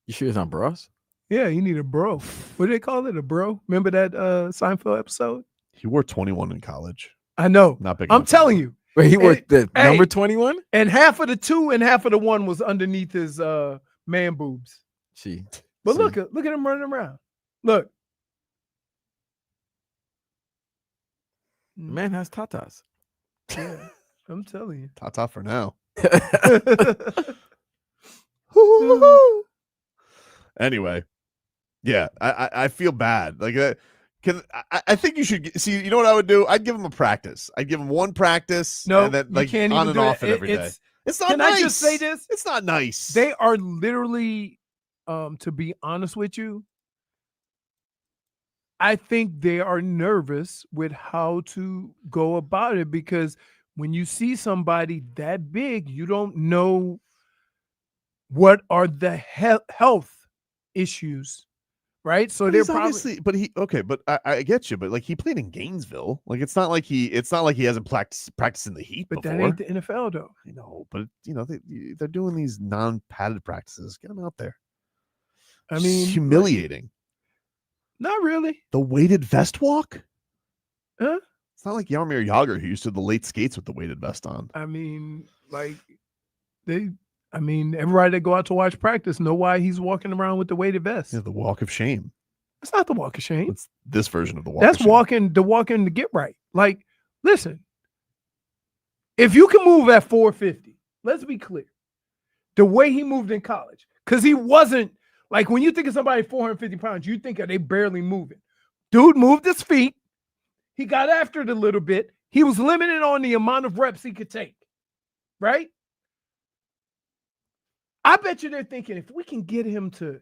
You sure it's not bros? Yeah, you need a bro. What do they call it? A bro? Remember that Seinfeld episode? He wore 21 in college. I know. Not big. I'm enough. telling you. Wait, he worked the hey. number 21? And half of the 2 and half of the 1 was underneath his man boobs. See. But See. look at him running around. Look. The man has tatas. Yeah, I'm telling you. Ta-ta for now. Anyway, yeah, I feel bad. Like, I think you should see. You know what I would do? I'd give him a practice. I'd give him one practice. No, and then you like can't on even and do off it. it every day. It's not Can nice. I just say this? It's not nice. They are literally, to be honest with you, I think they are nervous with how to go about it because when you see somebody that big, you don't know what are the health issues right? So But they're he's probably obviously, but I get you, but like he played in Gainesville. Like it's not like he hasn't practiced in the heat but before. that ain't the NFL though. I know, but they're doing these non-padded practices. Get them out there. I mean, It's humiliating. Not really. The weighted vest walk? Huh? It's not like Jaromir Jagr, who used to do the late skates with the weighted vest on. I mean, like everybody that go out to watch practice know why he's walking around with the weighted vest. Yeah, the walk of shame. It's not the walk of shame. It's this version of the walk. That's of shame. walking to get right. Like, listen, if you can move at 450, let's be clear. The way he moved in college, because he wasn't like when you think of somebody 450 pounds, you think of they barely moving. Dude moved his feet. He got after it a little bit. He was limited on the amount of reps he could take, right? I bet you they're thinking if we can get him to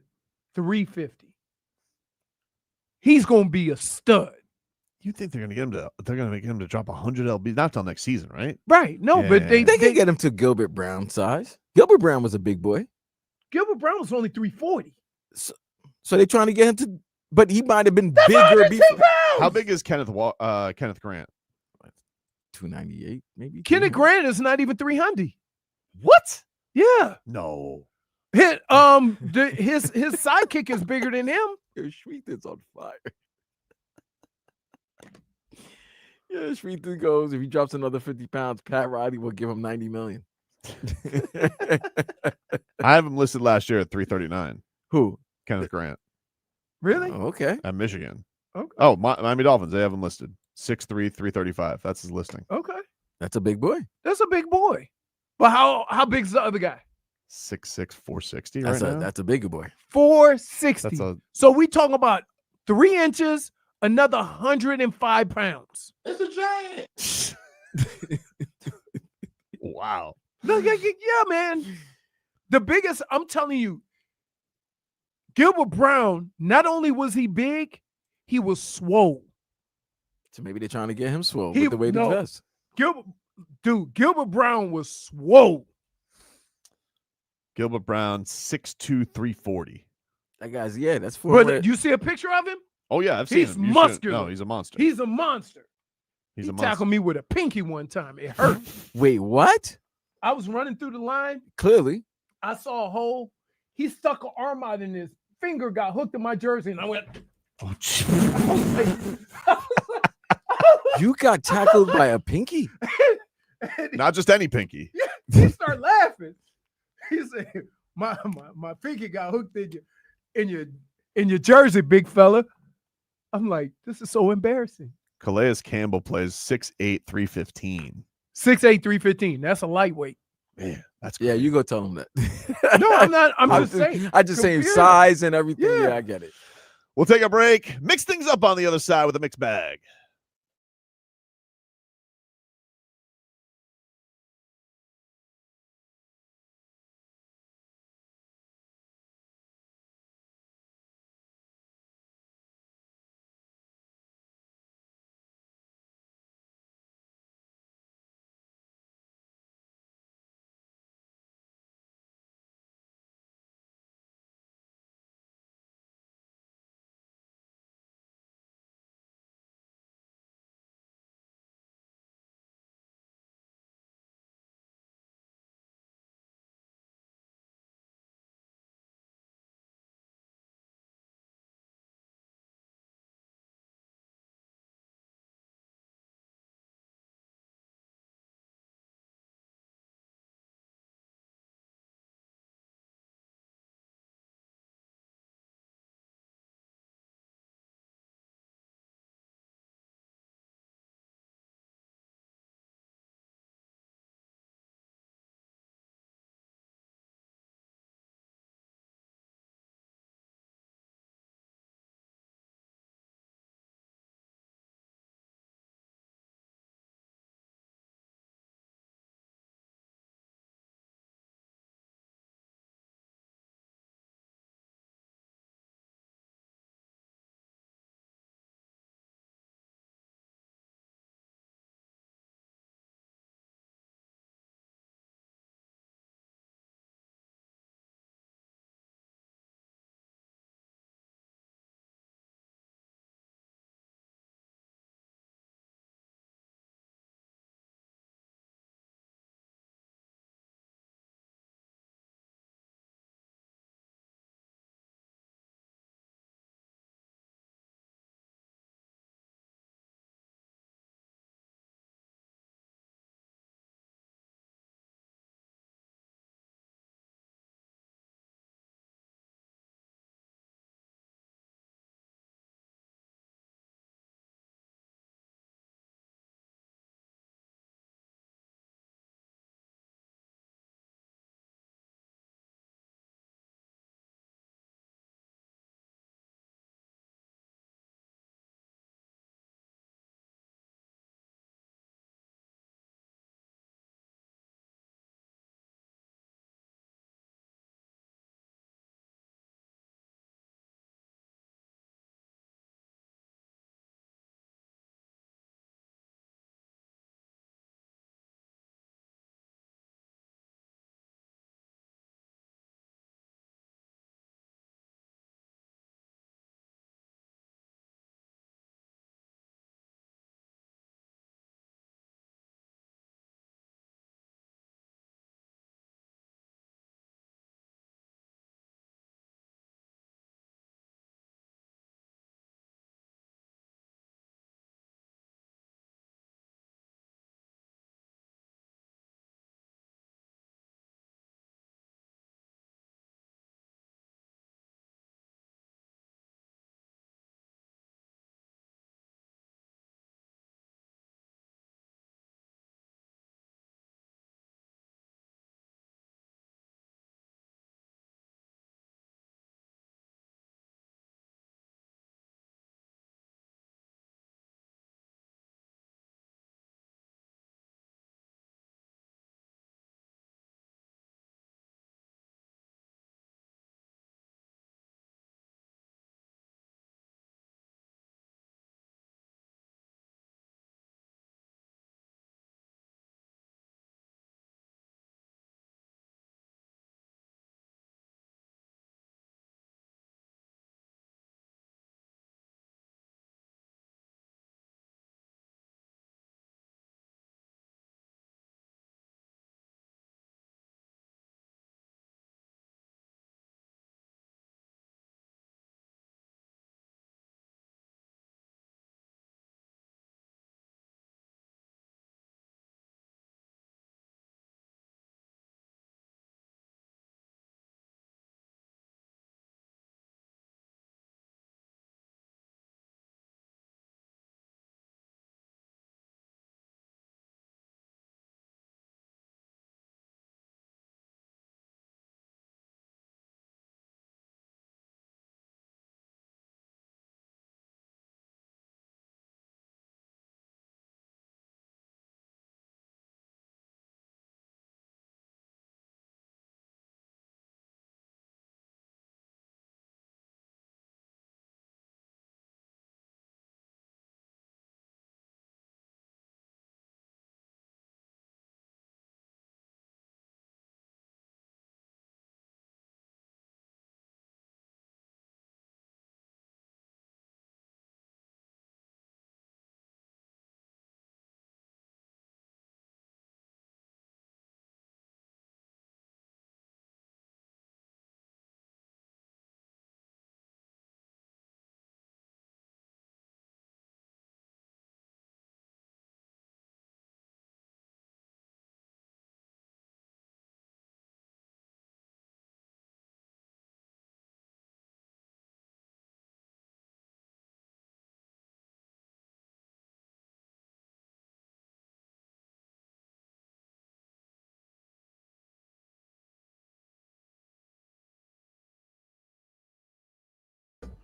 350, he's going to be a stud. You think they're going to make him to drop 100 lb? Not till next season, right? Right. No, Yeah. but they can get him to Gilbert Brown size. Gilbert Brown was a big boy. Gilbert Brown was only 340. So they're trying to get him to, but he might have been bigger before. How big is Kenneth Grant? 298, maybe. Kenneth Grant is not even 300. What? Yeah. No. His sidekick is bigger than him. Your Schmeeth is on fire. Yeah, Schmeeth goes, if he drops another 50 pounds, Pat Riley will give him $90 million. I have him listed last year at 339. Who? Kenneth Grant. Really? Oh, okay. At Michigan. Okay. Oh, Miami Dolphins. They have him listed 6'3", 335. That's his listing. Okay. That's a big boy. That's a big boy. But how big's the other guy? 6'6", 460 That's right now. That's a bigger boy. 460. That's So we talking about 3 inches, another 105 pounds. It's a giant. Wow. Look, yeah, man. The biggest, I'm telling you, Gilbert Brown, not only was he big, he was swole. So maybe they're trying to get him swole with the way he does. Gilbert Brown was swole. Gilbert Brown, 6'2", 340. That guy's, that's 400. But you see a picture of him? Oh, yeah, I've seen He's him. You muscular. No, he's a monster. He's a monster. He's He a monster. tackled me with a pinky one time. It hurt. Wait, what? I was running through the line. Clearly. I saw a hole. He stuck an arm out and his finger got hooked in my jersey. And I went, Oh, You got tackled by a pinky? not just any pinky. he started laughing. He said, my pinky got hooked in your jersey, big fella. I'm like, this is so embarrassing. Calais Campbell plays 6'8", 315. 6'8", 315. That's a lightweight. Man, that's Yeah, crazy. you go tell him that. No, I'm not. I'm just saying. I just saying Computer. size and everything. Yeah. Yeah, I get it. We'll take a break. Mix things up on the other side with a mixed bag.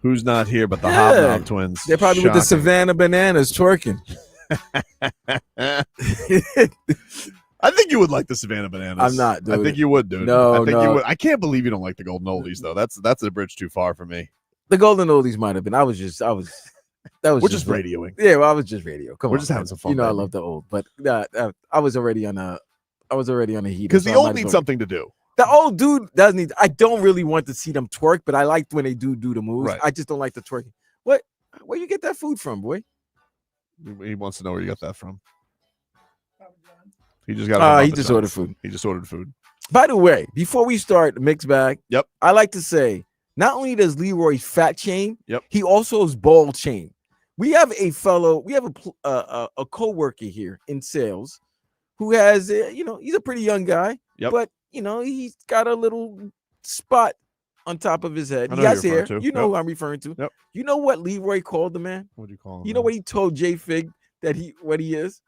Who's not here but the Yeah. Hobnob twins? They're probably with the Shocking. Savannah Bananas twerking. I think you would like the Savannah Bananas. I'm not, I dude. think you would, dude. No, I think no. you would. I can't believe you don't like the Golden Oldies, though. That's a bridge too far for me. The Golden Oldies might have been. That was We're just radioing. Yeah, well, I was just radio. Come on, We're just having man. some fun, You know, I baby. love the old, but I was already on a heat. Because the old need something to do. The old dude does need. I don't really want to see them twerk, but I like when they do the moves. Right. I just don't like the twerking. What? Where you get that food from, boy? He wants to know where you got that from. He just got. He just ordered food. He just ordered food. By the way, before we start the mix bag, Yep. I like to say not only does Leroy fat shame, Yep. he also is bald shame. We have a co-worker here in sales who has he's a pretty young guy, Yep. but he's got a little spot on top of his head. I He know has who you're hair. referring to. You know Yep. who I'm referring to. Yep. You know what Leroy called the man? What do you call him? You know what he told J Fig that what he is?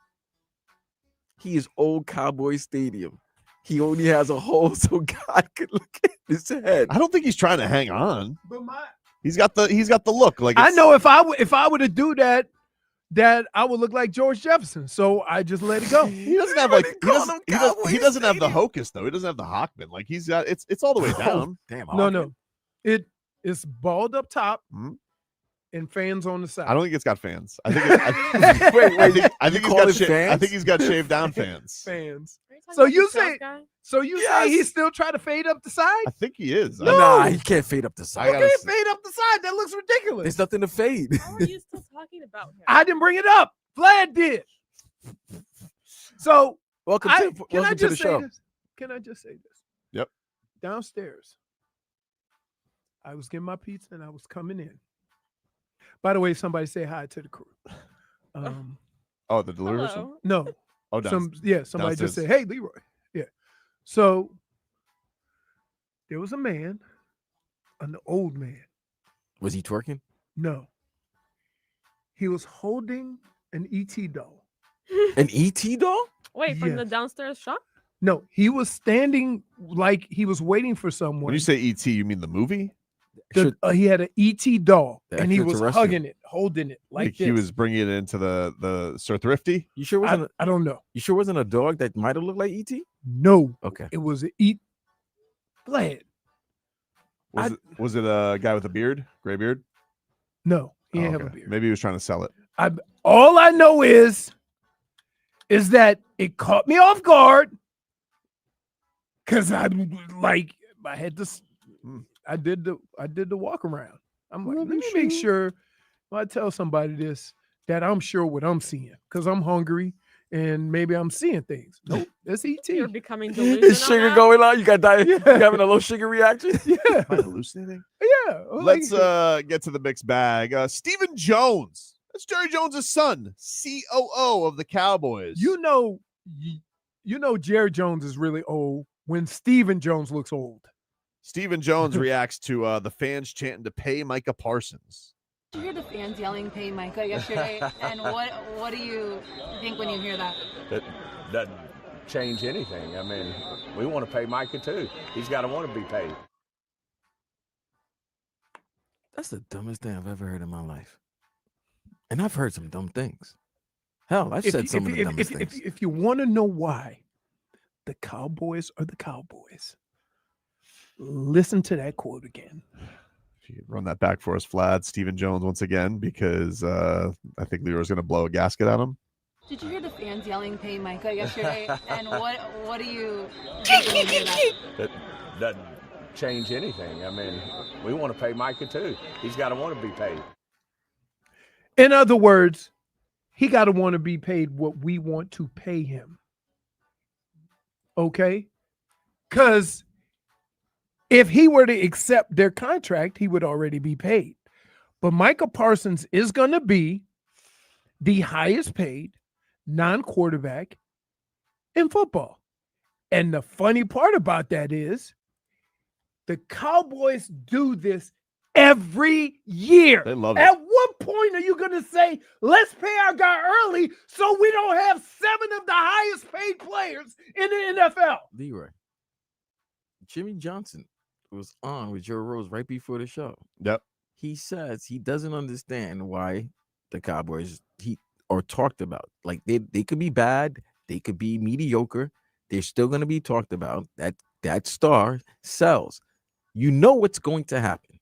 He is old Cowboy Stadium. He only has a hole so God could look at his head. I don't think he's trying to hang on. But He's got the look. Like I know if I were to do that I would look like George Jefferson. So I just let it go. He doesn't have like he doesn't have the hocus though. He doesn't have the Hockman. Like he's got it's all the way down. Damn. No. It's bald up top Mhm. and fans on the side. I don't think it's got fans. I think I think call it I fans? think he's got shaved down fans. Fans. Are you talking So about you the sales say- guy? So you Yes. say he's still trying to fade up the side? I think he is. Nah, he can't fade up the I side. gotta Okay, see. fade up the side. That looks ridiculous. There's nothing to fade. How are you still talking about him? I didn't bring it up. Vlad did. So Welcome can to I the just say show. this? Can I just say this? Yep. Downstairs, I was getting my pizza and I was coming in. By the way, somebody say hi to the crew. Oh, the delivery. Hello. No, Oh, down. somebody just downstairs. said, "Hey, Leroy." Yeah. So there was a man, an old man. Was he twerking? No, he was holding an ET doll. An ET doll? Wait, from the Yes. downstairs shop? No, he was standing like he was waiting for someone. When you say ET, you mean the movie? He had an ET doll, The and he was extraterrestrial. hugging it, holding it like he this. was bringing it into the Sir Thrifty. You sure wasn't? I don't know. You sure wasn't a dog that might have looked like ET? No, Okay. it was an ET. Vlad. Was it a guy with a beard, gray beard? No, he Oh, didn't have a okay. beard. Maybe he was trying to sell it. All I know is that it caught me off guard because I had to. I did the walk around. I'm like, let me make sure when I tell somebody this that I'm sure what I'm seeing because I'm hungry and maybe I'm seeing things. Nope, that's ET. You're becoming delusional. Is sugar now? going on? You got diet? Yeah. You having a low sugar reaction? Yeah, Am I hallucinating? yeah. Let's get to the mixed bag. Stephen Jones. That's Jerry Jones' son, COO of the Cowboys. you know, Jerry Jones is really old when Stephen Jones looks old. Stephen Jones reacts to the fans chanting to pay Micah Parsons. Did you hear the fans yelling "Pay Micah" yesterday? And what do you think when you hear that? That doesn't change anything. I mean, we want to pay Micah too. He's got to want to be paid. That's the dumbest thing I've ever heard in my life. And I've heard some dumb things. Hell, I've said some of the dumbest things. If you want to know why the Cowboys are the Cowboys, listen to that quote again. If you could run that back for us, Vlad. Stephen Jones once again, because I think Leroy's going to blow a gasket at him. Did you hear the fans yelling "Pay Micah" yesterday? And what do you think when you hear that? That doesn't change anything. I mean, we want to pay Micah too. He's got to want to be paid. In other words, he got to want to be paid what we want to pay him. Okay? Because if he were to accept their contract, he would already be paid. But Micah Parsons is going to be the highest paid non-quarterback in football. And the funny part about that is the Cowboys do this every year. They love it. At what point are you going to say, let's pay our guy early so we don't have 7 of the highest paid players in the NFL? Leroy. Jimmy Johnson was on with Joe Rose right before the show. Yep. he says he doesn't understand why the Cowboys are talked about. Like they could be bad, they could be mediocre, they're still going to be talked about. That star sells. You know what's going to happen.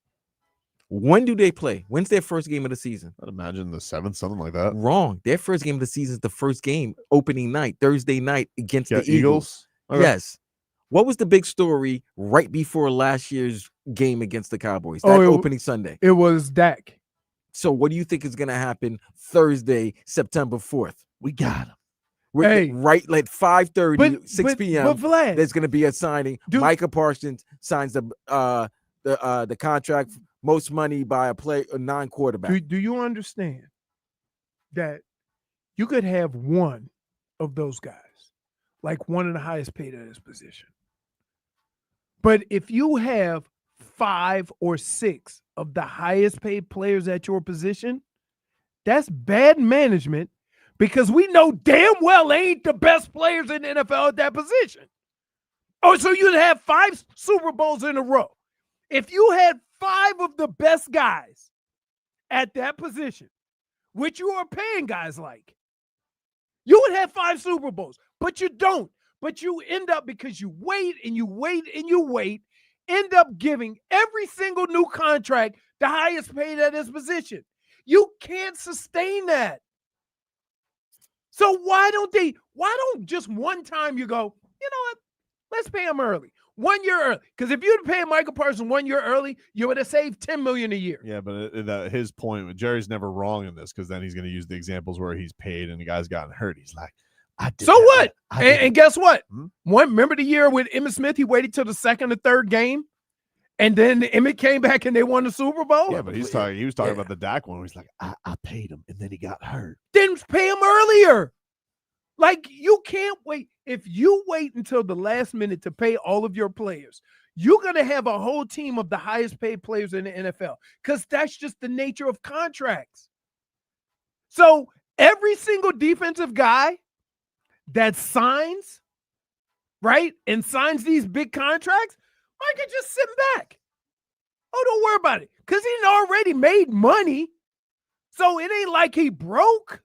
When do they play? When's their first game of the season? I'd imagine the 7th, something like that. Wrong. Their first game of the season is the first game, opening night, Thursday night against the Eagles. Okay. Yes. What was the big story right before last year's game against the Cowboys? That opening Sunday. It was Dak. So what do you think is going to happen Thursday, September 4th? We got him. Right, like 5:30, 6 p.m. But Vlad, there's going to be a signing. Micah Parsons signs the contract, most money by a non-quarterback. Do you understand that you could have one of those guys, like one of the highest paid at his position, but if you have 5 or 6 of the highest paid players at your position, that's bad management, because we know damn well they ain't the best players in the NFL at that position. Oh, so you'd have 5 Super Bowls in a row. If you had 5 of the best guys at that position, which you are paying guys like, you would have 5 Super Bowls, but you don't. But you end up, because you wait and you wait and you wait, end up giving every single new contract the highest paid at his position. You can't sustain that. So why don't just one time you go, you know what, let's pay him early. 1 year early. Because if you'd pay Michael Parsons 1 year early, you would have saved $10 million a year. Yeah, but his point, Jerry's never wrong in this, because then he's going to use the examples where he's paid and the guy's gotten hurt. He's like, I did. So what? And guess what? Hmm? Remember the year with Emmitt Smith, he waited till the 2nd or 3rd game, and then Emmitt came back and they won the Super Bowl? Yeah, but he was talking about the Dak one where he's like, I paid him and then he got hurt. Then pay him earlier. Like, you can't wait. If you wait until the last minute to pay all of your players, you're going to have a whole team of the highest paid players in the NFL, because that's just the nature of contracts. So every single defensive guy that signs, right, and signs these big contracts, I could just sit back. Oh, don't worry about it, because he already made money. So it ain't like he broke.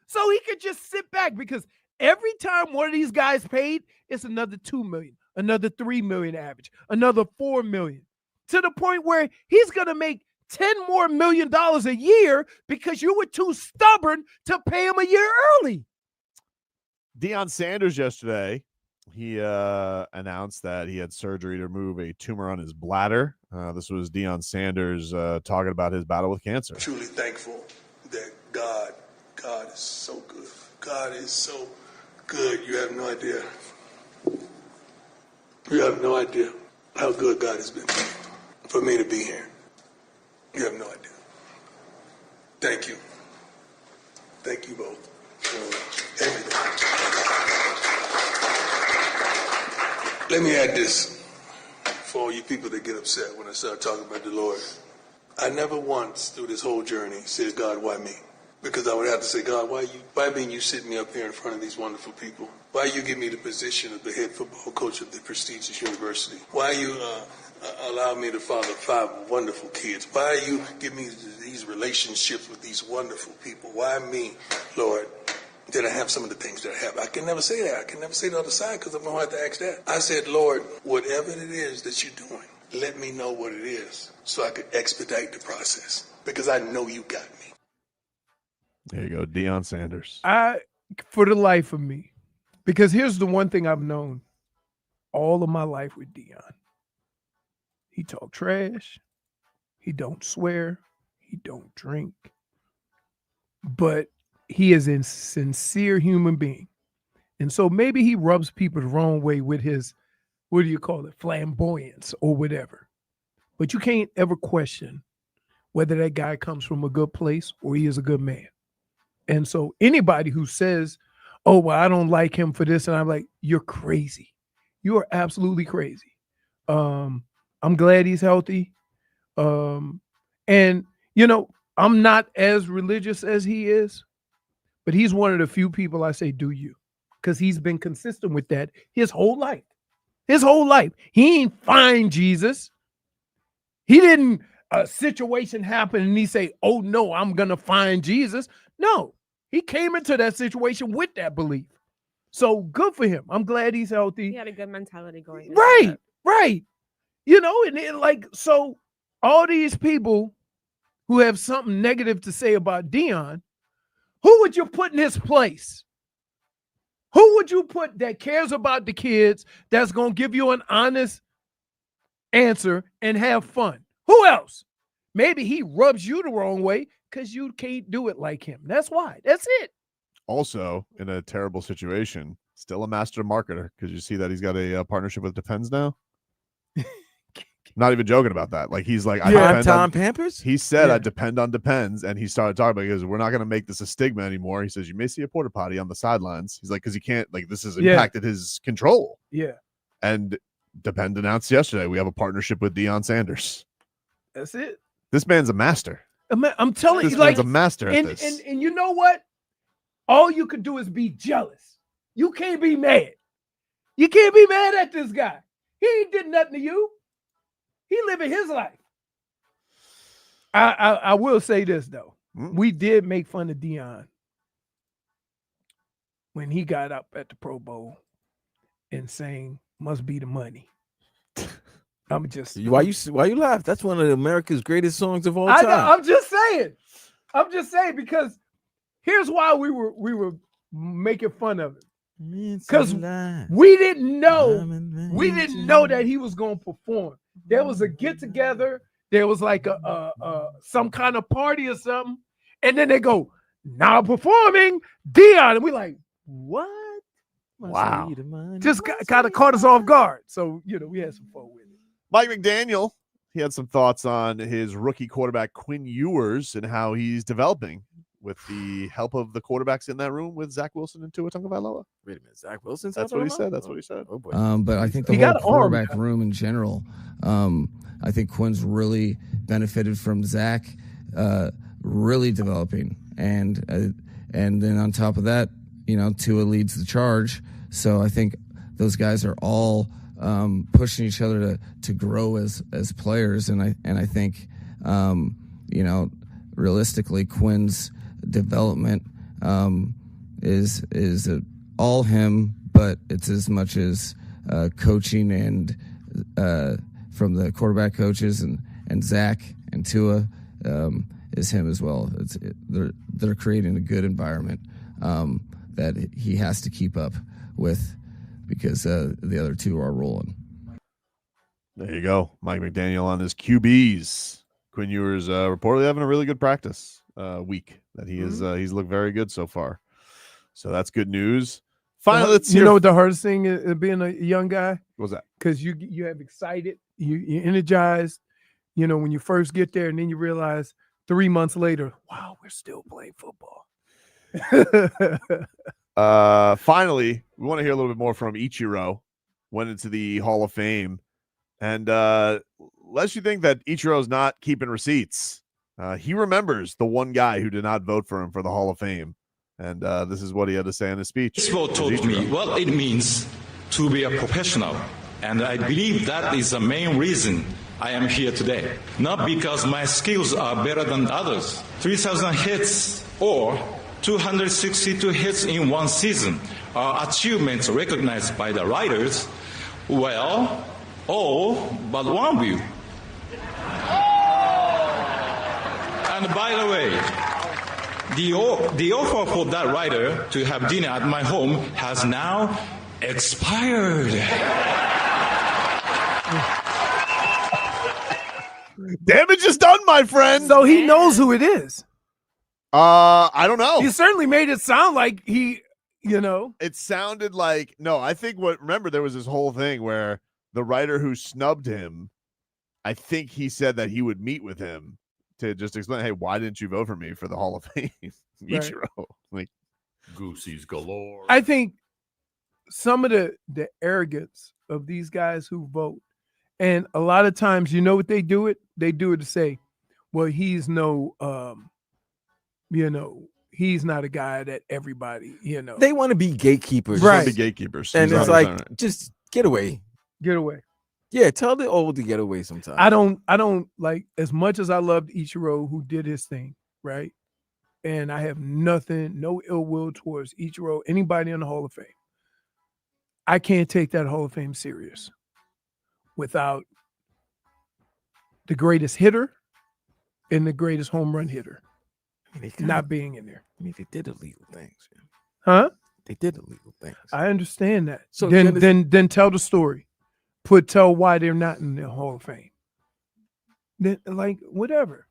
So he could just sit back, because every time one of these guys paid, it's another $2 million, another $3 million average, another $4 million, to the point where he's going to make $10 more million a year because you were too stubborn to pay him a year early. Deion Sanders yesterday, he announced that he had surgery to remove a tumor on his bladder. This was Deion Sanders talking about his battle with cancer. Truly thankful that God is so good. God is so good. You have no idea. You have no idea how good God has been for me to be here. You have no idea. Thank you. Thank you both for everything. Let me add this for all you people that get upset when I start talking about the Lord. I never once through this whole journey said, God, why me? Because I would have to say, God, why being you sit me up here in front of these wonderful people? Why you give me the position of the head football coach of the prestigious university? Why you allow me to father 5 wonderful kids? Why you give me these relationships with these wonderful people? Why me, Lord? Did I have some of the things that I have? I can never say that. I can never say the other side, because I'm going to have to ask that. I said, Lord, whatever it is that you're doing, let me know what it is so I could expedite the process, because I know you got me. There you go, Deion Sanders. For the life of me, because here's the one thing I've known all of my life with Deion. He talk trash. He don't swear. He don't drink. But he is a sincere human being. And so maybe he rubs people the wrong way with his, what do you call it, flamboyance or whatever. But you can't ever question whether that guy comes from a good place or he is a good man. And so anybody who says, oh, well, I don't like him for this, and I'm like, you're crazy. You are absolutely crazy. I'm glad he's healthy. And, you know, I'm not as religious as he is, but he's one of the few people I say, do you? Because he's been consistent with that his whole life. His whole life. He ain't find Jesus. He didn't a situation happened and he say, "Oh no, I'm gonna find Jesus." No, he came into that situation with that belief. So good for him. I'm glad he's healthy. He had a good mentality going. Right, right. You know, and it, like, so all these people who have something negative to say about Deion, who would you put in his place? Who would you put that cares about the kids, that's going to give you an honest answer and have fun? Who else? Maybe he rubs you the wrong way because you can't do it like him. That's why. That's it. Also, in a terrible situation, still a master marketer, because you see that he's got a partnership with Depends now. Not even joking about that. Like, he's like, I depend on Pampers. He said, I depend on Depends, and he started talking about it because we're not going to make this a stigma anymore. He says, you may see a porta potty on the sidelines. He's like, because he can't, like, this has impacted his control. Yeah. And Depend announced yesterday, we have a partnership with Deion Sanders. That's it. This man's a master. I'm telling This you, like, man's a master at this. And you know what? All you could do is be jealous. You can't be mad. You can't be mad at this guy. He ain't did nothing to you. He living his life. I will say this though. We did make fun of Deion when he got up at the Pro Bowl and saying, "Must be the money." I'm just why you laugh? That's one of America's greatest songs of all time. I'm just saying because here's why we were making fun of it. Because we didn't know that he was going to perform. There was a get together. There was like a some kind of party or something, and then they go, "Now performing Deion," and we like, what? Wow! Just kind of caught us off guard. So we had some fun with it. Mike McDaniel, he had some thoughts on his rookie quarterback Quinn Ewers and how he's developing with the help of the quarterbacks in that room with Zach Wilson and Tua Tagovailoa. Wait a minute, Zach Wilson? That's what he said. That's what he said. Oh boy. But I think the whole quarterback room in general, I think Quinn's really benefited from Zach really developing, and then on top of that, Tua leads the charge. So I think those guys are all pushing each other to grow as players, and I think realistically Quinn's development is all him, but it's as much as coaching and from the quarterback coaches and Zach and Tua is him as well. They're creating a good environment that he has to keep up with because the other two are rolling. There you go, Mike McDaniel on his QBs. Quinn Ewers reportedly having a really good practice week. That he is he's looked very good so far. So that's good news. Finally, let's hear. You know what the hardest thing is being a young guy? What's that? Because you have excited, you're energized, when you first get there, and then you realize 3 months later, wow, we're still playing football. Finally, we want to hear a little bit more from Ichiro. Went into the Hall of Fame, and lest you think that Ichiro's not keeping receipts, he remembers the one guy who did not vote for him for the Hall of Fame, and this is what he had to say in his speech. Baseball taught me what it means to be a professional, and I believe that is the main reason I am here today. Not because my skills are better than others. 3,000 hits or 262 hits in one season are achievements recognized by the writers. Well, all but one of you. And by the way, the offer for that writer to have dinner at my home has now expired. Damage is done, my friend. So he knows who it is. I don't know. He certainly made it sound like he, It sounded like, no, I think remember there was this whole thing where the writer who snubbed him, I think he said that he would meet with him to just explain, hey, why didn't you vote for me for the Hall of Fame? Ichiro. Like, Goosies galore. I think some of the arrogance of these guys who vote, and a lot of times, what they do it? They do it to say, well, he's no, he's not a guy that everybody, They want to be gatekeepers. Right. Be gatekeepers. And it's like, just get away. Get away. Yeah, tell the old to get away sometime. I don't like, as much as I loved Ichiro, who did his thing, right? And I have no ill will towards Ichiro, anybody in the Hall of Fame. I can't take that Hall of Fame serious without the greatest hitter and the greatest home run hitter not being in there. I mean, they did illegal things. Huh? They did illegal things. I understand that. So then tell the story. Tell why they're not in the Hall of Fame. Then, like, whatever.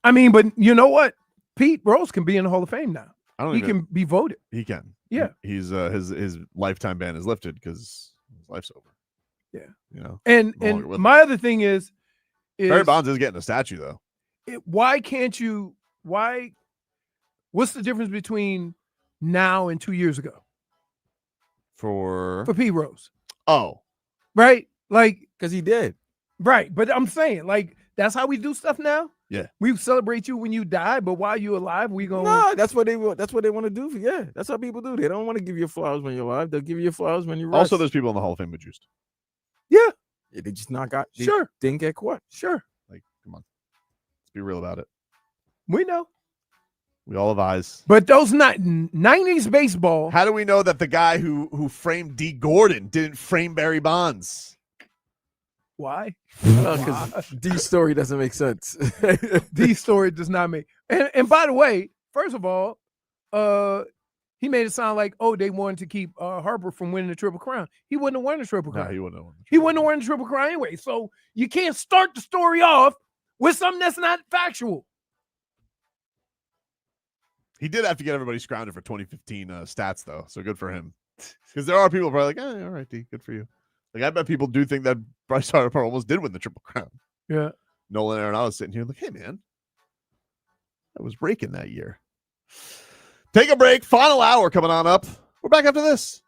I mean, but you know what? Pete Rose can be in the Hall of Fame now. He can be voted. He can. Yeah. He's his lifetime ban is lifted because his life's over. Yeah. You know. And my other thing is Barry Bonds is getting a statue though. Why can't you? What's the difference between now and 2 years ago For Pete Rose? Oh, right. Like, because he did. Right. But I'm saying, like, that's how we do stuff now. Yeah. We celebrate you when you die, but while you're alive, we go. No, that's what they want to do. Yeah, that's how people do. They don't want to give you flowers when you're alive. They'll give you flowers when you're also there's people in the Hall of Fame who juiced. Yeah. They just not got. Sure. Didn't get caught. Sure. Like, come on. Let's be real about it. We know. We all have eyes. But those 90s baseball. How do we know that the guy who framed D. Gordon didn't frame Barry Bonds? Why? Because D's story doesn't make sense. D's story does not make. And by the way, first of all, he made it sound like, they wanted to keep Harper from winning the Triple Crown. He wouldn't have won the Triple Crown. No, he wouldn't have won. He wouldn't have won the Triple Crown anyway. So you can't start the story off with something that's not factual. He did have to get everybody scrounged for 2015 stats, though. So good for him. Because there are people probably like, all right, D, good for you. Like, I bet people do think that Bryce Harper almost did win the Triple Crown. Yeah. Nolan Arenado sitting here like, hey, man, I was breaking that year. Take a break. Final hour coming on up. We're back after this.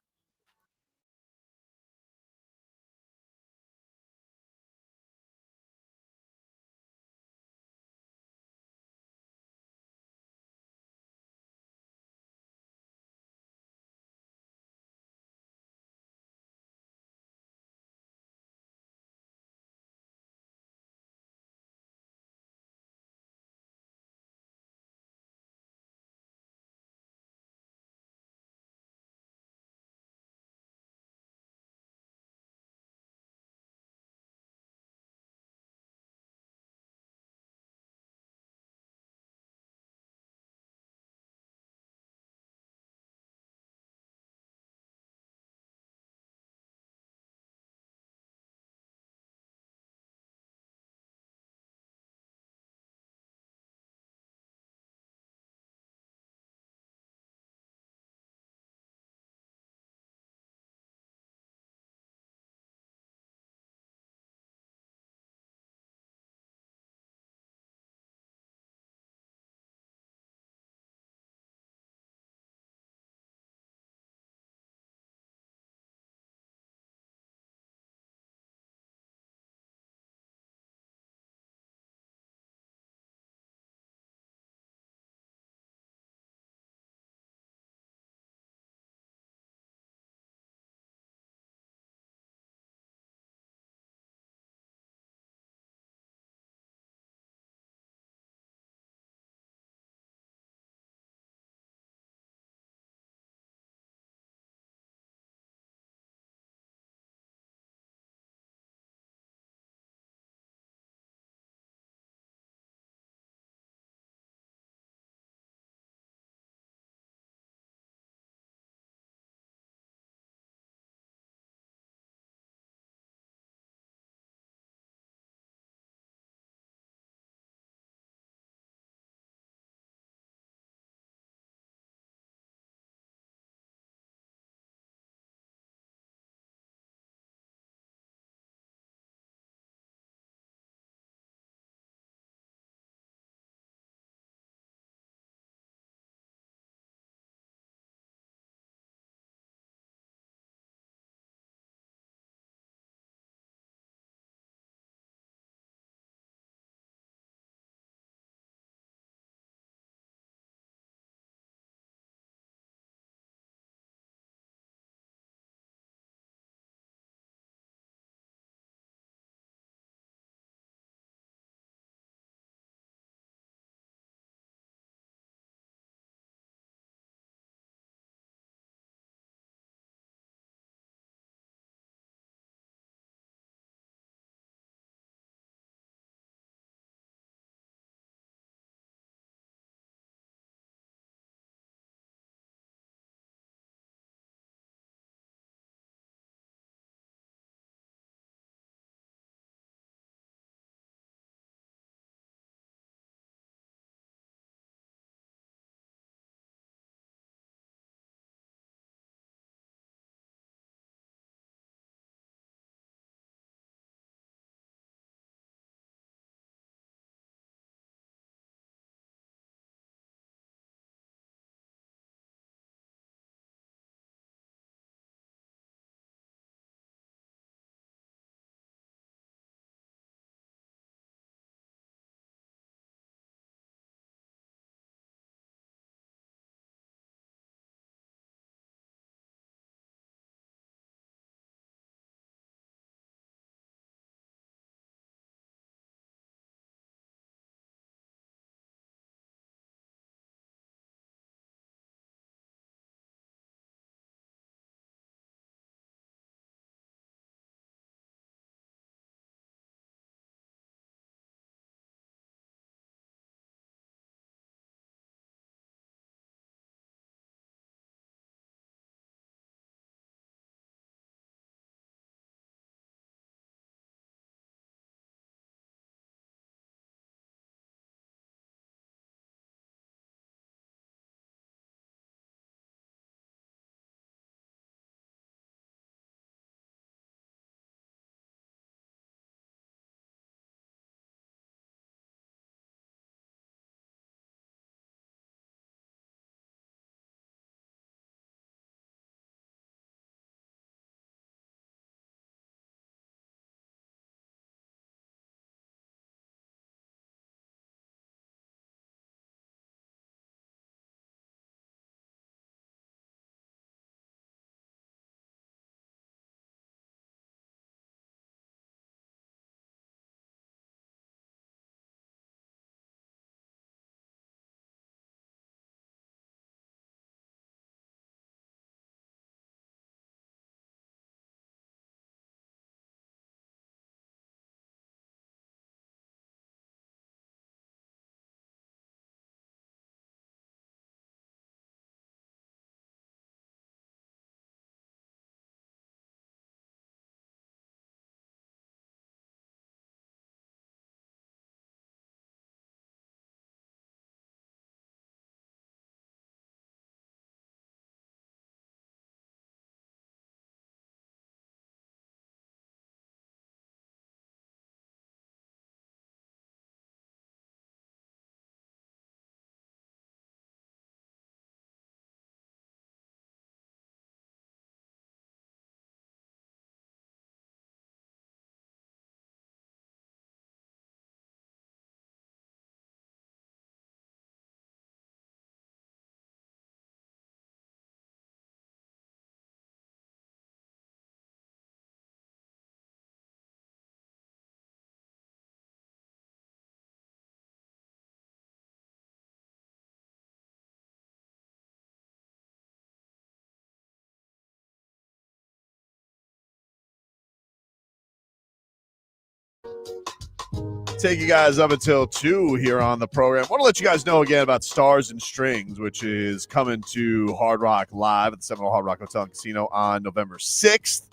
Take you guys up until 2 here on the program. I want to let you guys know again about Stars and Strings, which is coming to Hard Rock Live at the Seminole Hard Rock Hotel and Casino on November 6th.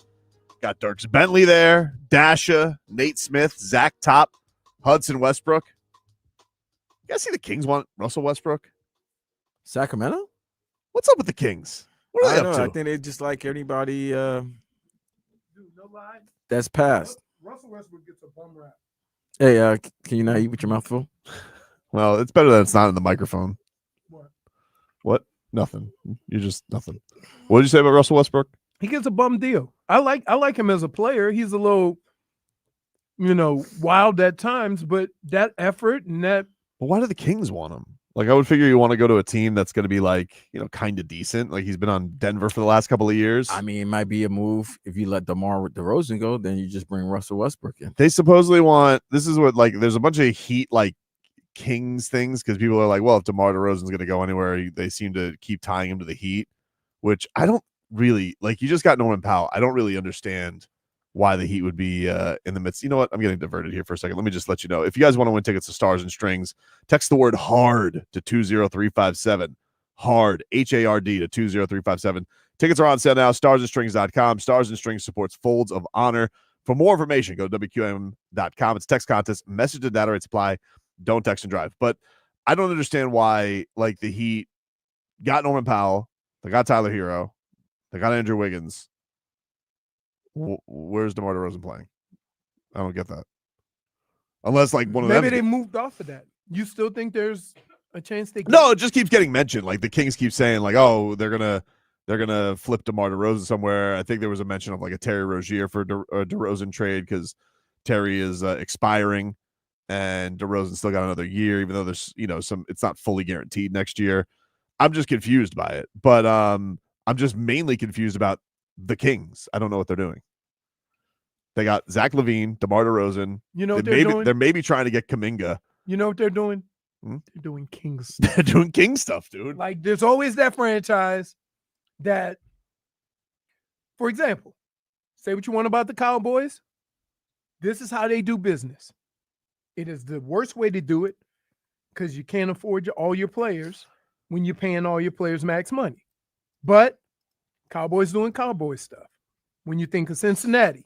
Got Dirks Bentley there, Dasha, Nate Smith, Zach Top, Hudson Westbrook. You guys see the Kings want Russell Westbrook? Sacramento? What's up with the Kings? What are they up to? I think they just like anybody that's passed. Russell Westbrook gets a bum rap. Hey, can you not eat with your mouth full? Well, it's better that it's not in the microphone. What? What? Nothing. You're just nothing. What did you say about Russell Westbrook? He gets a bum deal. I like him as a player. He's a little, wild at times, but that effort and that. Well, why do the Kings want him? Like, I would figure you want to go to a team that's going to be like, kind of decent. Like, he's been on Denver for the last couple of years. I mean, it might be a move. If you let DeMar DeRozan go, then you just bring Russell Westbrook in. They supposedly want, this is what, like, there's a bunch of Heat, like, Kings things, because people are like, well, if DeMar DeRozan's going to go anywhere, they seem to keep tying him to the Heat, which I don't really, like, you just got Norman Powell. I don't really understand why the Heat would be in the midst. You know what? I'm getting diverted here for a second. Let me just let you know. If you guys want to win tickets to Stars and Strings, text the word HARD to 20357. HARD, HARD to 20357. Tickets are on sale now, starsandstrings.com. Stars and Strings supports Folds of Honor. For more information, go to WQM.com. It's text contest, message and data rate supply. Don't text and drive. But I don't understand why, like, the Heat got Norman Powell, they got Tyler Hero, they got Andrew Wiggins. Where's DeMar DeRozan playing? I don't get that. Unless, like, one of them. Maybe they moved off of that. You still think there's a chance they? No, it just keeps getting mentioned. Like, the Kings keep saying, like, oh, they're gonna flip DeMar DeRozan somewhere. I think there was a mention of like a Terry Rozier for a DeRozan trade because Terry is expiring and DeRozan still got another year, even though there's some. It's not fully guaranteed next year. I'm just confused by it, but I'm just mainly confused about the Kings. I don't know what they're doing. They got Zach LaVine, DeMar DeRozan. You know what they're doing? They're maybe trying to get Kuminga. You know what they're doing? Hmm? They're doing King stuff. They're doing King stuff, dude. Like, there's always that franchise that, for example, say what you want about the Cowboys. This is how they do business. It is the worst way to do it because you can't afford all your players when you're paying all your players max money. But Cowboys doing Cowboy stuff. When you think of Cincinnati,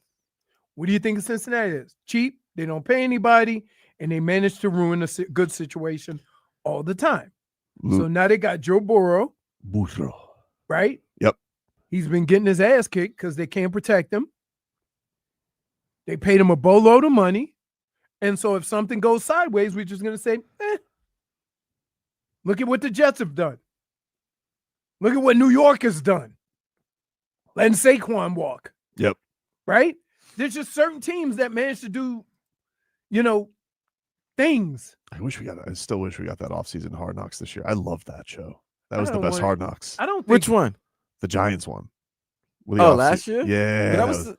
what do you think of Cincinnati is? Cheap, they don't pay anybody, and they manage to ruin a good situation all the time. So now they got Joe Burrow. Right? Yep. He's been getting his ass kicked because they can't protect him. They paid him a boatload of money. And so if something goes sideways, we're just going to say, look at what the Jets have done. Look at what New York has done. Letting Saquon walk. Yep. Right? There's just certain teams that manage to do, things. I still wish we got that offseason Hard Knocks this year. I love that show. That was the best Hard Knocks. I don't think. Which one? The Giants one. Last year? Yeah.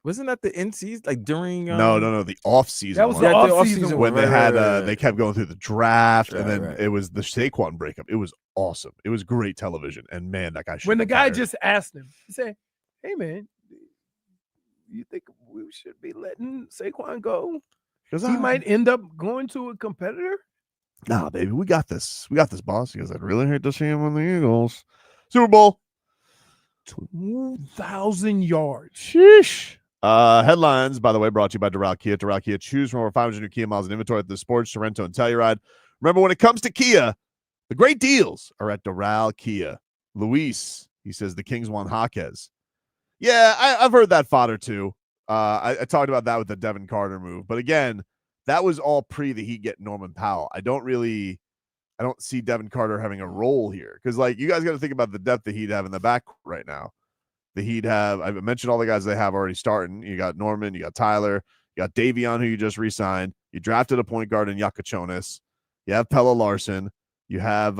Wasn't that the end season? Like during No, the off season. That was the off season when they had they kept going through the draft, Right, and then right. it was the Saquon breakup. It was awesome. It was great television, and man, that guy. When the guy just asked him, he said, "Hey man, you think we should be letting Saquon go? Because he might end up going to a competitor." Nah, baby, we got this. We got this, boss. He goes, I'd really hate to see him on the Eagles. Super Bowl. 2,000 yards. Sheesh. Headlines, by the way, brought to you by Doral Kia. Doral Kia, choose from over 500 new Kia miles in inventory at the Sports, Sorrento, and Telluride. Remember, when it comes to Kia, the great deals are at Doral Kia. Luis, he says the Kings want Jaquez. Yeah, I've heard that fodder too. I talked about that with the Devin Carter move. But again, that was all pre the Heat get Norman Powell. I don't see Devin Carter having a role here. Because, like, you guys got to think about the depth the Heat have in the back right now. The Heat have, I've mentioned all the guys they have already starting. You got Norman, you got Tyler, you got Davion, who you just re-signed. You drafted a point guard in Yakachonis. You have Pella Larson. You have,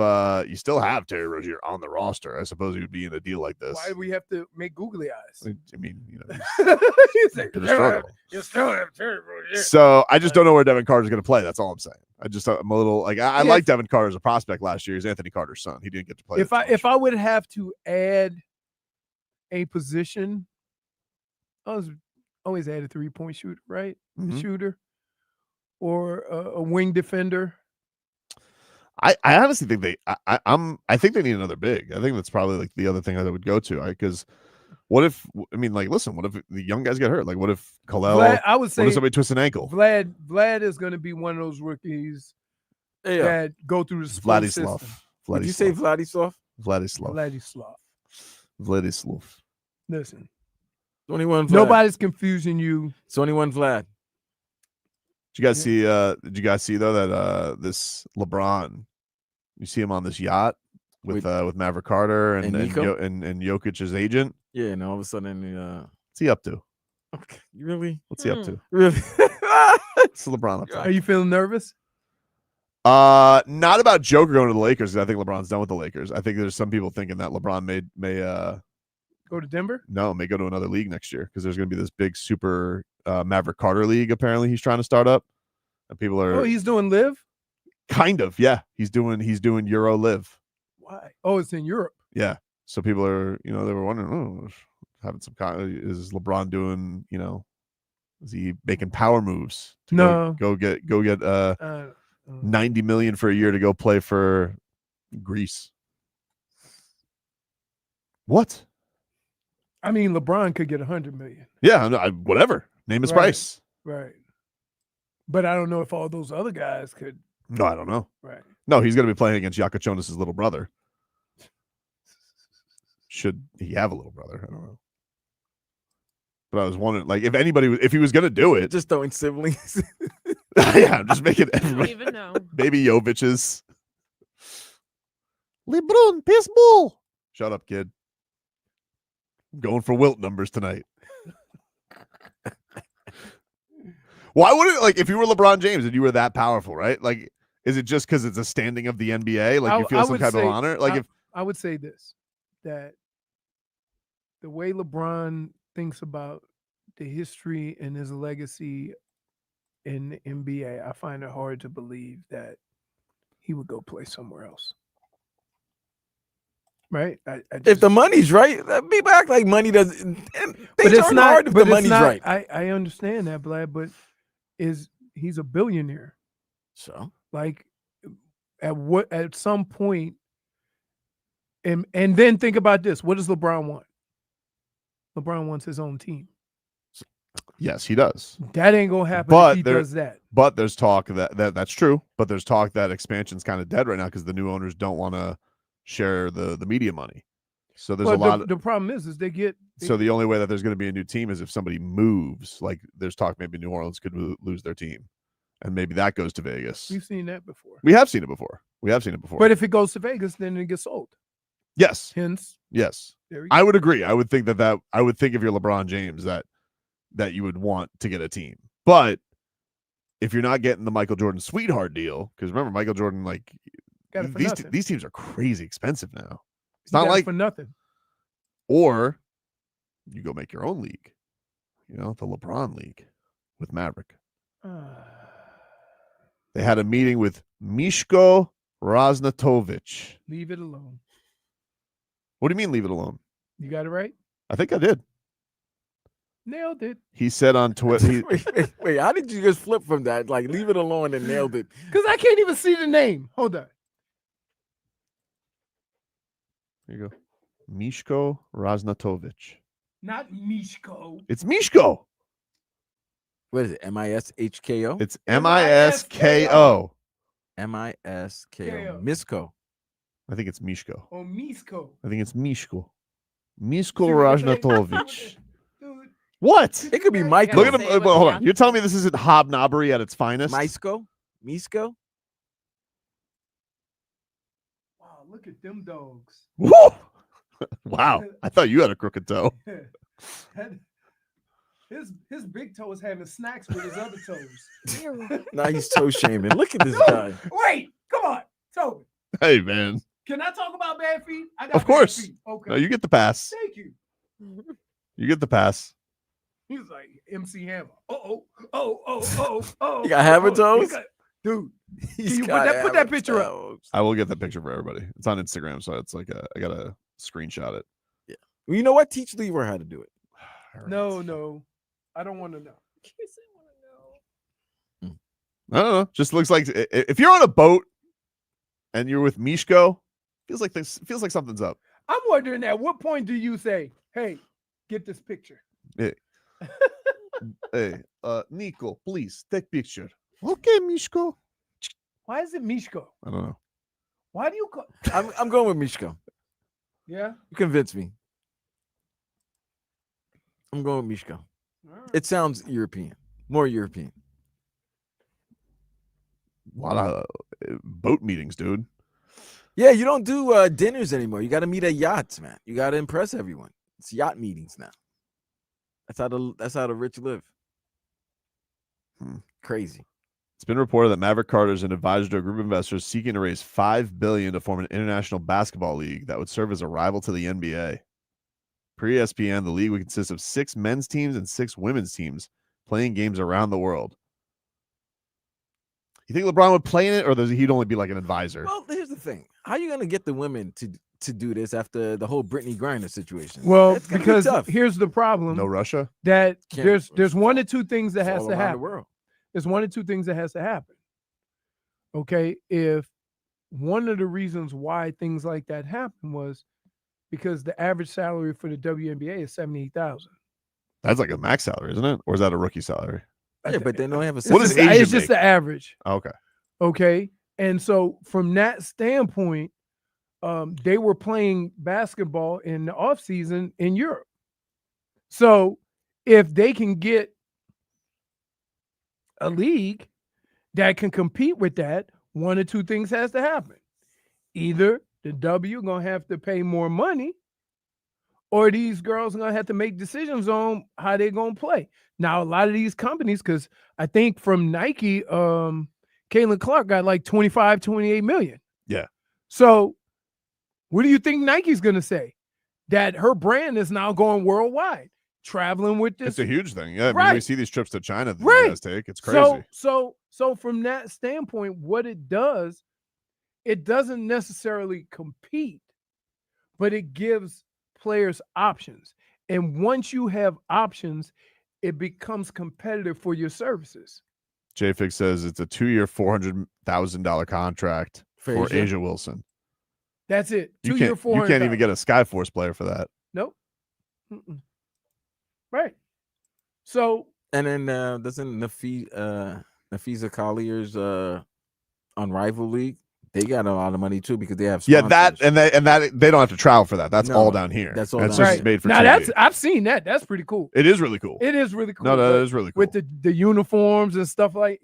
you still have Terry Rozier on the roster. I suppose he would be in a deal like this. Why do we have to make googly eyes? I mean, He's like, you still have Terry Rozier. So I just don't know where Devin Carter's going to play. That's all I'm saying. I'm a little like I like Devin Carter as a prospect last year. He's Anthony Carter's son. He didn't get to play. If I would have to add a position, I was always add a 3-point shooter, right? Mm-hmm. Shooter. or a wing defender. I honestly think I think they need another big. I think that's probably like the other thing that I would go to. Because what if listen, what if the young guys get hurt? Like what if Kalel? I would say what if somebody twists an ankle? Vlad is going to be one of those rookies that go through the Vladislav. Did you say Vladislav? Vladislav. Listen, 21 Vlad. Nobody's confusing you. 21 Vlad. Did you guys see? Did you guys see though that this LeBron? You see him on this yacht with Maverick Carter and Jokic's agent. Yeah, and all of a sudden, what's he up to? Okay, really? What's he up to? Really? What's LeBron up to? Are you feeling nervous? Not about Joker going to the Lakers because I think LeBron's done with the Lakers. I think there's some people thinking that LeBron may go to Denver. No, may go to another league next year because there's going to be this big super Maverick Carter league. Apparently, he's trying to start up, and people are. Oh, he's doing live. Kind of, yeah. He's doing Euro live. Why? Oh, it's in Europe. Yeah. So people are, they were wondering, having some kind. Is LeBron doing, is he making power moves? To go get 90 million for a year to go play for Greece. What? I mean, LeBron could get 100 million. Yeah, whatever. Name his price. Right. But I don't know if all those other guys could. No, I don't know. Right. No, he's going to be playing against Yakachonis' little brother. Should he have a little brother? I don't know. But I was wondering, like, if he was going to do it. Just throwing siblings. Yeah, I'm just making everybody. I don't even know. Baby Jovic's. LeBron, piss ball. Shut up, kid. I'm going for Wilt numbers tonight. Why would it, like, if you were LeBron James and you were that powerful, right? Like, is it just because it's a standing of the NBA? Like, you feel some kind of honor? Like, I would say this, that the way LeBron thinks about the history and his legacy in the NBA, I find it hard to believe that he would go play somewhere else. Right? If the money's right, people act like money doesn't. But it's not hard if the money's right. I understand that, Vlad, but he's a billionaire. So, like, at some point, and then think about this: what does LeBron want? LeBron wants his own team. Yes, he does. That ain't gonna happen if he does that. But there's talk that's true. But there's talk that expansion's kind of dead right now because the new owners don't want to share the media money. So there's a lot. The problem is they get. So the only way that there's going to be a new team is if somebody moves. Like there's talk maybe New Orleans could lose their team, and maybe that goes to Vegas. We've seen that before. We have seen it before. But if it goes to Vegas, then it gets sold. Yes. Hence. Yes. I would agree. I would think that I would think if you're LeBron James that you would want to get a team. But if you're not getting the Michael Jordan sweetheart deal, because remember Michael Jordan, like these teams are crazy expensive now. It's not like for nothing. Or you go make your own league, the LeBron League with Maverick. They had a meeting with Mishko Raznatovich. Leave it alone. What do you mean leave it alone? You got it right? I think I did. Nailed it. He said on Twitter. Wait, how did you just flip from that? Like, leave it alone and nailed it. Because I can't even see the name. Hold on. Here you go. Mishko Raznatovich. Not Mishko. It's Mishko. What is it? M-I-S-H-K-O? It's M-I-S-K-O. M-I-S-K-O. Misko. I think it's Mishko. Oh, Misko. I think it's Mishko. Mishko Raznatovich. Dude. What? It could be Michael. Look at him. Hold on. You're telling me this isn't hobnobbery at its finest? Misko? Wow, look at them dogs. Woo! Wow. I thought you had a crooked toe. His big toe is having snacks with his other toes. Now he's toe shaming. Look at this guy. Wait, come on, Tobin. Hey, man. Can I talk about bad feet? I got Of course. Bad feet. Okay. No, you get the pass. Thank you. You get the pass. He's like MC Hammer. Oh. You got hammer toes? Dude, He's can you got put that hammer picture up? toes. I will get that picture for everybody. It's on Instagram, so it's like I gotta screenshot it. Yeah. Well, you know what? Teach Leroy how to do it. No. I don't want to know. I don't know. Just looks like if you're on a boat and you're with Mishko, feels like something's up. I'm wondering at what point do you say, "Hey, get this picture"? Hey, Nico, please take picture. Okay, Mishko. Why is it Mishko? I don't know. Why do you call? I'm going with Mishko. Yeah. You convinced me. I'm going with Mishko. It sounds European, more European. A lot of boat meetings, dude. Yeah, you don't do dinners anymore. You got to meet at yachts, man. You got to impress everyone. It's yacht meetings now. That's how the rich live. Crazy. It's been reported that Maverick Carter is an advisor to a group of investors seeking to raise $5 billion to form an international basketball league that would serve as a rival to the NBA. Per ESPN, the league would consist of 6 men's teams and 6 women's teams playing games around the world. You think LeBron would play in it, or he'd only be like an advisor? Well, here's the thing. How are you going to get the women to do this after the whole Brittany Griner situation? Well, It's gonna be because tough. here's the problem. No Russia? That Can't- there's one or two things that has all to around the happen. world. There's one or two things that has to happen. Okay, if one of the reasons why things like that happen was because the average salary for the WNBA is $78,000. That's like a max salary, isn't it? Or is that a rookie salary? Yeah, but they don't have a. What does It's Asia just make? the average. Okay. Okay. And so from that standpoint, they were playing basketball in the offseason in Europe. So if they can get a league that can compete with that, one or two things has to happen. Either the W going to have to pay more money, or these girls are going to have to make decisions on how they're going to play. Now, a lot of these companies, because I think from Nike, Caitlin Clark got like 25, 28 million. Yeah. So what do you think Nike's going to say? That her brand is now going worldwide, traveling with this. It's a huge thing. Yeah, I mean, Right. we see these trips to China that Right. you guys take. It's crazy. So from that standpoint, what it does, it doesn't necessarily compete, but it gives players options. And once you have options, it becomes competitive for your services. JFix says it's a 2-year, $400,000 contract for Asia. Asia Wilson. That's it. You 2 year, can't, 400. you can't even get a Skyforce player for that. Nope. Mm-mm. Right. So And then doesn't Nafisa Collier's on Rival League? They got a lot of money too because they have Yeah, sponsors. that they don't have to travel for that. That's No, all down here. that's all It's down just here. made for now TV. I've seen that. That's pretty cool. It is really cool. It is really cool. No, but that is really cool. with the uniforms and stuff like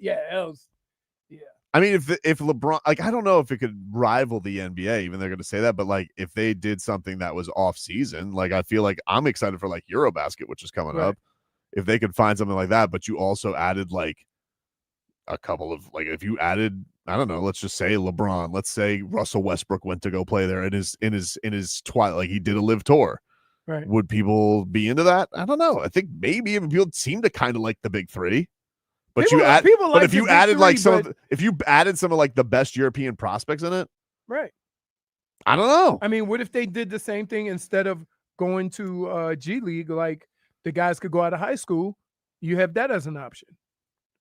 I mean, if LeBron, like, I don't know if it could rival the NBA, even they're going to say that, but like if they did something that was off season, like I feel like I'm excited for like Eurobasket, which is coming Right. up. If they could find something like that, but you also added like a couple of like if you added, I don't know, let's just say LeBron, let's say Russell Westbrook went to go play there in his twilight, like he did a live tour. Right. Would people be into that? I don't know. I think maybe people seem to kind of like the big three. But People- you add, people but like if the you big added like three, some, but- if you added some of like the best European prospects in it, right. I don't know. I mean, what if they did the same thing instead of going to G League? Like the guys could go out of high school. You have that as an option,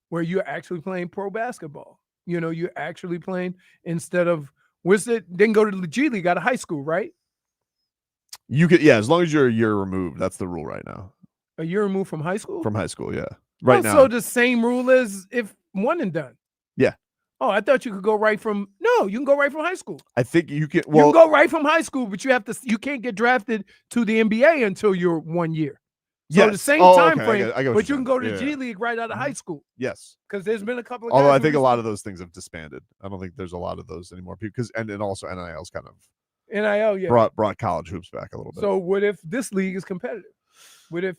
where you're actually playing pro basketball. You know, you're actually playing instead of then go to the G League out of high school, right? You could, yeah, as long as you're a year removed, that's the rule right now. A year removed from high school. From high school, yeah, right now. So the same rule as if one and done. Yeah, Oh, I thought you could go right from. No, you can go right from high school. I think you can. You Well, can go right from high school, but you can't get drafted to the NBA until you're 1 year. So the yes. same Oh, time okay, frame, I get what but you're you can saying. go to Yeah, G yeah. League right out of high school. Yes. Because there's been a couple of Although guys I who think a just- lot of those things have disbanded. I don't think there's a lot of those anymore. Because and also NIL's kind of NIL, yeah. brought college hoops back a little bit. So what if this league is competitive? What if,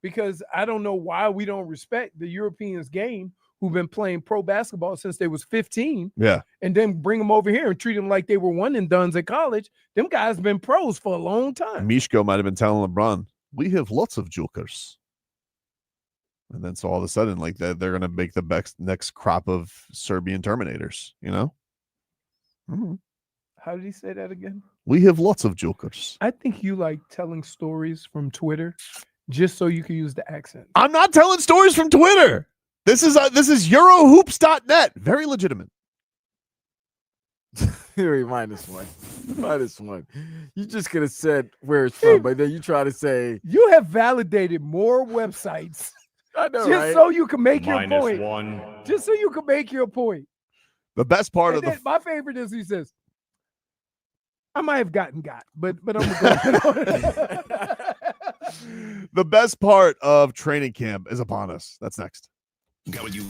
because I don't know why we don't respect the Europeans' game who've been playing pro basketball since they was 15, yeah, and then bring them over here and treat them like they were one and dones at college. Them guys been pros for a long time. Mishko might have been telling LeBron, "We have lots of jokers." And then so all of a sudden, like they're going to make the next crop of Serbian Terminators, you know? Mhm. How did he say that again? We have lots of jokers. I think you like telling stories from Twitter just so you can use the accent. I'm not telling stories from Twitter. This is Eurohoops.net. Very legitimate. Theory -1. -1. You just could have said where it's from, but then you try to say You have validated more websites I know, just right? so you can make your point. -1. Just so you can make your point. The best part And of then my favorite is he says, I might have gotten but I'm gonna go. the best part of training camp is upon us. That's next. Coming to you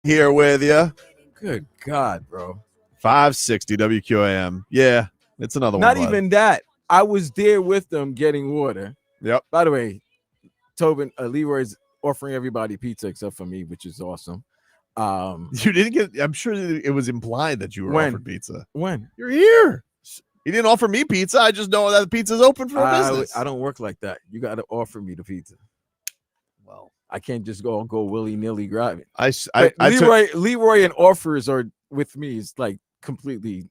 here with you. Good God, bro. 560 WQAM. Yeah, it's another one. Not Vlad. even that. I was there with them getting water. Yep. By the way, Tobin, Leroy's offering everybody pizza except for me, which is awesome. You didn't get. I'm sure it was implied that you were offered pizza. When you're here, he didn't offer me pizza. I just know that the pizza's open for business. I don't work like that. You got to offer me the pizza. Well, I can't just go willy nilly grab it. Leroy and offers are with me is like completely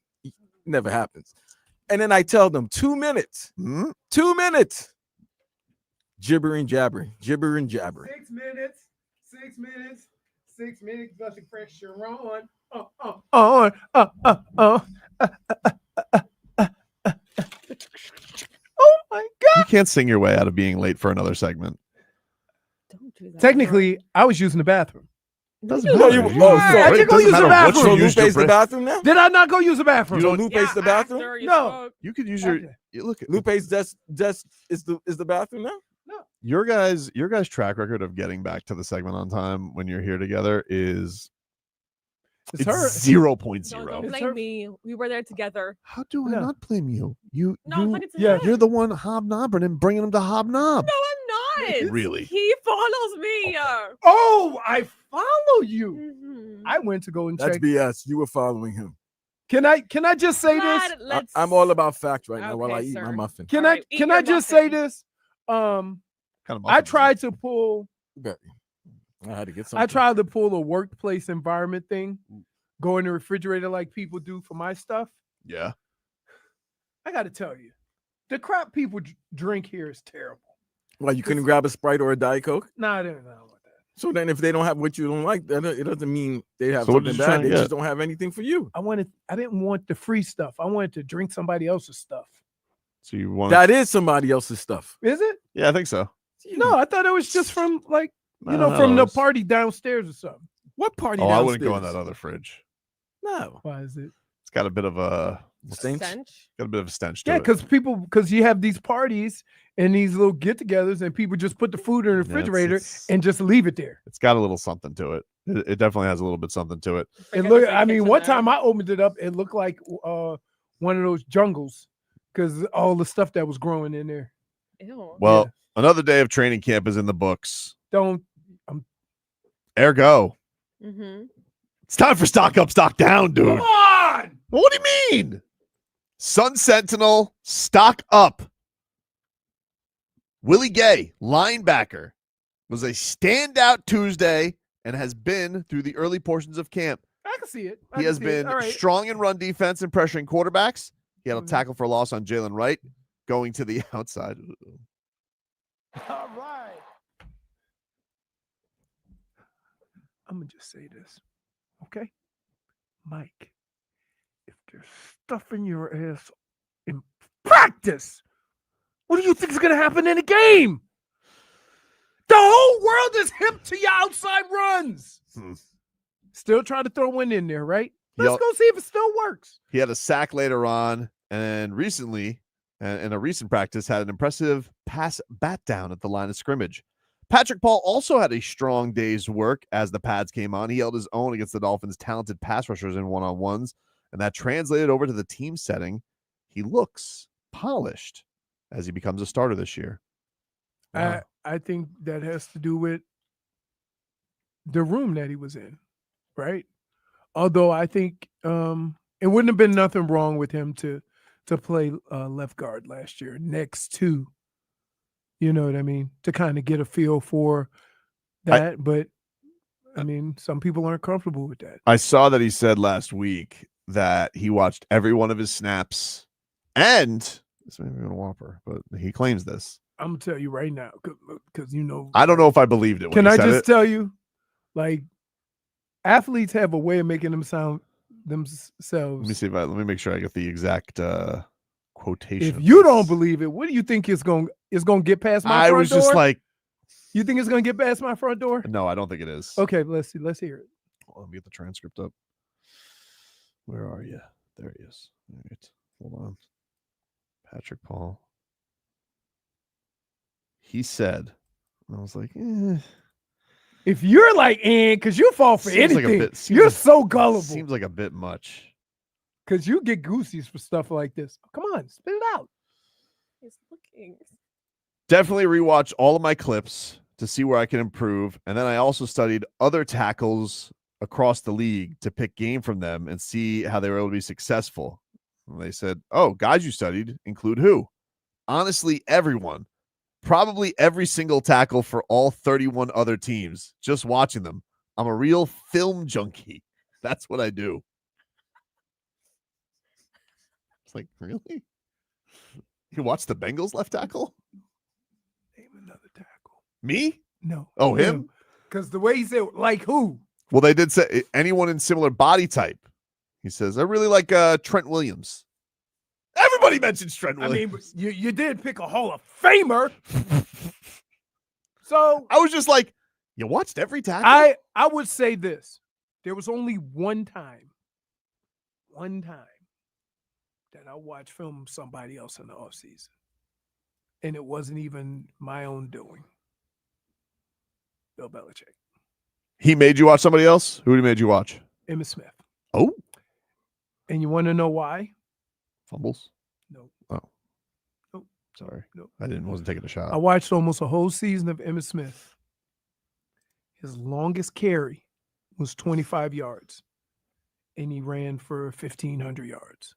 never happens. And then I tell them 2 minutes. 2 minutes. Gibbering, jabbering. 6 minutes. 6 minutes. 6 minutes. Blood pressure on. Oh my God. You can't sing your way out of being late for another segment. Don't do that. Technically, I was using the bathroom. Doesn't I matter. did go use the bathroom. So Lupe's the bathroom now? Did I not go use the bathroom? So Lupe's the bathroom? No. You could use your look. Lupe's desk is the bathroom now? Your guys' track record of getting back to the segment on time when you're here together is It's her. 0.0. Don't blame me. We were there together. How do I not blame you? But it's him. You're the one hobnobbing and bringing him to hobnob. No, I'm not. Really? He follows me. Oh, I follow you. I went to go and That's check. BS. You were following him. Can I just say this? I'm all about facts right now while I eat my muffin. Can I just say this? I tried to pull. I had to get something. I tried to pull a workplace environment thing, go in the refrigerator like people do for my stuff. Yeah. I got to tell you, the crap people drink here is terrible. Well, you couldn't grab a Sprite or a Diet Coke? No, I didn't know what that. So then if they don't have what you don't like, it doesn't mean they have So what something did you try bad. to They get? just don't have anything for you. I didn't want the free stuff. I wanted to drink somebody else's stuff. So you want That is somebody else's stuff. Is it? Yeah, I think so. No, I thought it was just from like, No, from the it's- party downstairs or something. What party Oh, downstairs? I wouldn't go in that other fridge. No. Why is it? It's got a bit of a Stench? Got a bit of a stench to Yeah, it. because you have these parties and these little get-togethers, and people just put the food in the refrigerator and just leave it there. It's got a little something to it. It definitely has a little bit something to it. And look, I mean, one time I opened it up, it looked like one of those jungles because all the stuff that was growing in there. Ew. Well, another day of training camp is in the books. Ergo, Mm-hmm. it's time for stock up, stock down, dude. Come on! Well, what do you mean? Sun Sentinel, stock up. Willie Gay, linebacker, was a standout Tuesday and has been through the early portions of camp. I can see it. He has been strong in run defense and pressuring quarterbacks. He had a tackle for loss on Jalen Wright, going to the outside. All right. I'm going to just say this, okay? Mike, if there's stuff in your ass in practice, what do you think is going to happen in a game? The whole world is hip to your outside runs. Still trying to throw one in there, right? Let's go see if it still works. He had a sack later on, and recently, in a recent practice, had an impressive pass bat down at the line of scrimmage. Patrick Paul also had a strong day's work as the pads came on. He held his own against the Dolphins' talented pass rushers in one-on-ones, and that translated over to the team setting. He looks polished as he becomes a starter this year. I think that has to do with the room that he was in, right? Although I think it wouldn't have been nothing wrong with him to play left guard last year next to, you know what I mean, to kind of get a feel for that. But I mean, some people aren't comfortable with that. I saw that he said last week that he watched every one of his snaps, and this may be a whopper, but he claims this. I'm gonna tell you right now, because you know, I don't know if I believed it. When can he I said just it. tell you, like, athletes have a way of making them sound themselves. Let me see if let me make sure I get the exact quotation. If you don't believe it, what do you think is going to get past my front door? I was just like, you think it's going to get past my front door? No, I don't think it is. Okay, let's see. Let's hear it. Let me get the transcript up. Where are you? There he is. All right. Hold on. Patrick Paul. He said, I was like, If you're like, because you fall for Seems like a anything, bit- you're seems- so gullible. Seems like a bit much. Because you get goosies for stuff like this. Come on, spit it out. He's looking. Definitely rewatch all of my clips to see where I can improve. And then I also studied other tackles across the league to pick game from them and see how they were able to be successful. And they said, oh, guys you studied include who? Honestly, everyone. Probably every single tackle for all 31 other teams. Just watching them. I'm a real film junkie. That's what I do. It's like, really? You watch the Bengals left tackle? Name another tackle. Me? No. Oh, him? Because the way he said, like who? Well, they did say anyone in similar body type. He says, I really like Trent Williams. Everybody mentions Trent Williams. I mean, you did pick a Hall of Famer. So I was just like, you watched every tackle? I would say this. There was only one time that I watched film somebody else in the offseason. And it wasn't even my own doing. Bill Belichick. He made you watch somebody else? Who made you watch? Emmitt Smith. Oh. And you want to know why? Fumbles? No. Oh. Nope. Sorry. Nope. I wasn't taking a shot. I watched almost a whole season of Emmitt Smith. His longest carry was 25 yards. And he ran for 1,500 yards.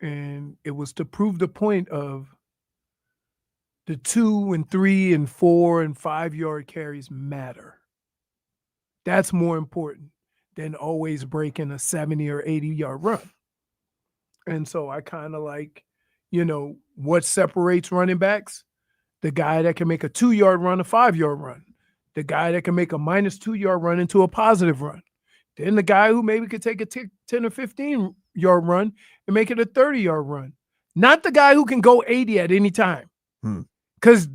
And it was to prove the point of the 2 and 3 and 4 and 5 yard carries matter. That's more important than always breaking a 70 or 80 yard run. And so I kind of like, what separates running backs? The guy that can make a 2 yard run, a 5 yard run. The guy that can make a -2 yard run into a positive run. Then the guy who maybe could take a 10 or 15 yard run and make it a 30 yard run. Not the guy who can go 80 at any time. Because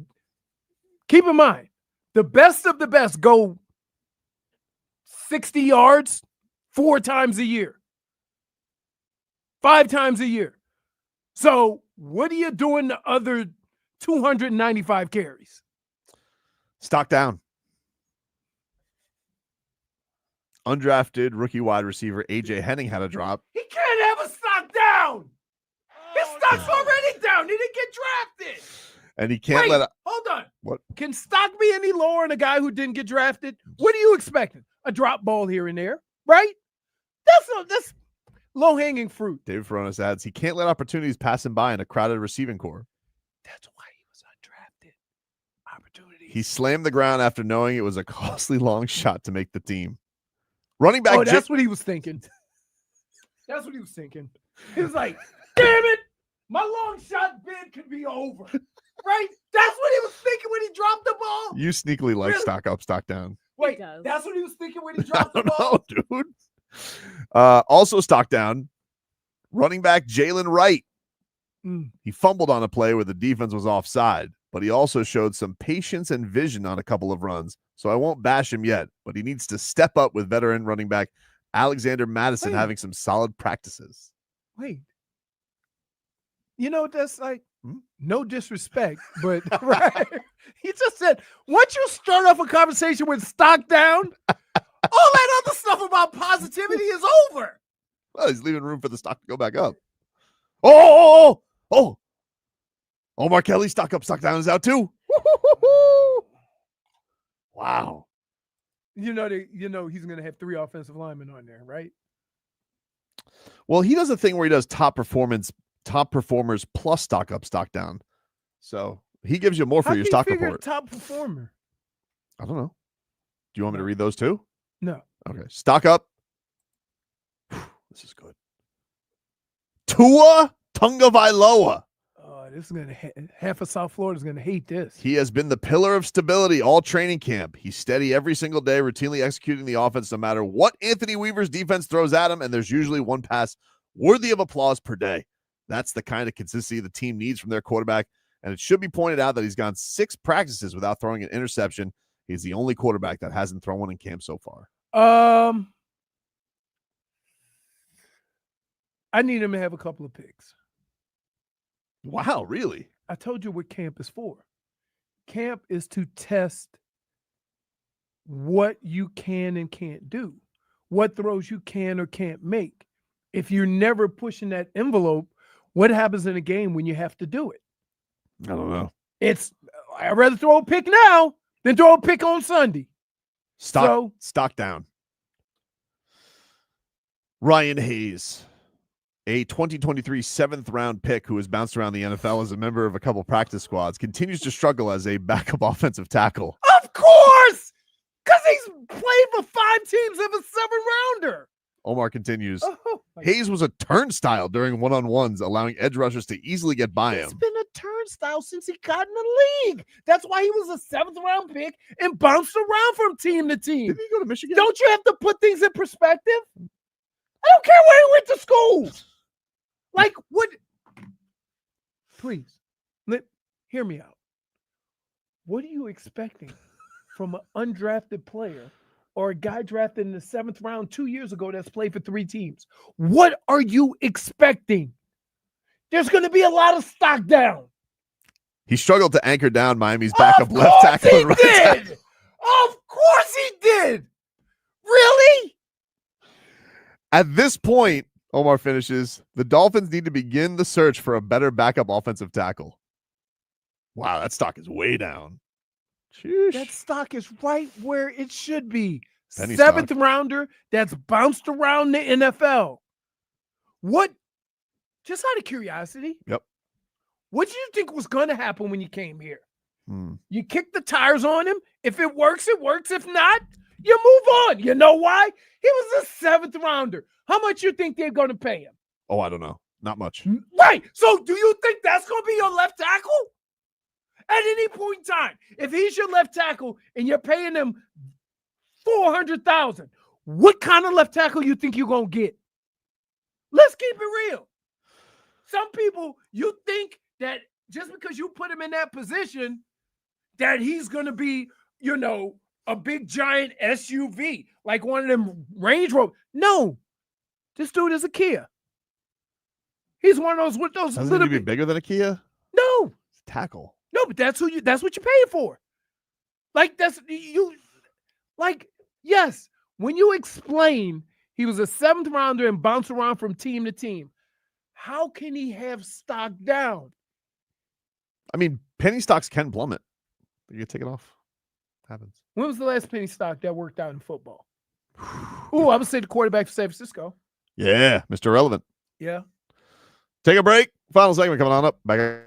keep in mind, the best of the best go 60 yards 4 times a year, 5 times a year. So what are you doing the other 295 carries? Stock down. Undrafted rookie wide receiver AJ Henning had a drop. He can't have a stock down. His stock's already down. He didn't get drafted. And he can't let hold on. What? Can stock be any lower in a guy who didn't get drafted? What are you expecting? A drop ball here and there, right? That's low-hanging fruit. David Feronis adds, he can't let opportunities pass him by in a crowded receiving core. That's why he was undrafted. Opportunities. He slammed the ground after knowing it was a costly long shot to make the team. Running back. Oh, that's what he was thinking. That's what he was thinking. He was like, damn it, my long shot bid could be over. Right? That's what he was thinking when he dropped the ball. You sneakily like Really? stock up, stock down. Wait, that's what he was thinking when he dropped the ball? No, dude. Also stock down. Running back Jalen Wright. He fumbled on a play where the defense was offside, but he also showed some patience and vision on a couple of runs. So I won't bash him yet, but he needs to step up with veteran running back Alexander Madison having some solid practices. Wait. That's like, no disrespect, but right. He just said, once you start off a conversation with stock down, all that other stuff about positivity is over. Well, he's leaving room for the stock to go back up. Oh, Omar Kelly, stock up, stock down is out too. Wow. He's going to have 3 offensive linemen on there, right? Well, he does a thing where he does top performers plus stock up, stock down. So he gives you more for your stock report. Top performer. I don't know. Do you want me to read those too? No. Okay. Stock up. This is good. Tua Tagovailoa. This is gonna half of South Florida is gonna hate this. He has been the pillar of stability all training camp. He's steady every single day, routinely executing the offense no matter what Anthony Weaver's defense throws at him, and there's usually one pass worthy of applause per day. That's the kind of consistency the team needs from their quarterback, and it should be pointed out that he's gone 6 practices without throwing an interception. He's the only quarterback that hasn't thrown one in camp so far. I need him to have a couple of picks. Wow, really? I told you what camp is for. Camp is to test what you can and can't do, what throws you can or can't make. If you're never pushing that envelope, what happens in a game when you have to do it? I don't know. I'd rather throw a pick now than throw a pick on Sunday. Stock down. Ryan Hayes, a 2023 7th-round pick who has bounced around the NFL as a member of a couple practice squads, continues to struggle as a backup offensive tackle. Of course! Because he's played for 5 teams of a 7-rounder. Omar continues. Oh, Hayes was a turnstile during one-on-ones, allowing edge rushers to easily get by He's him. been a turnstile since he got in the league. That's why he was a 7th-round pick and bounced around from team to team. Did he go to Michigan? Don't you have to put things in perspective? I don't care where he went to school. Like, what? Please, hear me out. What are you expecting from an undrafted player or a guy drafted in the 7th round 2 years ago that's played for 3 teams? What are you expecting? There's going to be a lot of stock down. He struggled to anchor down Miami's backup left tackle and right tackle. Of course he did. Really? At this point, Omar finishes, the Dolphins need to begin the search for a better backup offensive tackle. Wow, that stock is way down. Sheesh. That stock is right where it should be. Penny 7th stock. rounder that's bounced around the NFL. What? Just out of curiosity. Yep. What did you think was going to happen when you came here? Hmm. You kick the tires on him. If it works, it works. If not, you move on. You know why? He was a 7th rounder. How much you think they're going to pay him? Oh, I don't know. Not much. Right. So do you think that's going to be your left tackle? At any point in time, if he's your left tackle and you're paying him $400,000, what kind of left tackle you think you're going to get? Let's keep it real. Some people, you think that just because you put him in that position, that he's going to be, a big giant SUV, like one of them Range Rovers. No, this dude is a Kia. He's one of those with those Doesn't little it need to be bigger than a Kia? No. It's a tackle. No, but that's what you're paying for. Like yes, when you explain he was a 7th rounder and bounced around from team to team, how can he have stock down? I mean, penny stocks can plummet. You take it off. Happens. When was the last penny stock that worked out in football? Ooh, I would say the quarterback for San Francisco. Yeah, Mr. Relevant. Yeah. Take a break. Final segment coming on up. Back.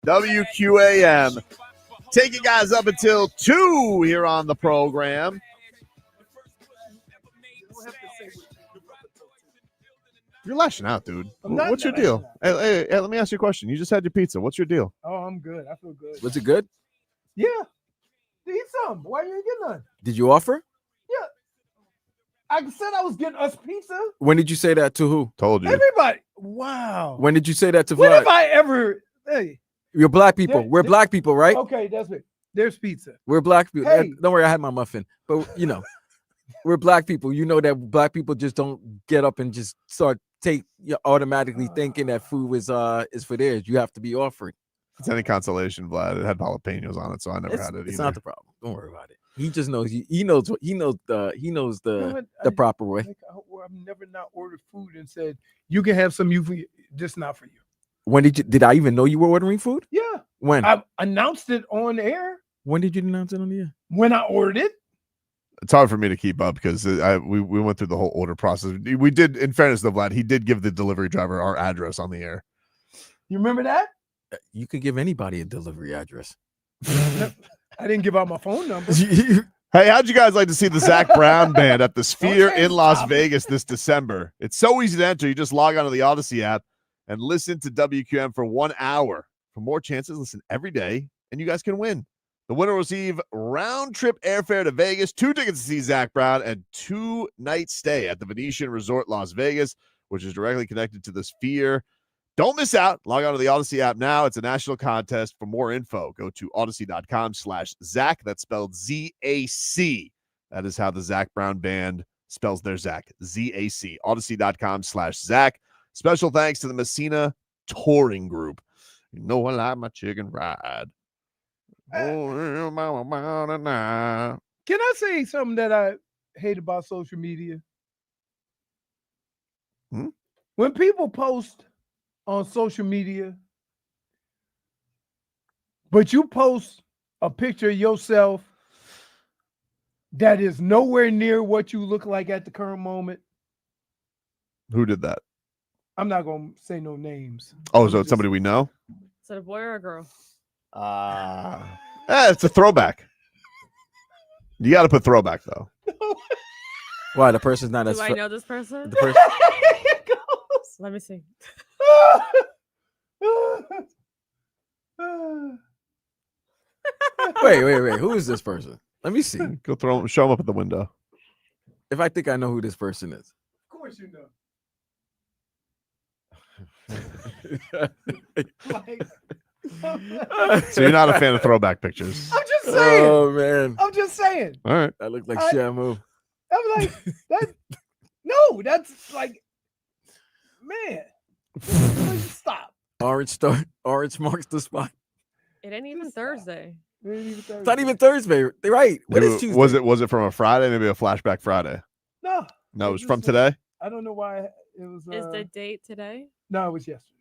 WQAM. Take you guys up until 2 here on the program. You're lashing out, dude. What's your deal? Hey, let me ask you a question. You just had your pizza. What's your deal? Oh, I'm good. I feel good. Was it good? Yeah. Eat some. Why you ain't get none? Did you offer? Yeah. I said I was getting us pizza. When did you say that to who? Told you. Everybody. Wow. When did you say that to When Vlad? have I ever? Hey. You're black people. We're black people, right? Okay, that's it. There's pizza. We're black people. Hey. Don't worry, I had my muffin. But we're black people. You know that black people just don't get up and just start automatically thinking that food is for theirs. You have to be offered. If it's any consolation, Vlad, it had jalapenos on it, so I never had it either. It's not the problem. Don't worry about it. He just knows. He knows the proper way. I've never not ordered food and said you can have some. Just not for you. When did I even know you were ordering food? Yeah. When? I announced it on air. When did you announce it on the air? When I ordered it. It's hard for me to keep up because we went through the whole order process. We did, in fairness to Vlad, he did give the delivery driver our address on the air. You remember that? You could give anybody a delivery address. I didn't give out my phone number. Hey, how'd you guys like to see the Zack Brown Band at the Sphere in Las Vegas this December? It's so easy to enter. You just log on to the Odyssey app and listen to WQM for 1 hour. For more chances, listen every day, and you guys can win. The winner will receive round-trip airfare to Vegas, 2 tickets to see Zack Brown, and 2-night stay at the Venetian Resort Las Vegas, which is directly connected to the Sphere. Don't miss out. Log on to the Odyssey app now. It's a national contest. For more info, go to odyssey.com/Zack. That's spelled Z-A-C. That is how the Zack Brown Band spells their Zack, Z-A-C. Odyssey.com/Zack. Special thanks to the Messina Touring Group. You know I like my chicken fried. Can I say something that I hate about social media? When people post on social media, but you post a picture of yourself that is nowhere near what you look like at the current moment. Who did that? I'm not going to say no names. Oh, so it's somebody we know? Is it a boy or a girl? It's a throwback. You got to put throwback, though. Why? The person's not as... Do I know this person? The person... Let me see. Wait. Who is this person? Let me see. Go show him up at the window. If I think I know who this person is. Of course you know. So you're not a fan of throwback pictures? I'm just saying. Oh, man. I'm just saying. All right. That looked like Shamu. I'm like, that. No, that's like, man. Stop. Orange marks the spot. It ain't even Thursday. It's not even Thursday. They're right. What is Tuesday? Was it from a Friday? Maybe a flashback Friday? No, it was from today. I don't know why it was. Is the date today? No, it was yesterday.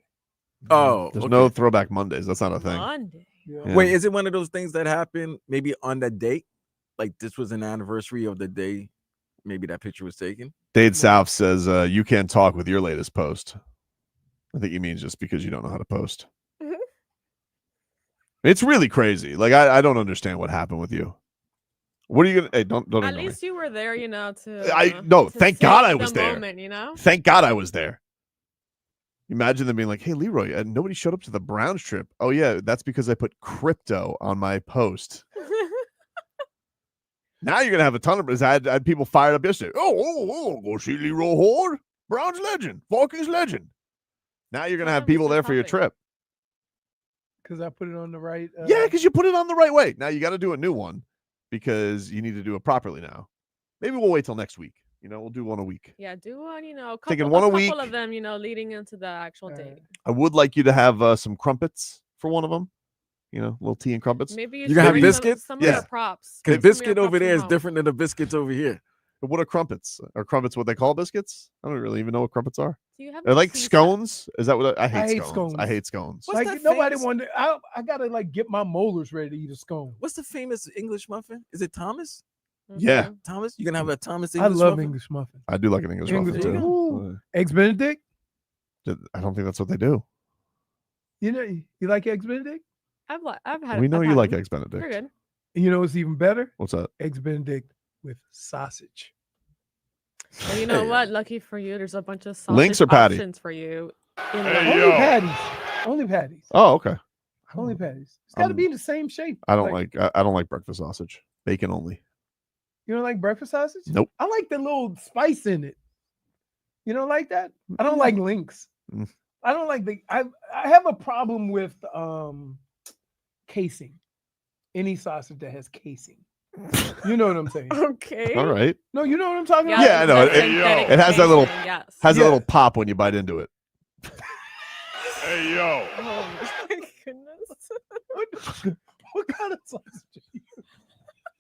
Oh, there's no throwback Mondays. That's not a thing. Monday. Yeah. Wait, is it one of those things that happened maybe on that date? Like this was an anniversary of the day maybe that picture was taken? Dade South says you can't talk with your latest post. I think he means just because you don't know how to post. It's really crazy. Like I don't understand what happened with you. What are you gonna? Hey, don't. At least you were there, to. Thank God I was there. Moment, Thank God I was there. Imagine them being like, "Hey, Leroy, nobody showed up to the Browns trip." Oh yeah, that's because I put crypto on my post. Now you're gonna have a ton of. I had people fired up yesterday. Oh, go see Leroy Horde, Browns legend, Vikings legend. Now you're gonna have people there for your trip. Because I put it on the right. Yeah, because you put it on the right way. Now you got to do a new one because you need to do it properly now. Maybe we'll wait till next week. We'll do one a week. Yeah, do one. Thinking one a week. Couple of them, leading into the actual date. I would like you to have some crumpets for one of them. Little tea and crumpets. Maybe you have biscuits. Some of your props. The biscuit over there is different than the biscuits over here. But what are crumpets? Are crumpets what they call biscuits? I don't really even know what crumpets are. Do you have They're like scones? Is that what I hate scones? I hate scones. Like nobody wanted. I gotta get my molars ready to eat a scone. What's the famous English muffin? Is it Thomas? Yeah, Thomas. You gonna have a Thomas English muffin? I love muffin? English muffin. I do like an English muffin too. Eggs Benedict? I don't think that's what they do. You like Eggs Benedict? I've had. We know I've you had like them. Eggs Benedict. They're good. You know what's even better? What's that? Eggs Benedict with sausage. Well, you know what? Lucky for you, there's a bunch of sausage Links or patty? options for you. In Only patties. Only patties. Oh, okay. Only patties. It's got to be the same shape. I don't like I don't like breakfast sausage. Bacon only. You don't like breakfast sausage? Nope. I like the little spice in it. You don't like that? I don't like links. Mm. I don't like I have a problem with casing. Any sausage that has casing. You know what I'm saying? Okay. All right. No, you know what I'm talking about? Yeah, I know. It has that little Yes. has a little pop when you bite into it. Hey, yo. Oh my goodness. What kind of sausage are you?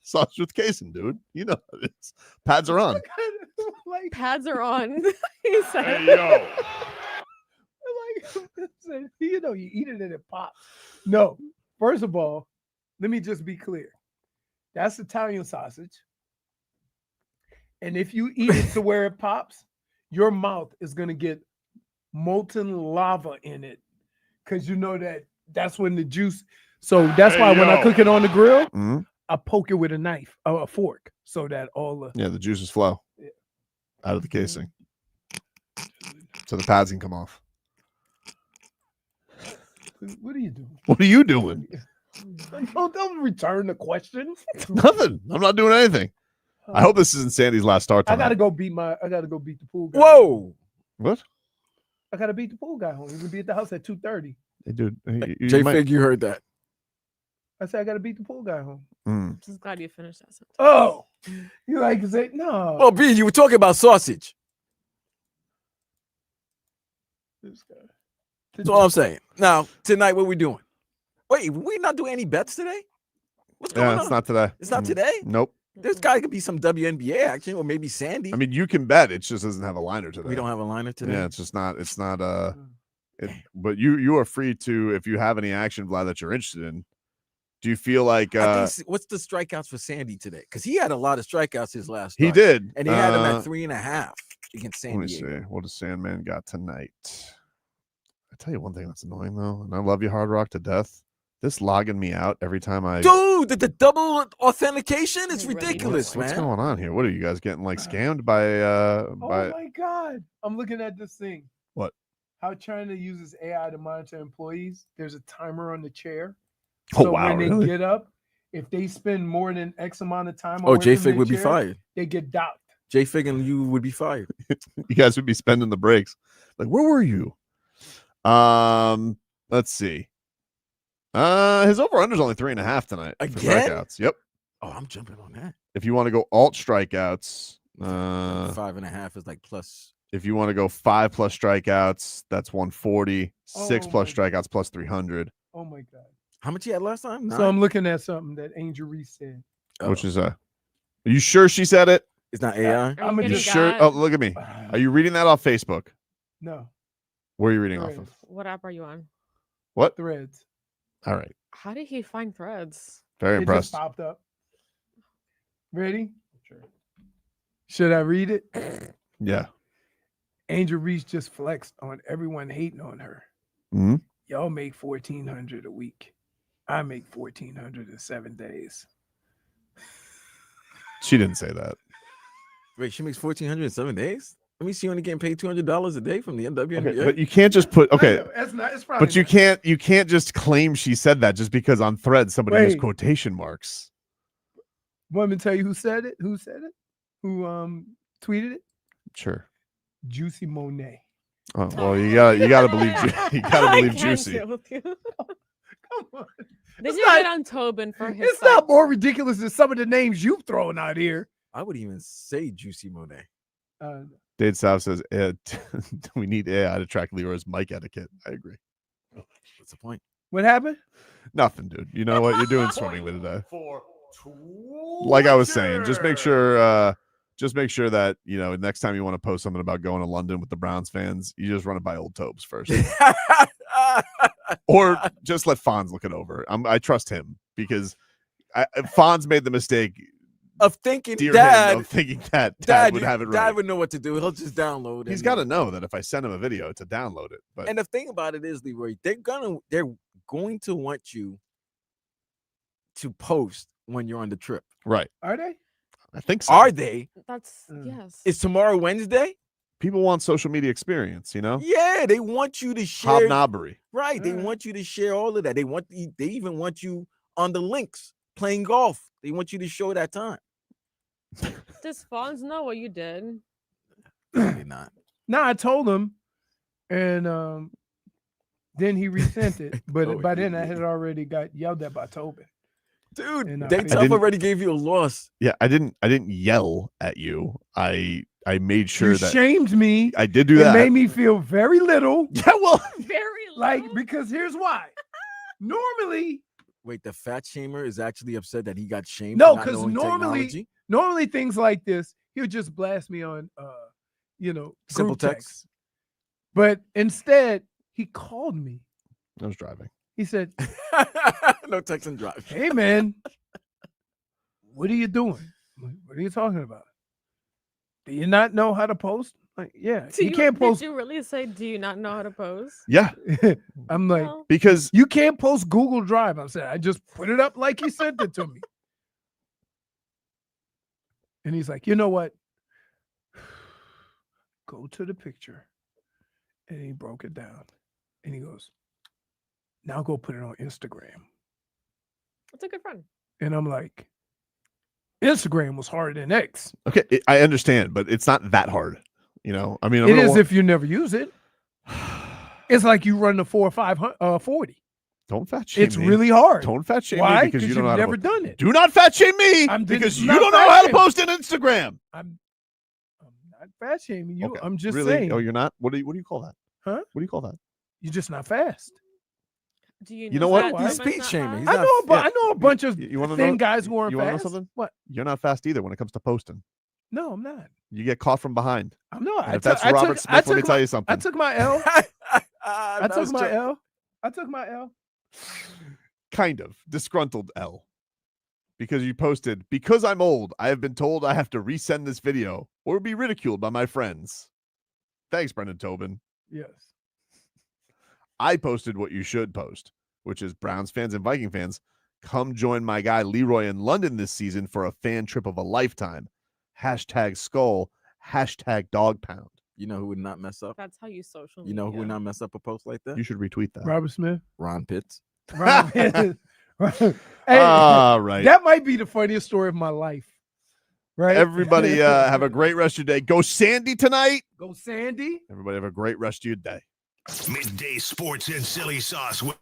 Sausage with casing, dude. You know how it is. Pads are on. Like pads are on. He said. Hey, yo. Like, you know, you eat it and it pops. No, first of all, let me just be clear. That's Italian sausage. And if you eat it to where it pops, your mouth is going to get molten lava in it. Because you know that's when the juice. So that's why when I cook it on the grill, I poke it with a knife or a fork so that all the juices flow out of the casing. So the pads can come off. What are you doing? What are you doing? Don't return the question. Nothing. I'm not doing anything. I hope this isn't Sandy's last start I tonight. gotta go beat the pool guy. Whoa. What? I gotta beat the pool guy home. He's gonna be at the house at 2:30. Hey, dude. J-Fig, you heard that. I said I gotta beat the pool guy home. I'm just glad you finished that sentence. Oh, you like to say no? Oh, B, you were talking about sausage. This guy. That's all I'm saying. Now, tonight, what we doing? Wait, we not doing any bets today? What's going on? It's not today. It's not today? Nope. There's got to be some WNBA action, or maybe Sandy. I mean, you can bet. It just doesn't have a liner today. We don't have a liner today? Yeah, it's just not. It's not. But you are free to, if you have any action, Vlad, that you're interested in. Do you feel like I think, what's the strikeouts for Sandy today? Because he had a lot of strikeouts his last he start. did, And he had him at 3.5 against San Let me Diego. see. What does Sandman got tonight? I tell you one thing that's annoying though, and I love you, Hard Rock, to death. This logging me out every time I. Dude, the double authentication is ridiculous, What's man. going on here? What are you guys getting like scammed by? Oh my God! I'm looking at this thing. What? How China uses AI to monitor employees. There's a timer on the chair. Oh, So wow, when they really? get up, if they spend more than X amount of time, Oh, away from J-Fig their would be chair, fired. They get docked. J-Fig and you would be fired. You guys would be spending the breaks. Like, where were you? Let's see. His over under is only 3.5 tonight. For Again? strikeouts. Yep. Oh, I'm jumping on that. If you want to go alt strikeouts, 5.5 is like plus. if you want to go 5 plus strikeouts, that's 140. 6 Oh plus my strikeouts plus 300, Oh my God! How much he had last time? So I'm looking at something that Angel Reese said. which is Are you sure she said it? It's not AI. I'm Are you just sure? Oh, look at me. Are you reading that off Facebook? No Where are you reading off of? What app are you on? What? Threads. All right. How did he find Threads? Very It impressed. just popped up. Ready? Sure. Should I read it? Yeah. Angel Reese just flexed on everyone hating on her. Hmm. Y'all make $1,400 a week. I make $1,400 in 7 days. She didn't say that. Wait, she makes $1,400 in 7 days? Let me see you only getting paid $200 a day from the WNBA. Okay, but you can't just put okay. That's not. It's probably. But you can't just claim she said that just because on Threads somebody used Wait. quotation marks. Want me to tell you who said it? Who said it? Who tweeted it? Sure. Juicy Monet. Oh well, you gotta believe you gotta I believe can't Juicy. deal with you. Come on. Did It's you not- get on Tobin for his? It's not more ridiculous than some of the names you've thrown out here. I would even say Juicy Monet. Dade South says we need AI to track Leroy's mic etiquette. I agree. What's the point? What happened? Nothing, dude. You know what you're doing swimmingly today. Like I was saying, just make sure that next time you want to post something about going to London with the Browns fans, you just run it by old Tobes first, or just let Fonz look it over. I trust him because Fonz made the mistake of thinking dear Dad, him, of thinking that Dad would have it right. Dad would know what to do. He'll just download it. He's got to know that if I send him a video to download it. But and the thing about it is, Leroy, they're going to want you to post when you're on the trip. Right. Are they? I think so. Are they? That's yes. Is tomorrow Wednesday? People want social media experience, you know? Yeah, they want you to share. Hobnobbery. Right. They want you to share all of that. They even want you on the links playing golf. They want you to show that time. Does Fonz know what you did? Probably not. No, I told him, and then he resent it. But by then, I had already got yelled at by Tobin. Dude, And, they already gave you a loss. Yeah, I didn't yell at you. I made sure You that shamed me. I did do It that. made me feel very little. Yeah, well, Very like, because here's why. Normally, Wait, the fat shamer is actually upset that he got shamed. no, for not because knowing technology? normally things like this, he'll just blast me on Simple group text. But instead, he called me. I was driving. He said, No text and drive. "Hey man, what are you doing? What are you talking about? Do you not know how to post?" Like, yeah, you can't post. Did you really say, "Do you not know how to post"? Yeah. I'm like, No. Because you can't post Google Drive. I'm saying, I just put it up like he sent it to me. And he's like, you know what? Go to the picture. And he broke it down. And he goes, now go put it on Instagram. That's a good friend. And I'm like, Instagram was harder than X. okay, I understand, but it's not that hard. You know, I mean, It is if you never use it. It's like you run the 4 or 5 40. Don't fat shame It's me. really hard. Don't fat shame Why? me because you Because don't know you've how never to done it. Do not fat shame me because you don't know how to post an Instagram. I'm not fat shaming you. Okay, I'm just really? saying. Oh, you're not? What do you call that? Huh? What do you call that? You're just not fast. Do you know what? that He's Tobin's speed not shaming. fast? I know a bunch of You want to thin know? guys who aren't You want to know fast. something? What? You're not fast either when it comes to posting. No, I'm not. You get caught from behind. I'm not. And if that's Robert Smith, let me tell you something. I took my L. I took my L. L. I took my L. Kind of disgruntled L, because you posted, because I'm old, I have been told I have to resend this video or be ridiculed by my friends. Thanks, Brendan Tobin. Yes. I posted what you should post, which is Browns fans and Viking fans, come join my guy Leroy in London this season for a fan trip of a lifetime. #skull, #dog pound. You know who would not mess up? That's how you social. You know who media. would not mess up a post like that? You should retweet that. Robert Smith. Ron Pitts. Hey, All right. That might be the funniest story of my life. Right? Everybody have a great rest of your day. Go Sandy tonight. Go Sandy. Everybody have a great rest of your day. Midday sports and silly sauce with